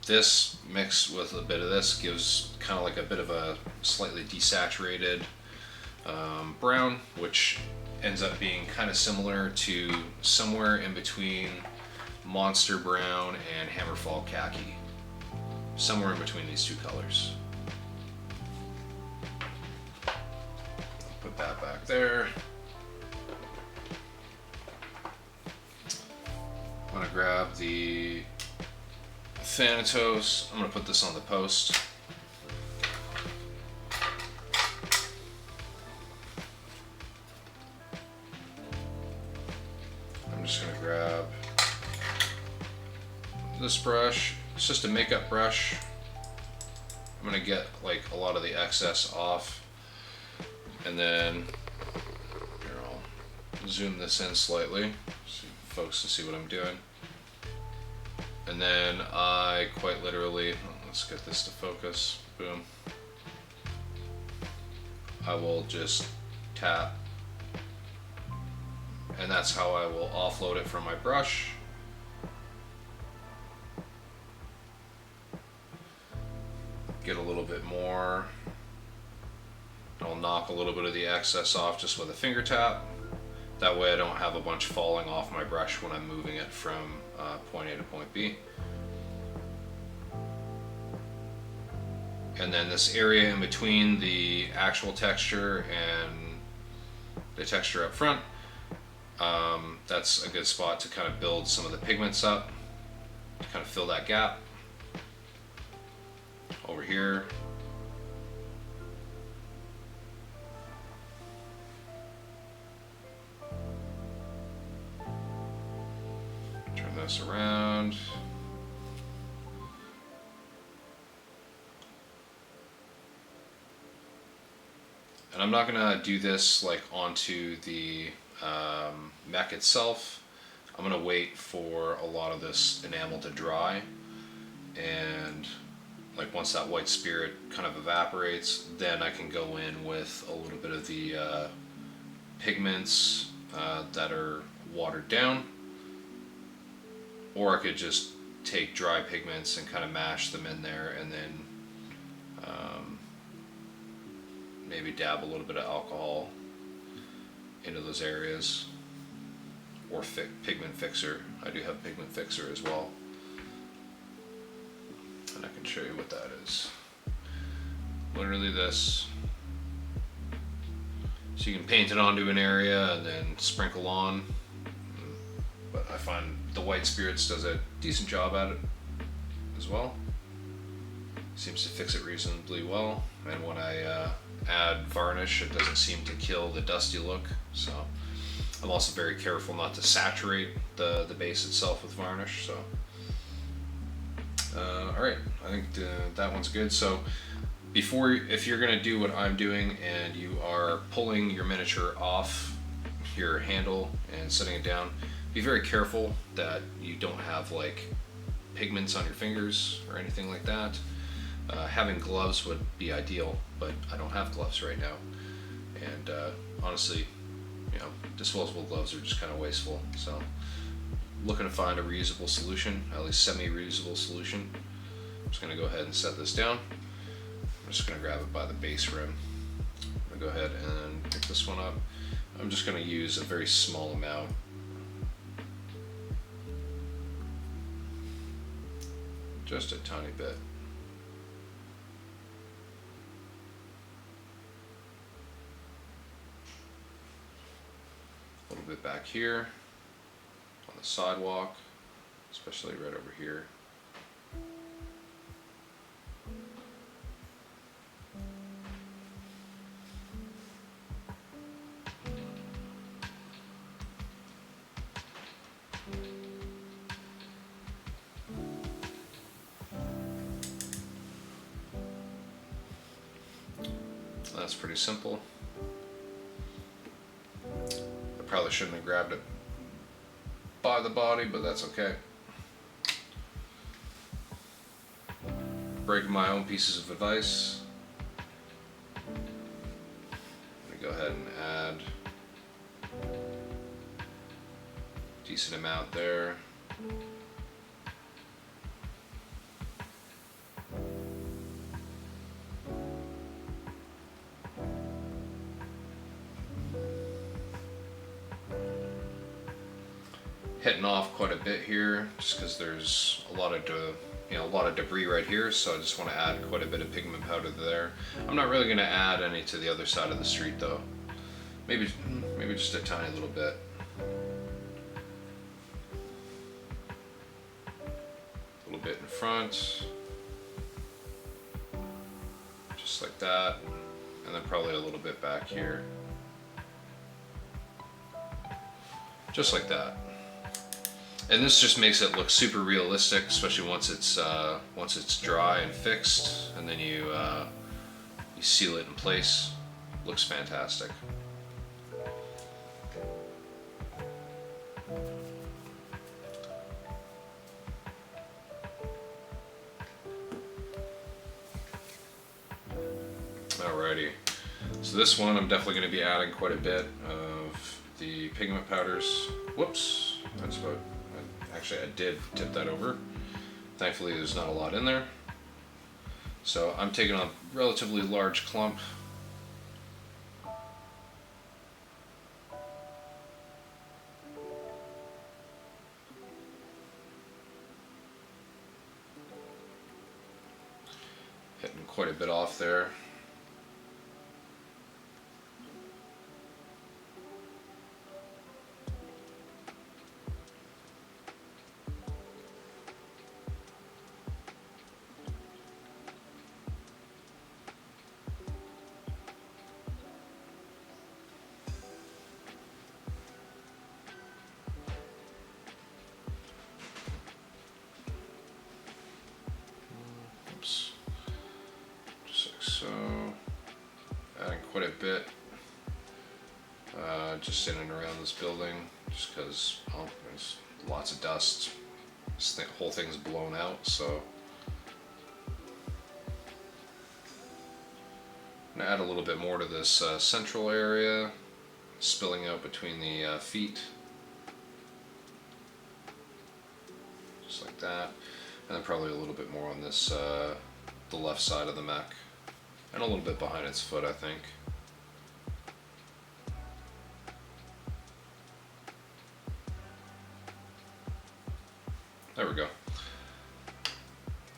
This mixed with a bit of this gives kind of like a bit of a slightly desaturated brown, which ends up being kind of similar to somewhere in between Monster Brown and Hammerfall Khaki. Somewhere in between these two colors. Put that back there. I'm gonna grab the Thanatos. I'm gonna put this on the post. I'm just gonna grab this brush. It's just a makeup brush. I'm gonna get like a lot of the excess off, and then here, I'll zoom this in slightly so folks can see what I'm doing. And then I quite literally, let's get this to focus, boom. I will just tap, and that's how I will offload it from my brush. Get a little bit more. I'll knock a little bit of the excess off just with a finger tap. That way I don't have a bunch falling off my brush when I'm moving it from point A to point B. And then this area in between the actual texture and the texture up front, that's a good spot to kind of build some of the pigments up, to kind of fill that gap. Over here. Turn this around. And I'm not gonna do this like onto the mech itself. I'm gonna wait for a lot of this enamel to dry, and like once that white spirit kind of evaporates, then I can go in with a little bit of the pigments that are watered down, or I could just take dry pigments and kind of mash them in there, and then maybe dab a little bit of alcohol into those areas, or pigment fixer. I do have pigment fixer as well, and I can show you what that is. Literally this. So you can paint it onto an area and then sprinkle on, but I find the White Spirits does a decent job at it as well. Seems to fix it reasonably well, and when I add varnish, it doesn't seem to kill the dusty look. So I'm also very careful not to saturate the base itself with varnish. So alright, I think that one's good. So if you're gonna do what I'm doing and you are pulling your miniature off your handle and setting it down, be very careful that you don't have like pigments on your fingers or anything like that. Having gloves would be ideal, but I don't have gloves right now, and honestly, you know, disposable gloves are just kind of wasteful. So I'm looking to find a reusable solution, at least semi-reusable solution. I'm just going to go ahead and set this down. I'm just going to grab it by the base rim. I'm going to go ahead and pick this one up. I'm just going to use a very small amount. Just a tiny bit. A little bit back here on the sidewalk, especially right over here. That's pretty simple. Probably shouldn't have grabbed it by the body, but that's okay. Breaking my own pieces of advice. I'm gonna go ahead and add a decent amount there. Hitting off quite a bit here, just because there's a lot of debris right here, so I just want to add quite a bit of pigment powder there. I'm not really going to add any to the other side of the street though. Maybe just a tiny little bit. A little bit in front, just like that, and then probably a little bit back here, just like that. And this just makes it look super realistic, especially once it's dry and fixed, and then you seal it in place. Looks fantastic. Alrighty, so this one I'm definitely going to be adding quite a bit of the pigment powders. Whoops, that's about, actually I did tip that over. Thankfully there's not a lot in there. So I'm taking a relatively large clump. Hitting quite a bit off there. Oops. Just like so. Adding quite a bit. Just sitting around this building, just because there's lots of dust. This whole thing's blown out, so I'm gonna add a little bit more to this central area, spilling out between the feet, just like that, and then probably a little bit more on this the left side of the mech, and a little bit behind its foot, I think. There we go.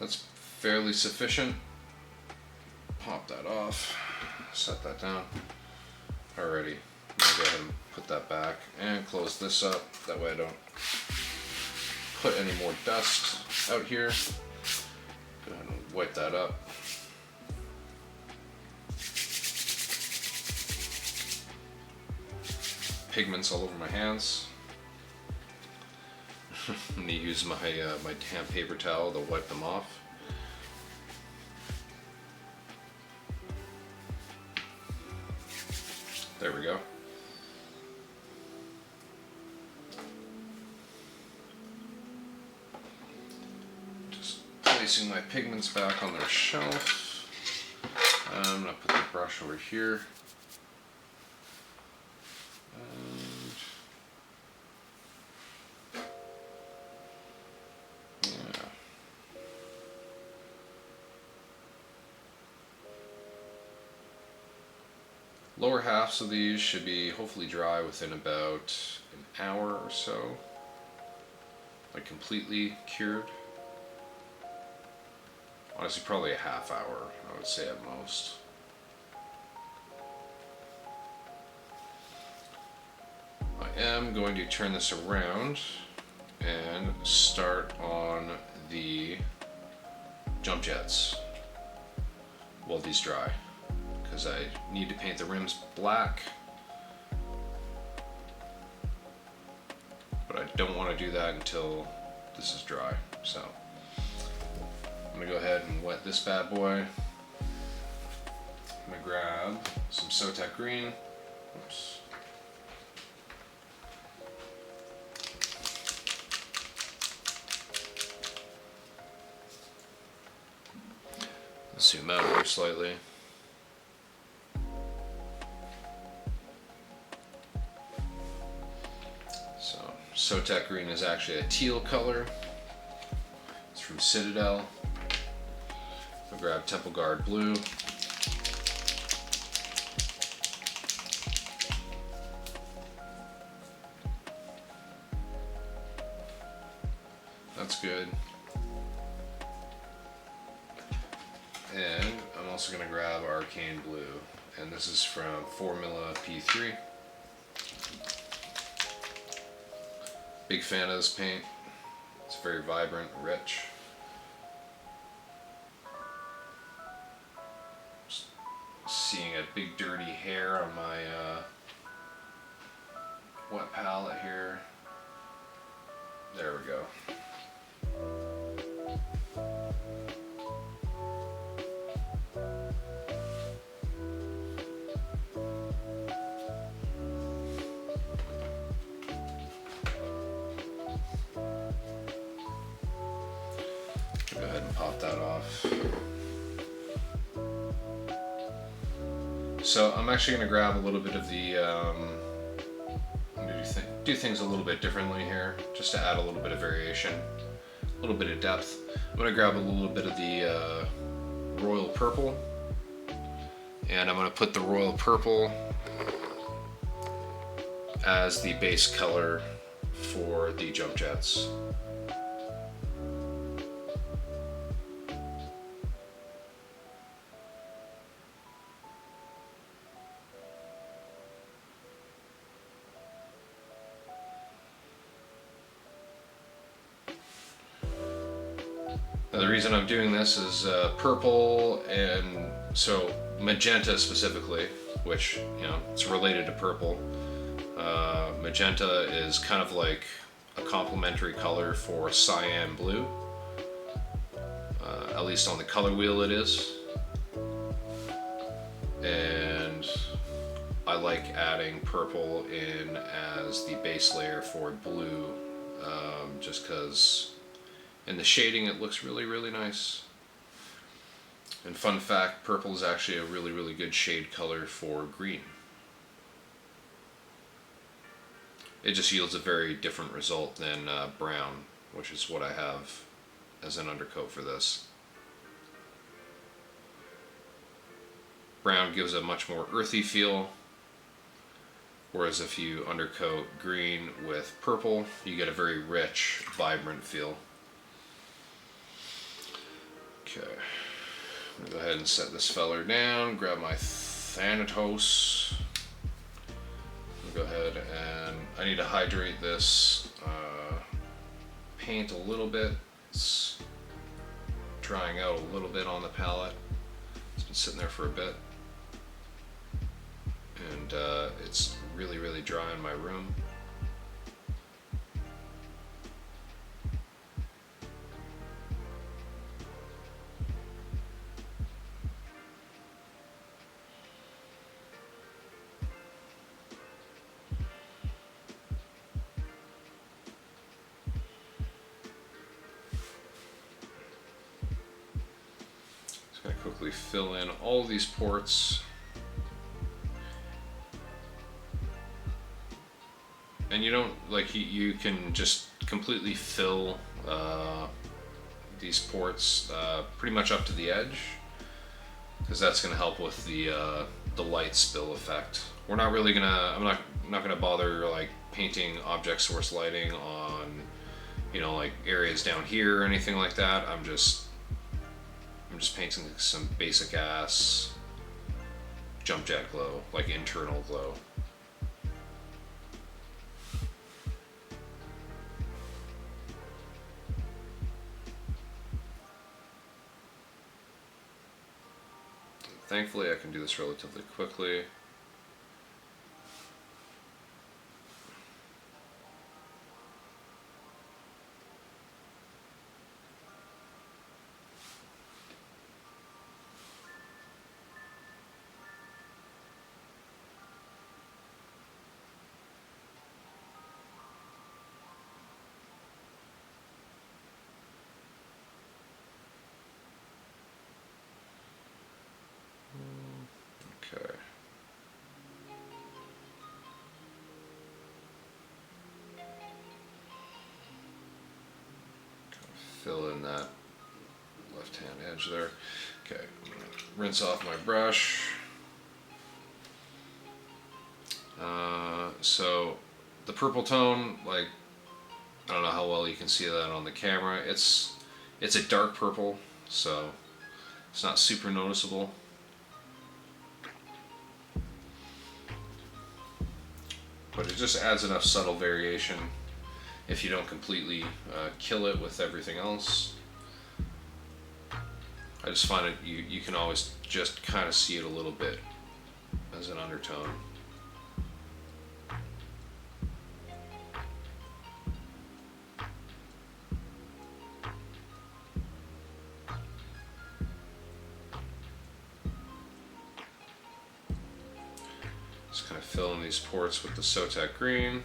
That's fairly sufficient. Pop that off, set that down. Alrighty, I'm gonna go ahead and put that back and close this up. That way I don't put any more dust out here. Go ahead and wipe that up. Pigments all over my hands. I'm gonna use my my damp paper towel to wipe them off. There we go. Just placing my pigments back on their shelf. I'm gonna put the brush over here. Lower halves of these should be hopefully dry within about an hour or so, like completely cured. Honestly, probably a half hour, I would say at most. I am going to turn this around and start on the jump jets while these dry, because I need to paint the rims black, but I don't want to do that until this is dry. So I'm gonna go ahead and wet this bad boy. I'm gonna grab some Sotek green. Oops. Zoom out here slightly. So Sotek green is actually a teal color. It's from Citadel. I'll grab Temple Guard blue. That's good. And I'm also going to grab Arcane blue, and this is from Formula P3. Big fan of this paint. It's very vibrant, rich. Just seeing a big dirty hair on my wet palette here. There we go. Go ahead and pop that off. So I'm actually going to grab a little bit of the, do things a little bit differently here, just to add a little bit of variation, a little bit of depth. I'm going to grab a little bit of the royal purple, and I'm going to put the royal purple as the base color for the jump jets. Now the reason I'm doing this is purple, and so magenta specifically, which, you know, it's related to purple. Magenta is kind of like a complementary color for cyan blue. At least on the color wheel it is. And I like adding purple in as the base layer for blue, just because in the shading it looks really, really nice. And fun fact, purple is actually a really, really good shade color for green. It just yields a very different result than brown, which is what I have as an undercoat for this. Brown gives a much more earthy feel, whereas if you undercoat green with purple, you get a very rich, vibrant feel. Okay, I'm gonna go ahead and set this feller down, grab my Thanatos. Go ahead, and I need to hydrate this paint a little bit. It's drying out a little bit on the palette. It's been sitting there for a bit, and it's really, really dry in my room. Just going to quickly fill in all these ports. And you don't, like, you can just completely fill these ports pretty much up to the edge, because that's going to help with the light spill effect. We're not really gonna, I'm not gonna bother like painting object source lighting on, you know, like areas down here or anything like that. I'm just painting some basic ass jump jet glow, like internal glow. Thankfully I can do this relatively quickly. Okay. Fill in that left-hand edge there. Okay, I'm gonna rinse off my brush. So the purple tone, like, I don't know how well you can see that on the camera. It's a dark purple, so it's not super noticeable. But it just adds enough subtle variation if you don't completely kill it with everything else. I just find it, you can always just kind of see it a little bit as an undertone. Just kind of fill in these ports with the Sotek green.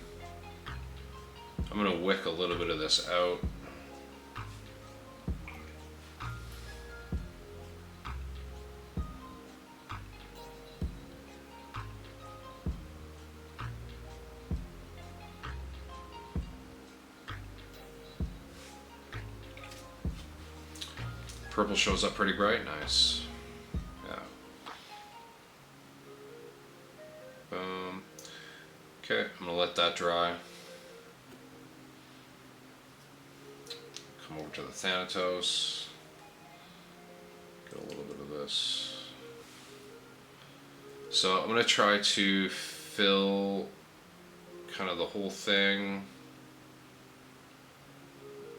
I'm going to wick a little bit of this out. Purple shows up pretty bright, nice. Yeah. Boom. Okay, I'm gonna let that dry. Come over to the Thanatos. Get a little bit of this. So I'm gonna try to fill kind of the whole thing,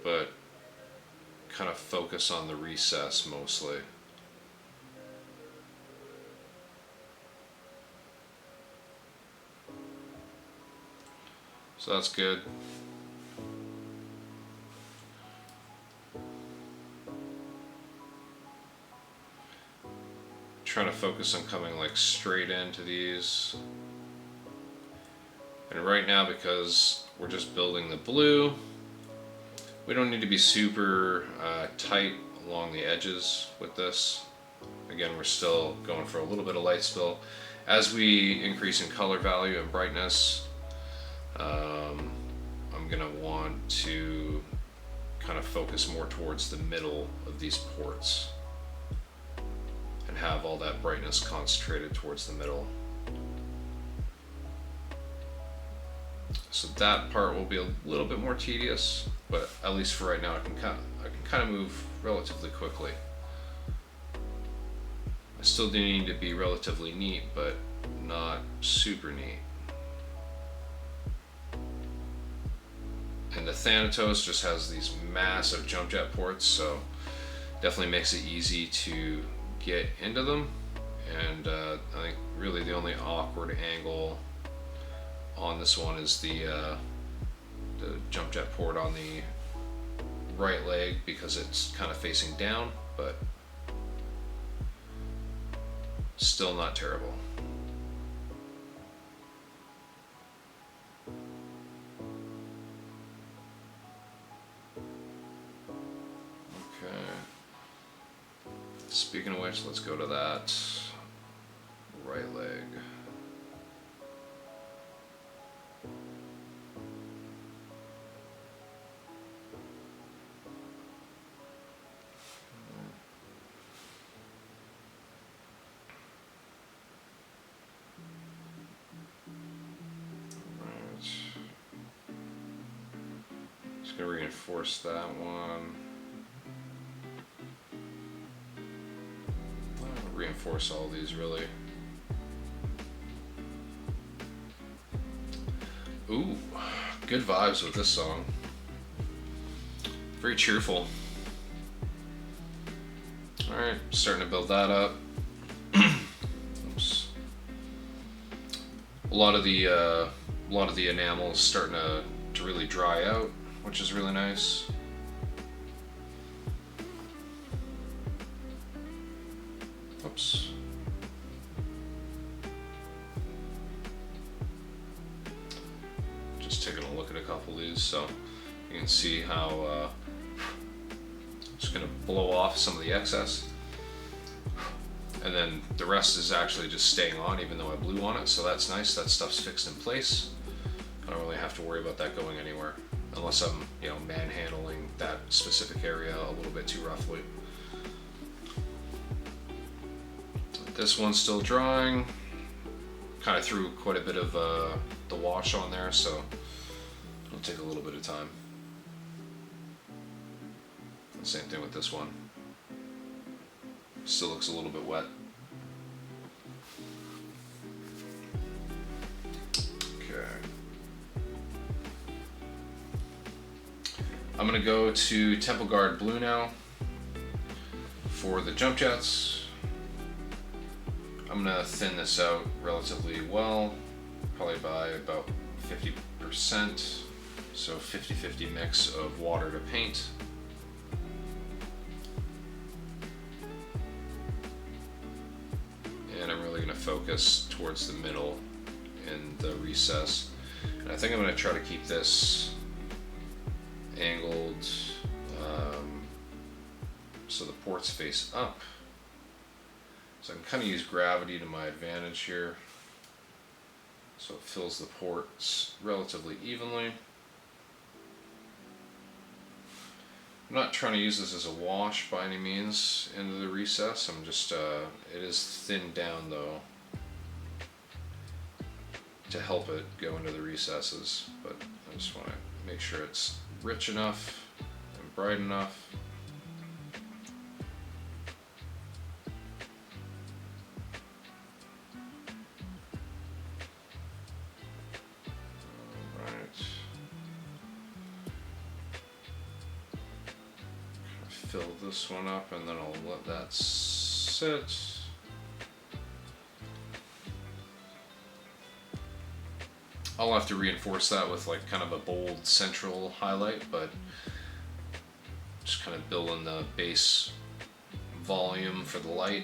but kind of focus on the recess mostly. So that's good. Trying to focus on coming like straight into these. And right now, because we're just building the blue, we don't need to be super tight along the edges with this. Again, we're still going for a little bit of light spill. As we increase in color value and brightness, I'm gonna want to kind of focus more towards the middle of these ports and have all that brightness concentrated towards the middle. So that part will be a little bit more tedious, but at least for right now I can kind of move relatively quickly. I still do need to be relatively neat, but not super neat. And the Thanatos just has these massive jump jet ports, so definitely makes it easy to get into them. And I think really the only awkward angle on this one is the jump jet port on the right leg, because it's kind of facing down, but still not terrible. Okay. Speaking of which, let's go to that right leg. Just gonna reinforce that one. Reinforce all these really. Ooh, good vibes with this song. Very cheerful. Alright, starting to build that up. Oops. A lot of the enamel is starting to really dry out, which is really nice. Oops. Just taking a look at a couple of these, so you can see how I'm just going to blow off some of the excess, and then the rest is actually just staying on even though I blew on it, so that's nice. That stuff's fixed in place. I don't really have to worry about that going anywhere unless I'm, manhandling that specific area a little bit too roughly. This one's still drying. Kind of threw quite a bit of the wash on there, so it'll take a little bit of time. The same thing with this one. Still looks a little bit wet. Okay. I'm gonna go to Temple Guard Blue now for the jump jets. I'm gonna thin this out relatively well, probably by about 50%, so 50-50 mix of water to paint. And I'm really gonna focus towards the middle in the recess. And I think I'm gonna try to keep this angled so the ports face up. So I can kind of use gravity to my advantage here. So it fills the ports relatively evenly. I'm not trying to use this as a wash by any means into the recess. I'm just, it is thinned down though to help it go into the recesses, but I just want to make sure it's rich enough and bright enough. Fill this one up and then I'll let that sit. I'll have to reinforce that with like kind of a bold central highlight, but just kind of building the base volume for the light.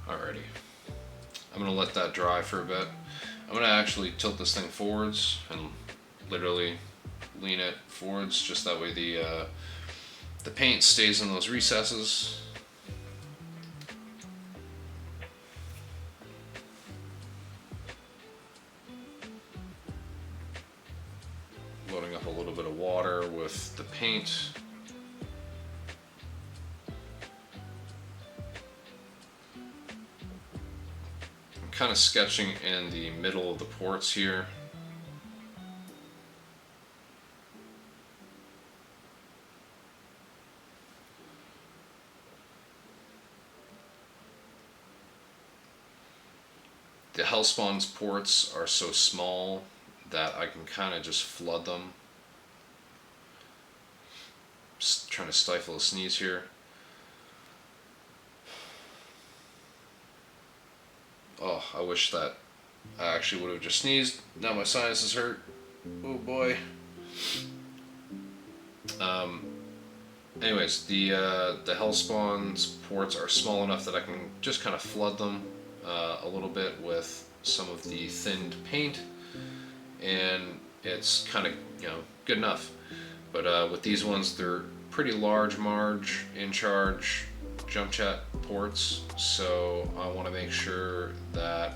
Alrighty, I'm going to let that dry for a bit. I'm going to actually tilt this thing forwards and literally lean it forwards, just that way the paint stays in those recesses. Loading up a little bit of water with the paint. Kind of sketching in the middle of the ports here. The Hellspawn's ports are so small that I can kind of just flood them. Just trying to stifle a sneeze here. Oh, I wish that I actually would have just sneezed. Now my sinuses hurt. Oh boy. Anyways, the Hellspawn's ports are small enough that I can just kind of flood them a little bit with some of the thinned paint, and it's kind of, you know, good enough. But with these ones, they're pretty large Marge in charge jump chat ports, so I want to make sure that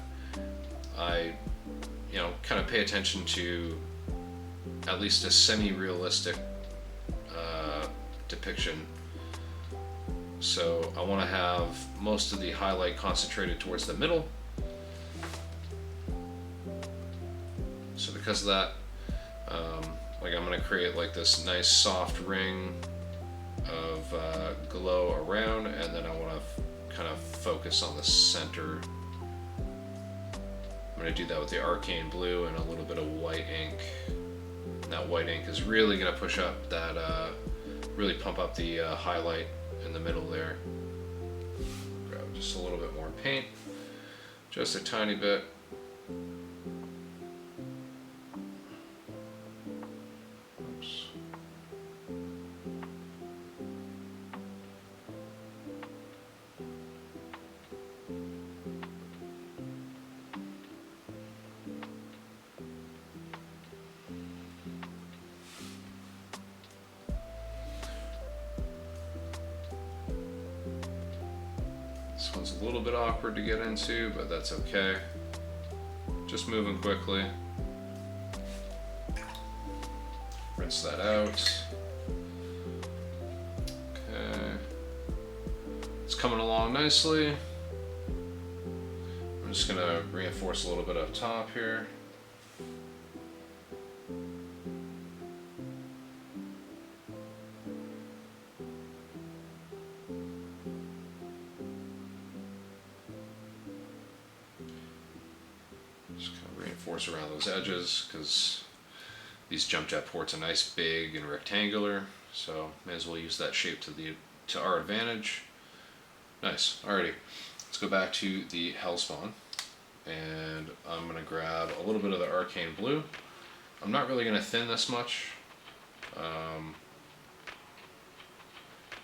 I, you know, kind of pay attention to at least a semi-realistic depiction. So I want to have most of the highlight concentrated towards the middle. So because of that, like I'm going to create like this nice soft ring of glow around, and then I want to kind of focus on the center. I'm going to do that with the arcane blue and a little bit of white ink. And that white ink is really going to push up that, really pump up the highlight in the middle there. Grab just a little bit more paint, just a tiny bit. Oops. This one's a little bit awkward to get into, but that's okay. Just moving quickly. Rinse that out. Okay. It's coming along nicely. I'm just gonna reinforce a little bit up top here. Around those edges, because these jump jet ports are nice, big, and rectangular, so may as well use that shape to our advantage. Nice. Alrighty, let's go back to the Hellspawn, and I'm gonna grab a little bit of the arcane blue. I'm not really gonna thin this much.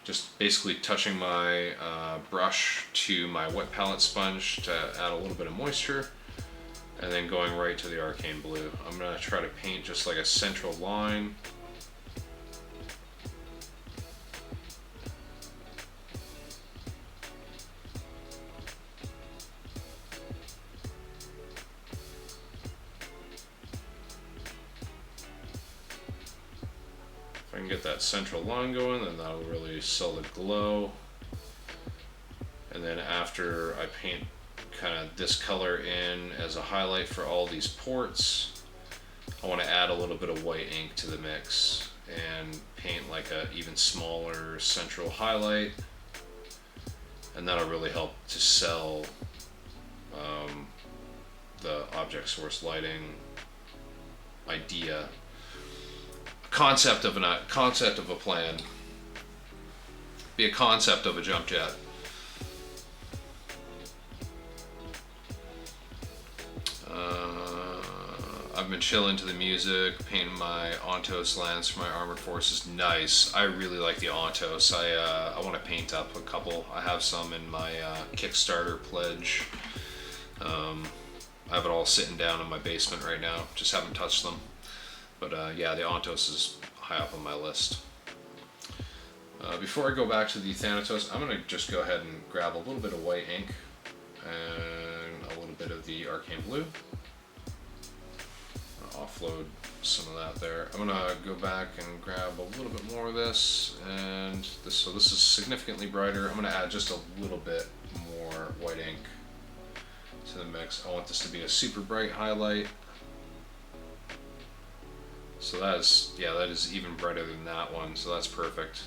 Just basically touching my brush to my wet palette sponge to add a little bit of moisture, and then going right to the Arcane Blue. I'm going to try to paint just like a central line. If I can get that central line going, then that'll really sell the glow. And then after I paint kind of this color in as a highlight for all these ports, I want to add a little bit of white ink to the mix and paint like a even smaller central highlight, and that'll really help to sell the object source lighting idea, concept of a plan, be a concept of a jump jet. I've been chilling to the music, painting my Ontos lands for my Armored Forces. Nice. I really like the Ontos. I want to paint up a couple. I have some in my Kickstarter pledge. I have it all sitting down in my basement right now. Just haven't touched them. But yeah, the Ontos is high up on my list. Before I go back to the Thanatos, I'm going to just go ahead and grab a little bit of white ink and a little bit of the Arcane Blue. Offload some of that there. I'm gonna go back and grab a little bit more of this, and this. So this is significantly brighter. I'm gonna add just a little bit more white ink to the mix. I want this to be a super bright highlight. So that is even brighter than that one. So that's perfect.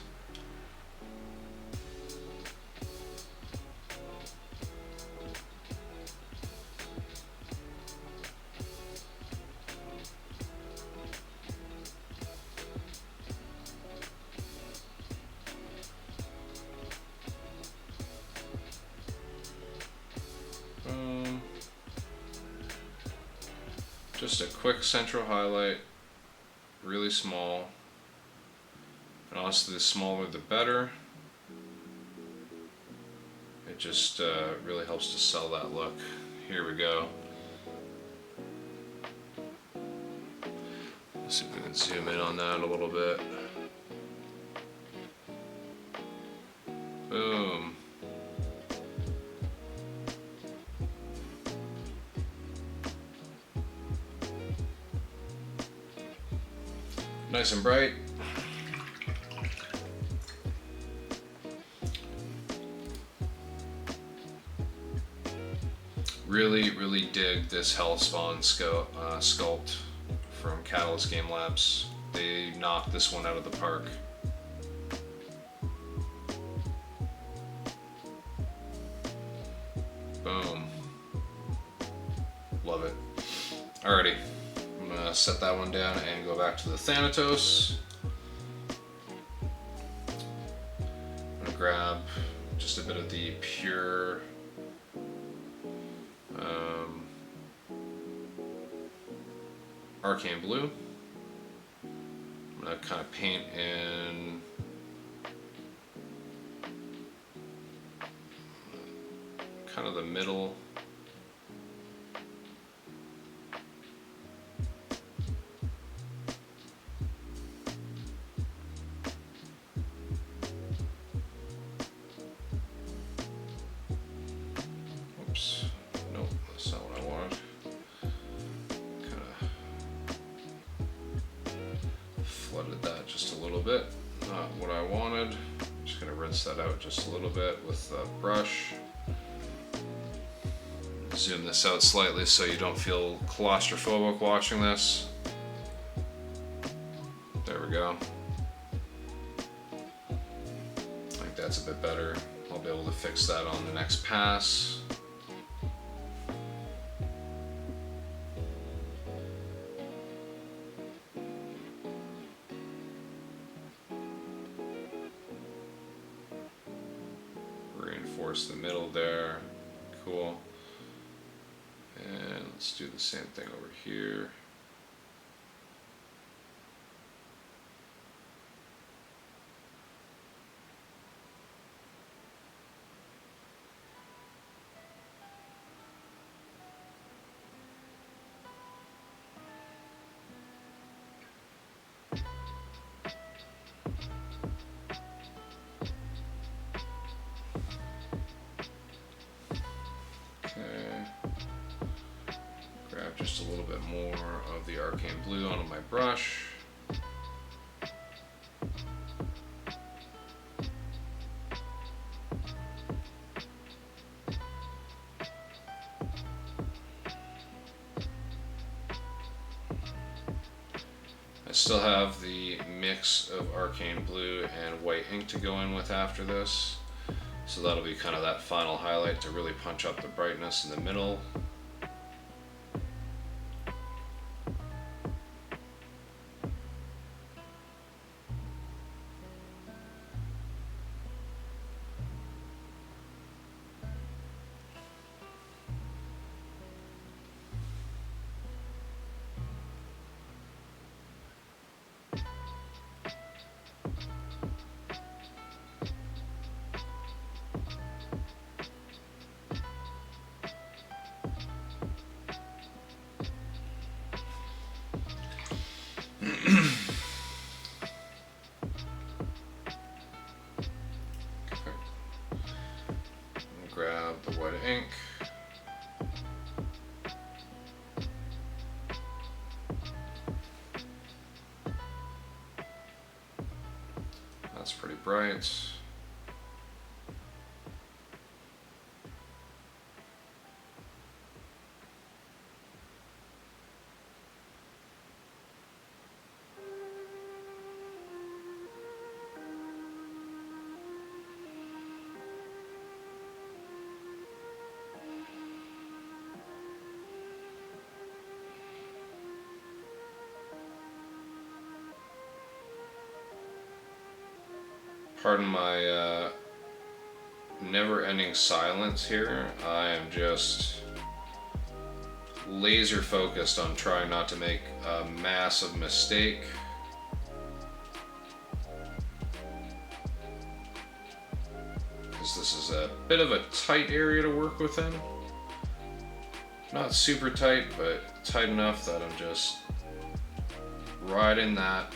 Just a quick central highlight, really small, and honestly the smaller the better. It just really helps to sell that look. Here we go. Let's see if we can zoom in on that a little bit. Boom. Nice and bright. Really dig this Hellspawn sculpt from Catalyst Game Labs. They knocked this one out of the park. Boom. Love it. Alrighty. I'm gonna set that one down and go back to the Thanatos. I'm gonna grab just a bit of the pure Arcane Blue. I'm gonna kind of paint in kind of the middle. Flooded that just a little bit. Not what I wanted. Just gonna rinse that out just a little bit with the brush. Zoom this out slightly so you don't feel claustrophobic watching this. There we go. I think that's a bit better. I'll be able to fix that on the next pass. Reinforce the middle there. Cool. And let's do the same thing over here. just a little bit more of the arcane blue onto my brush. I still have the mix of arcane blue and white ink to go in with after this. So that'll be kind of that final highlight to really punch up the brightness in the middle. Grab the white ink. That's pretty bright. Pardon my never-ending silence here. I am just laser focused on trying not to make a massive mistake. Because this is a bit of a tight area to work within. Not super tight, but tight enough that I'm just riding that.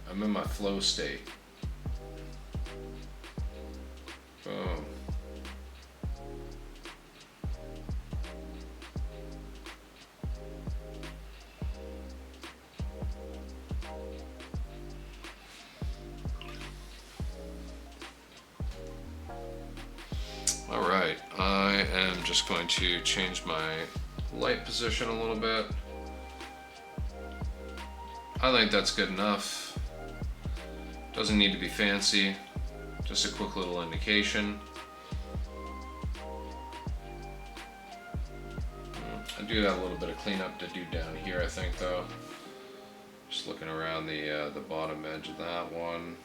I'm in my flow state. Boom. All right, I am just going to change my light position a little bit. I think that's good enough. Doesn't need to be fancy. Just a quick little indication. I do have a little bit of cleanup to do down here, I think, though. Just looking around the bottom edge of that one.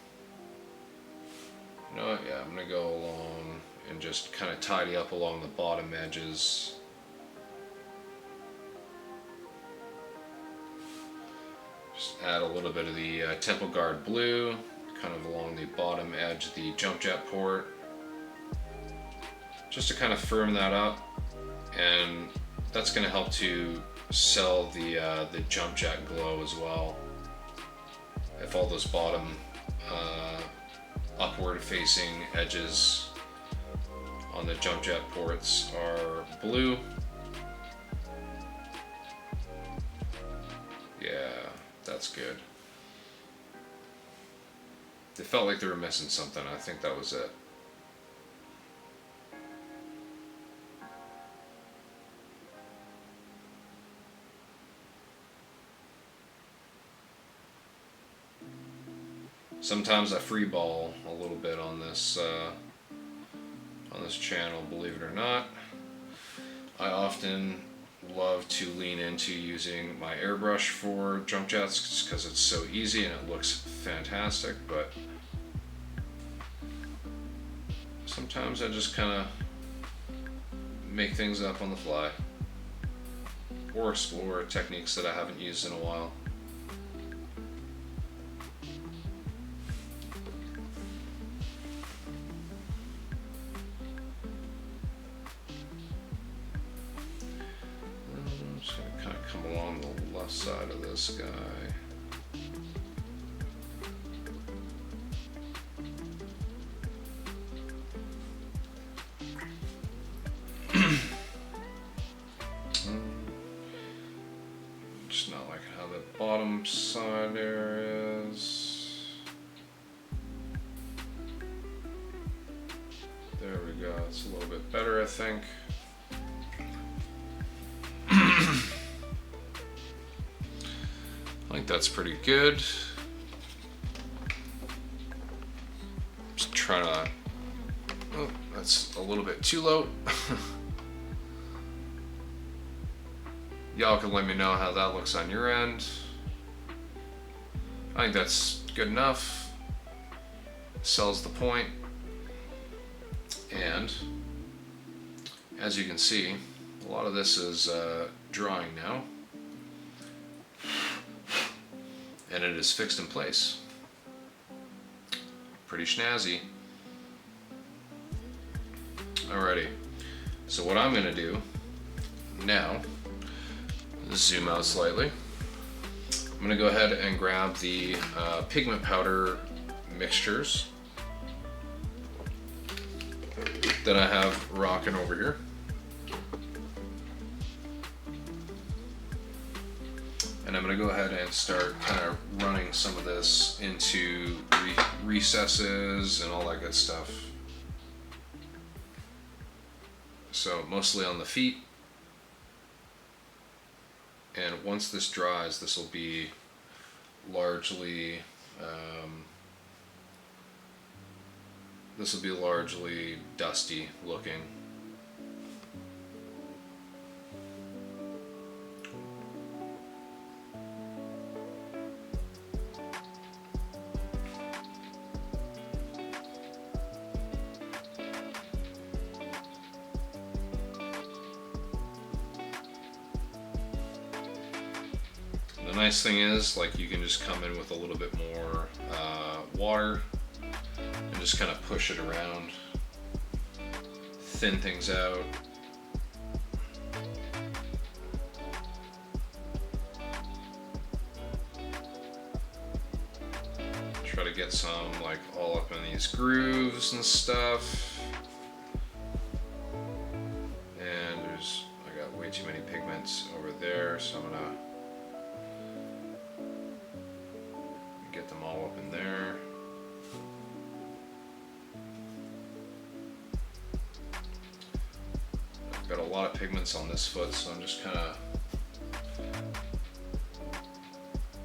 You know what? Yeah, I'm gonna go along and just kind of tidy up along the bottom edges. Just add a little bit of the Temple Guard blue, kind of along the bottom edge of the jump jet port, just to kind of firm that up, and that's going to help to sell the jump jet glow as well. If all those bottom upward facing edges on the jump jet ports are blue, yeah, that's good. They felt like they were missing something. I think that was it. Sometimes I free ball a little bit on this channel, believe it or not. I often love to lean into using my airbrush for jump jets because it's so easy and it looks fantastic, but sometimes I just kind of make things up on the fly or explore techniques that I haven't used in a while. I'm just going to kind of come along the left side of this guy. not like how the bottom side there is. There we go, it's a little bit better, I think. I think that's pretty good. Just trying to, oh, that's a little bit too low. Y'all can let me know how that looks on your end. I think that's good enough. Sells the point. And as you can see, a lot of this is drying now. And it is fixed in place. Pretty snazzy. Alrighty. So what I'm gonna do now, zoom out slightly. I'm gonna go ahead and grab the pigment powder mixtures that I have rocking over here. And I'm gonna go ahead and start kind of running some of this into recesses and all that good stuff. So mostly on the feet. And once this dries, this will be largely dusty looking. The nice thing is, like, you can just come in with a little bit more water and just kind of push it around, thin things out. Try to get some like all up in these grooves and stuff. And I got way too many pigments over there, so I'm gonna get them all up in there. I've got a lot of pigments on this foot, so I'm just kind of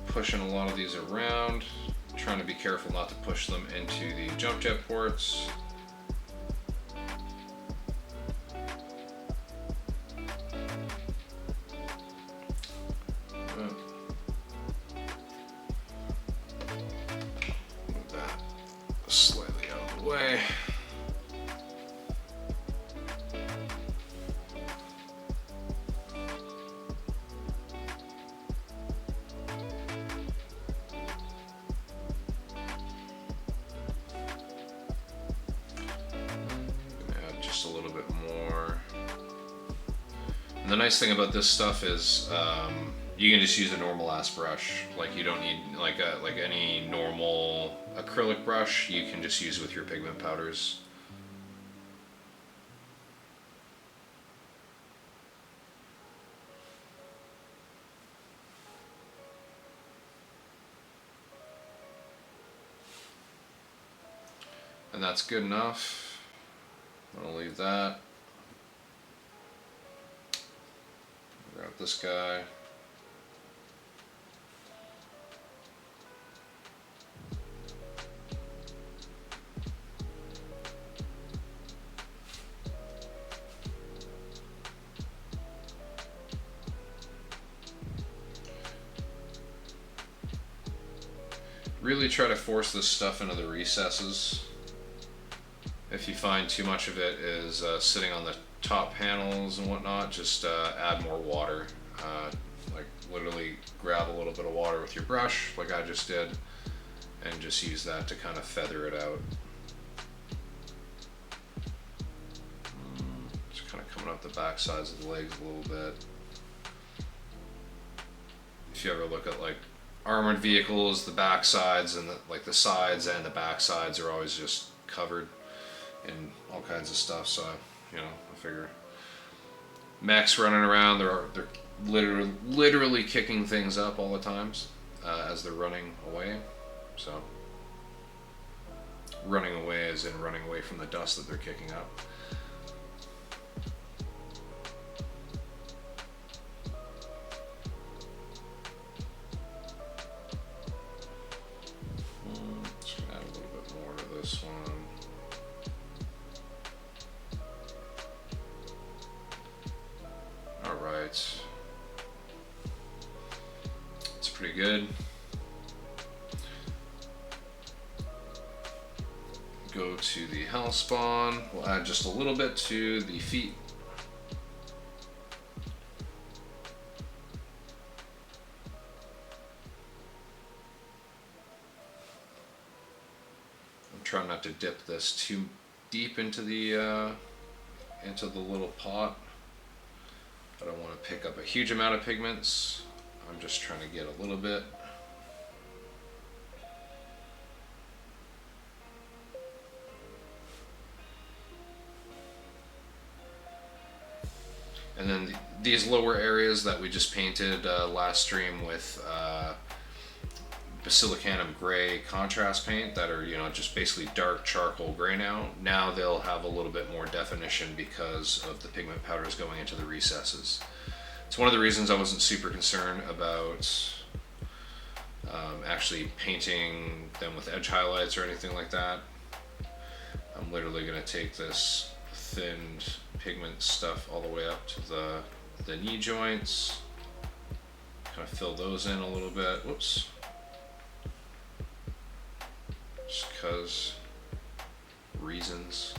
pushing a lot of these around, trying to be careful not to push them into the jump jet ports. Slightly out of the way. Add just a little bit more. And the nice thing about this stuff is you can just use a normal ass brush. Like, you don't need like any normal acrylic brush. You can just use with your pigment powders. And that's good enough. I'm gonna leave that. Grab this guy. Really try to force this stuff into the recesses. If you find too much of it is sitting on the top panels and whatnot, just add more water. Like, literally grab a little bit of water with your brush, like I just did, and just use that to kind of feather it out. Just kind of coming up the back sides of the legs a little bit. If you ever look at like armored vehicles, the back sides and the sides and the back sides are always just covered in all kinds of stuff. So, you know, I figure mechs running around, they're literally kicking things up all the times as they're running away. So running away as in running away from the dust that they're kicking up. Just add a little bit more to this one. All right, it's pretty good. Go to the hell spawn. We'll add just a little bit to the feet. I'm trying not to dip this too deep into the little pot. I don't want to pick up a huge amount of pigments. I'm just trying to get a little bit. And then these lower areas that we just painted last stream with basilicanum gray contrast paint that are, you know, just basically dark charcoal gray now. Now they'll have a little bit more definition because of the pigment powders going into the recesses. It's one of the reasons I wasn't super concerned about actually painting them with edge highlights or anything like that. I'm literally going to take this thinned pigment stuff all the way up to the knee joints, kind of fill those in a little bit. Whoops. Just because reasons.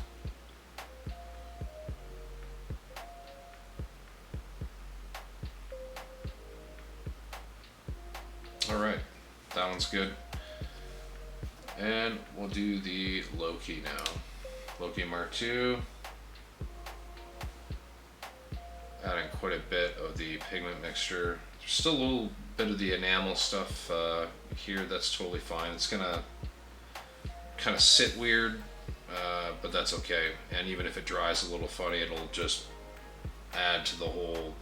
All right, that one's good. And we'll do the Loki now. Loki Mark II. Adding quite a bit of the pigment mixture. There's still a little bit of the enamel stuff here. That's totally fine. It's gonna kind of sit weird, but that's okay. And even if it dries a little funny, it'll just add to the whole,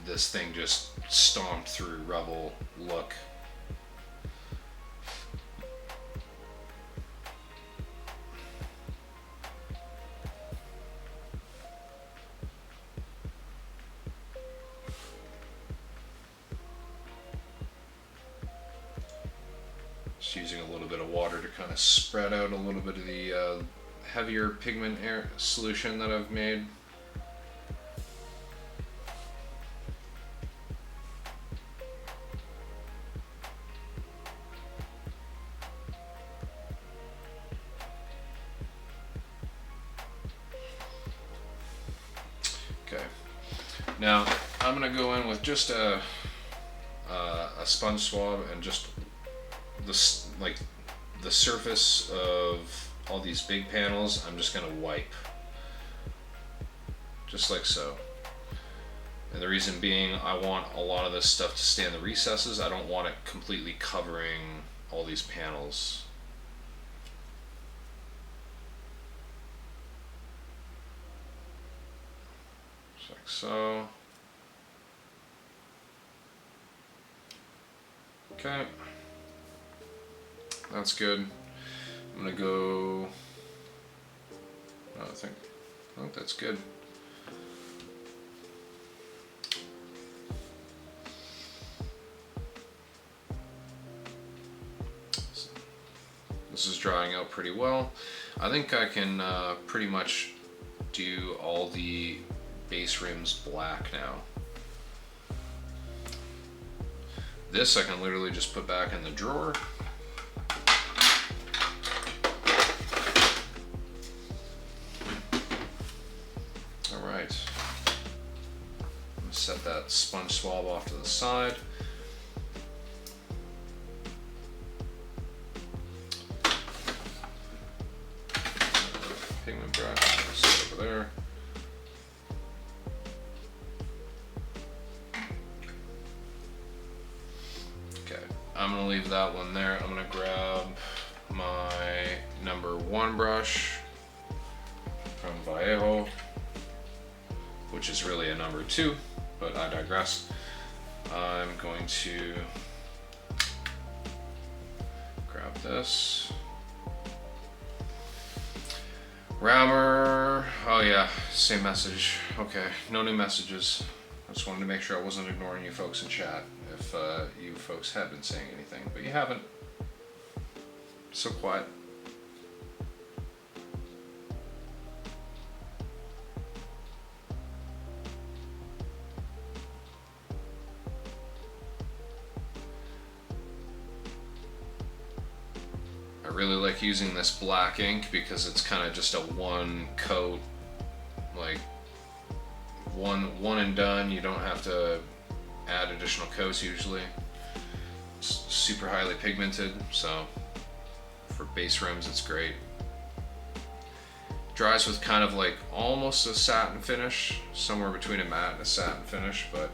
this thing just stomped through rubble look. Just using a little bit of water to kind of spread out a little bit of the heavier pigment solution that I've made. Okay, now I'm going to go in with just a sponge swab and just the surface of all these big panels. I'm just going to wipe just like so. And the reason being, I want a lot of this stuff to stay in the recesses. I don't want it completely covering all these panels. Just like so. Okay. That's good. I'm gonna go. I think that's good. So, this is drying out pretty well. I think I can pretty much do all the base rims black now. This I can literally just put back in the drawer. Set that sponge swab off to the side. Pigment brush, set over there. Okay, I'm gonna leave that one there. I'm gonna grab my #1 brush from Vallejo, which is really a #2. But I digress. I'm going to grab this. Rammer, oh yeah, same message. Okay, no new messages. I just wanted to make sure I wasn't ignoring you folks in chat if you folks had been saying anything, but you haven't. So quiet. I really like using this black ink because it's kind of just a one coat, like one and done. You don't have to add additional coats usually. It's super highly pigmented, so for base rims it's great. Dries with kind of like almost a satin finish, somewhere between a matte and a satin finish, but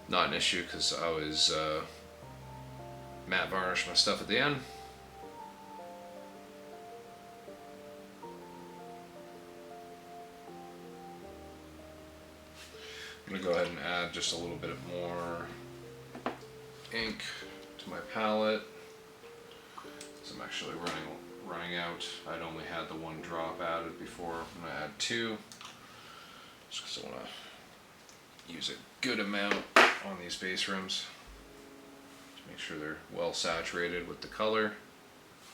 not an issue because I always matte varnish my stuff at the end. I'm going to go ahead and add just a little bit more ink to my palette. So I'm actually running out. I'd only had the one drop added before. I'm going to add two, just because I want to use a good amount on these base rims to make sure they're well saturated with the color.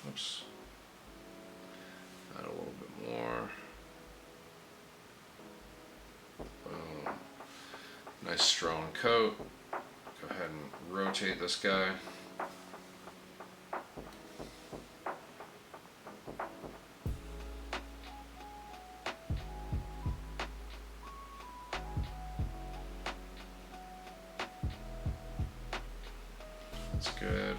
Oops. Add a little bit more. Boom. Nice strong coat. Go ahead and rotate this guy. That's good.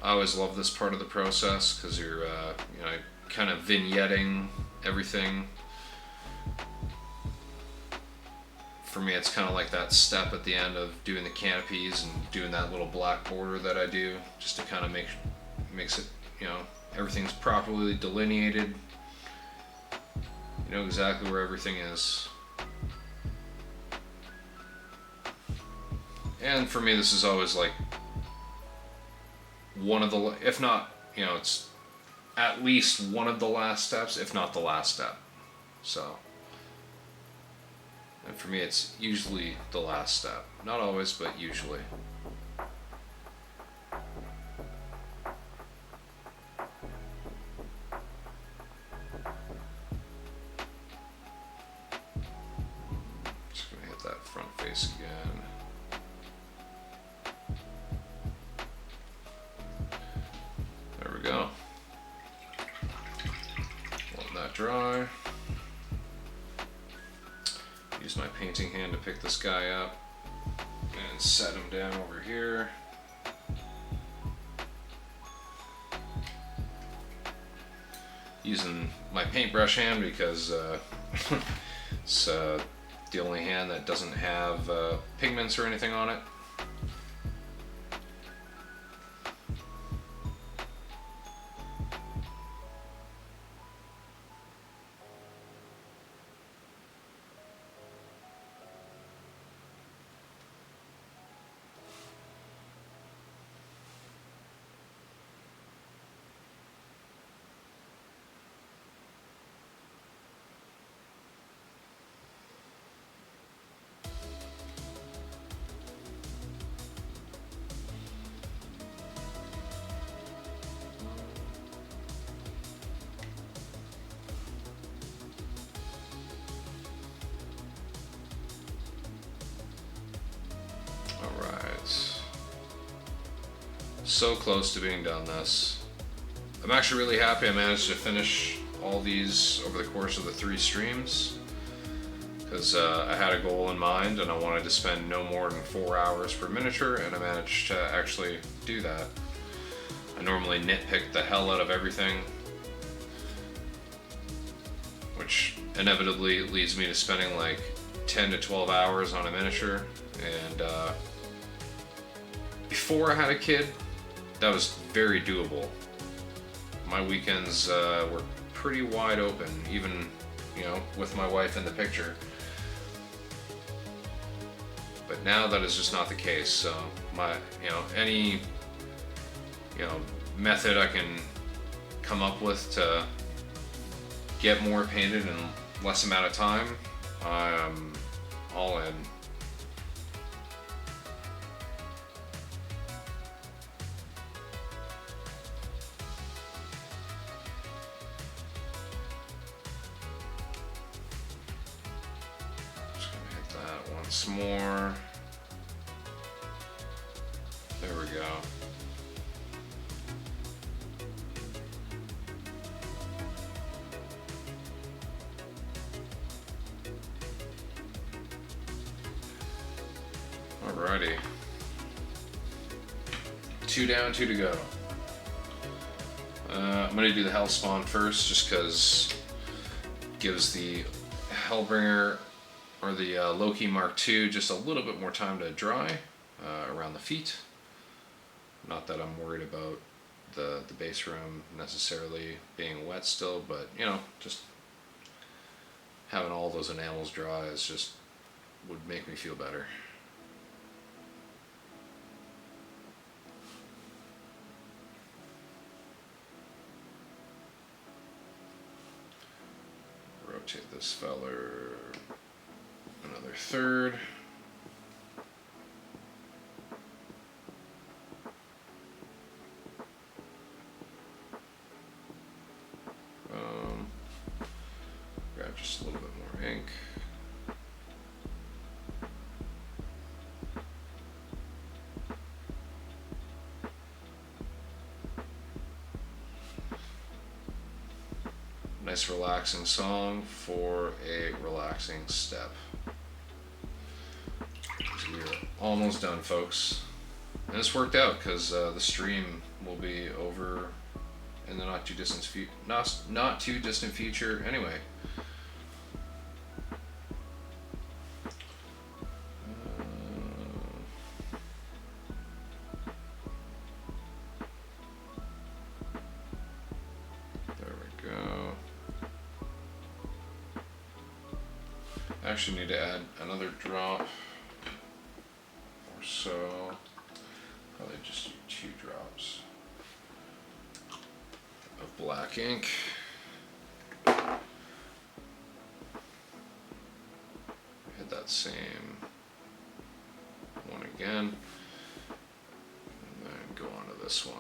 I always love this part of the process because you're you know, kind of vignetting everything. For me, it's kind of like that step at the end of doing the canopies and doing that little black border that I do, just to kind of makes it, you know, everything's properly delineated. You know exactly where everything is. And for me, this is always like one of the, if not, you know, it's at least one of the last steps, if not the last step. So. And for me, it's usually the last step. Not always, but usually. Just gonna hit that front face again. There we go. Let that dry. Use my painting hand to pick this guy up and set him down over here. Using my paintbrush hand because it's the only hand that doesn't have pigments or anything on it. So close to being done this. I'm actually really happy I managed to finish all these over the course of the 3 streams because I had a goal in mind and I wanted to spend no more than 4 hours per miniature, and I managed to actually do that. I normally nitpick the hell out of everything, which inevitably leads me to spending like 10 to 12 hours on a miniature, and before I had a kid, that was very doable. My weekends were pretty wide open, even, you know, with my wife in the picture. But now that is just not the case. So my, any, method I can come up with to get more painted in less amount of time, I'm all in. Just gonna hit that once more. There we go. Alrighty. 2 down, 2 to go. I'm going to do the Hellspawn first just because it gives the Hellbringer or the Loki Mark II just a little bit more time to dry around the feet. Not that I'm worried about the base room necessarily being wet still, but just having all those enamels dry is just would make me feel better. Rotate this feller another third. Grab just a little bit more ink. Nice relaxing song for a relaxing step. So we're almost done, folks. And this worked out because the stream will be over in the not too distant future anyway. There we go. I actually need to add another drop or so. Probably just do 2 drops of black ink. Hit that same one again, and then go on to this one.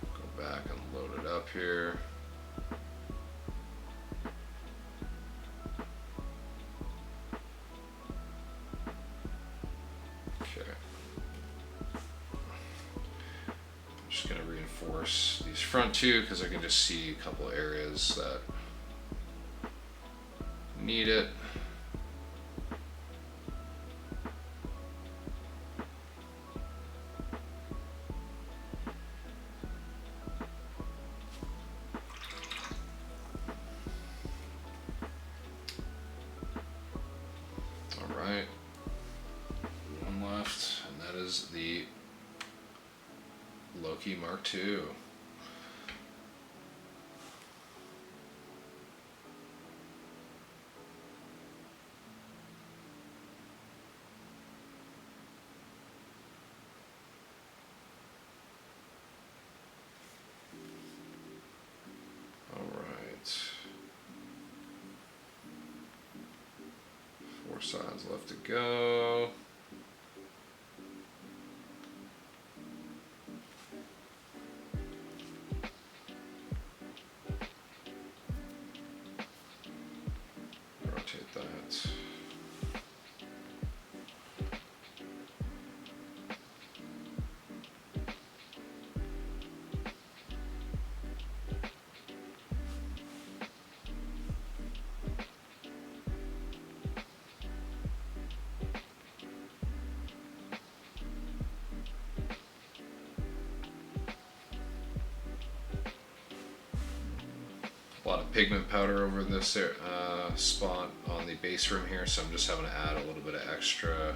Go back and load it up here. These front two because I can just see a couple areas that need it. All right, one left, and that is the Loki Mark II. All right. 4 sides left to go. Rotate that. A lot of pigment powder over this spot on the base rim here, so I'm just having to add a little bit of extra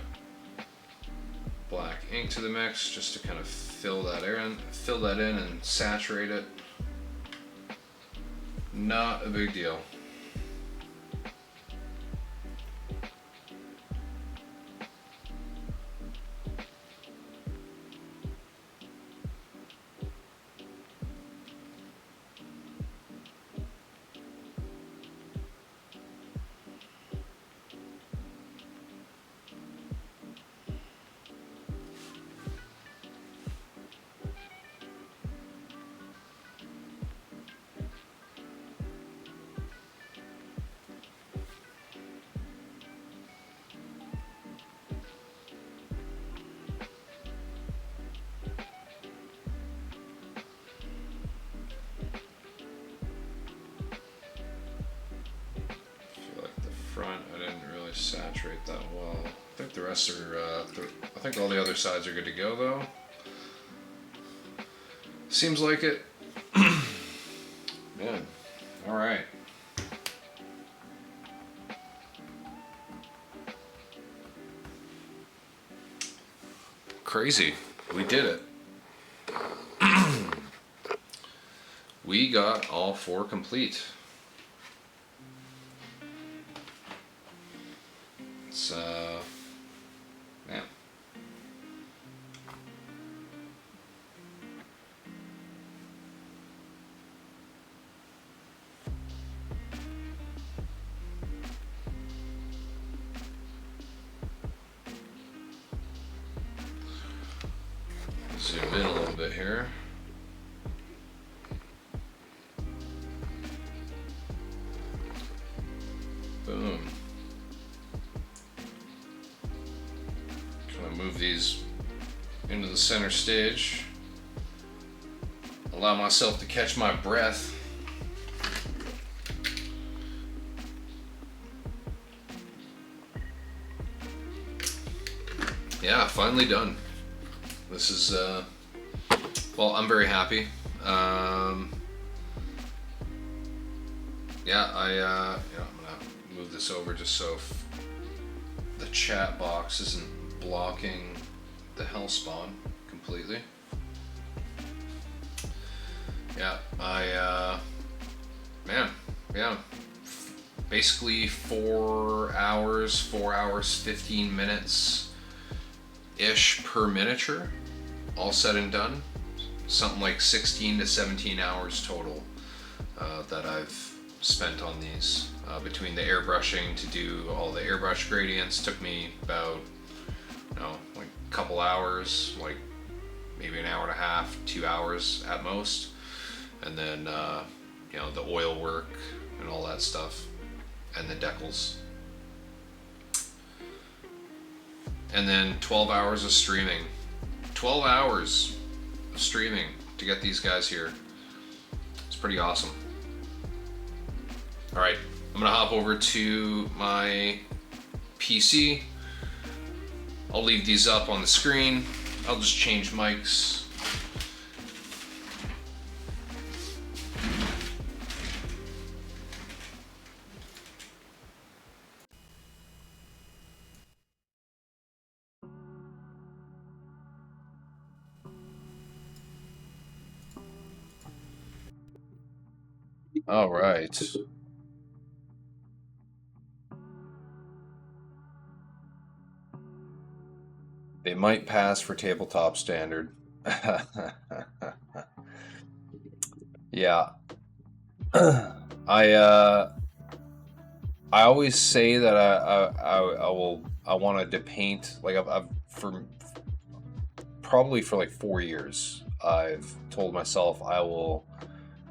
black ink to the mix just to kind of fill that in and saturate it. Not a big deal. Front, I didn't really saturate that well. I think the rest are, I think all the other sides are good to go though. Seems like it. Man, all right. Crazy, we did it. We got all 4 complete. It's, man. Zoom in a little bit here. Boom. Move these into the center stage. Allow myself to catch my breath. Yeah, finally done. This is, well, I'm very happy. Yeah, I'm gonna move this over just so the chat box isn't blocking the Hellspawn completely. Yeah, man, yeah, basically 4 hours, 15 minutes ish per miniature, all said and done. Something like 16 to 17 hours total that I've spent on these. Between the airbrushing to do all the airbrush gradients took me about, like a couple hours, like maybe an hour and a half, 2 hours at most. And then, the oil work and all that stuff, and the decals. And then 12 hours of streaming. 12 hours of streaming to get these guys here. It's pretty awesome. All right, I'm gonna hop over to my PC. I'll leave these up on the screen. I'll just change mics. All right. They might pass for tabletop standard. Yeah. I always say that I want to depaint, like I've probably for like 4 years I've told myself I will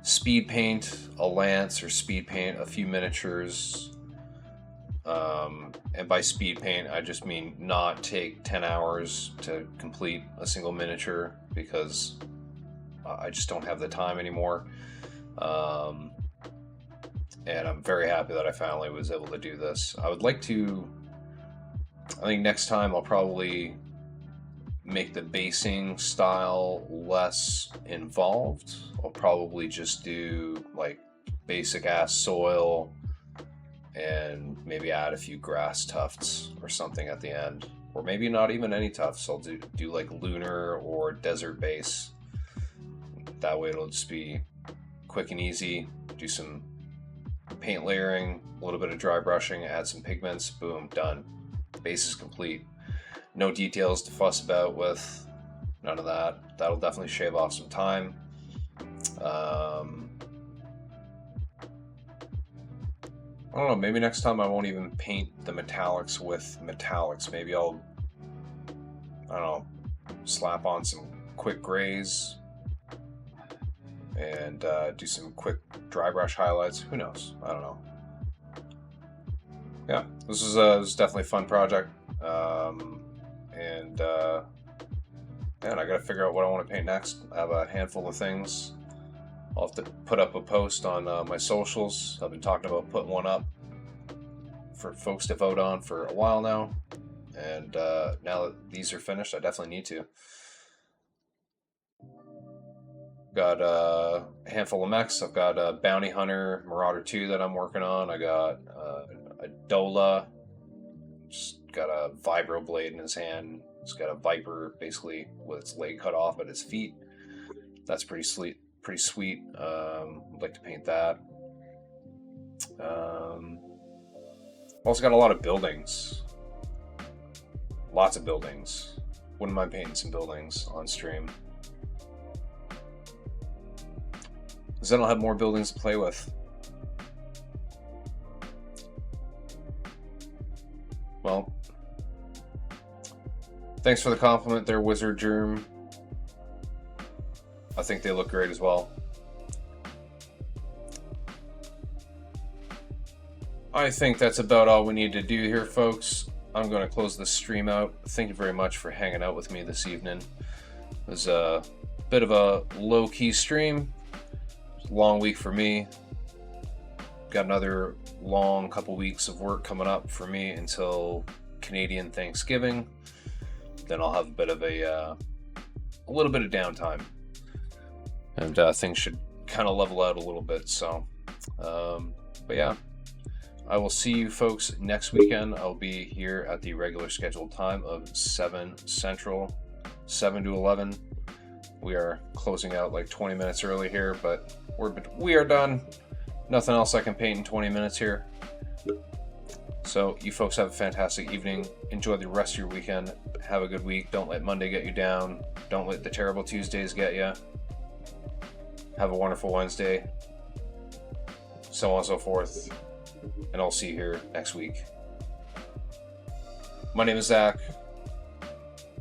speed paint a lance or speed paint a few miniatures. And by speed paint, I just mean not take 10 hours to complete a single miniature, because I just don't have the time anymore. And I'm very happy that I finally was able to do this. I would like to, I think next time I'll probably make the basing style less involved. I'll probably just do like basic ass soil and maybe add a few grass tufts or something at the end. or maybe not even any tufts. I'll do like lunar or desert base. That way it'll just be quick and easy. Do some paint layering, a little bit of dry brushing, add some pigments, boom, done. Base is complete. No details to fuss about with, none of that. That'll definitely shave off some time. I don't know, maybe next time I won't even paint the metallics with metallics. Maybe I'll, I don't know, slap on some quick grays and do some quick dry brush highlights. Who knows? I don't know. Yeah, this is definitely a fun project. Man, I gotta figure out what I want to paint next. I have a handful of things. I'll have to put up a post on my socials. I've been talking about putting one up for folks to vote on for a while now. And now that these are finished, I definitely need to. Got a handful of mechs. I've got a Bounty Hunter Marauder 2 that I'm working on. I got a Dola. Just got a vibro blade in his hand. It's got a Viper basically with its leg cut off at his feet. That's pretty sweet. I'd like to paint that. Also got a lot of buildings. Lots of buildings. Wouldn't mind painting some buildings on stream. Because then I'll have more buildings to play with. Well, thanks for the compliment there, Wizard Germ. I think they look great as well. I think that's about all we need to do here, folks. I'm going to close this stream out. Thank you very much for hanging out with me this evening. It was a bit of a low-key stream. Long week for me. Got another long couple weeks of work coming up for me until Canadian Thanksgiving. Then I'll have a bit of a little bit of downtime, and things should kind of level out a little bit. So, but yeah, I will see you folks next weekend. I'll be here at the regular scheduled time of 7 Central, 7 to 11. We are closing out like 20 minutes early here, but we are done. Nothing else I can paint in 20 minutes here. So you folks have a fantastic evening. Enjoy the rest of your weekend. Have a good week. Don't let Monday get you down. Don't let the terrible Tuesdays get you. Have a wonderful Wednesday. So on and so forth. And I'll see you here next week. My name is Zach.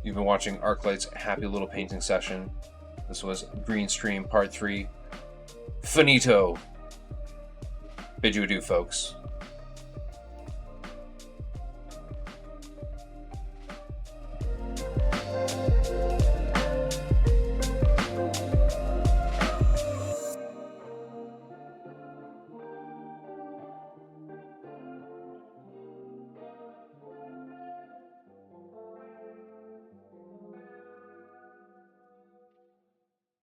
You've been watching Arclight's Happy Little Painting Session. This was Green Stream Part 3. Finito. Bid you adieu, folks.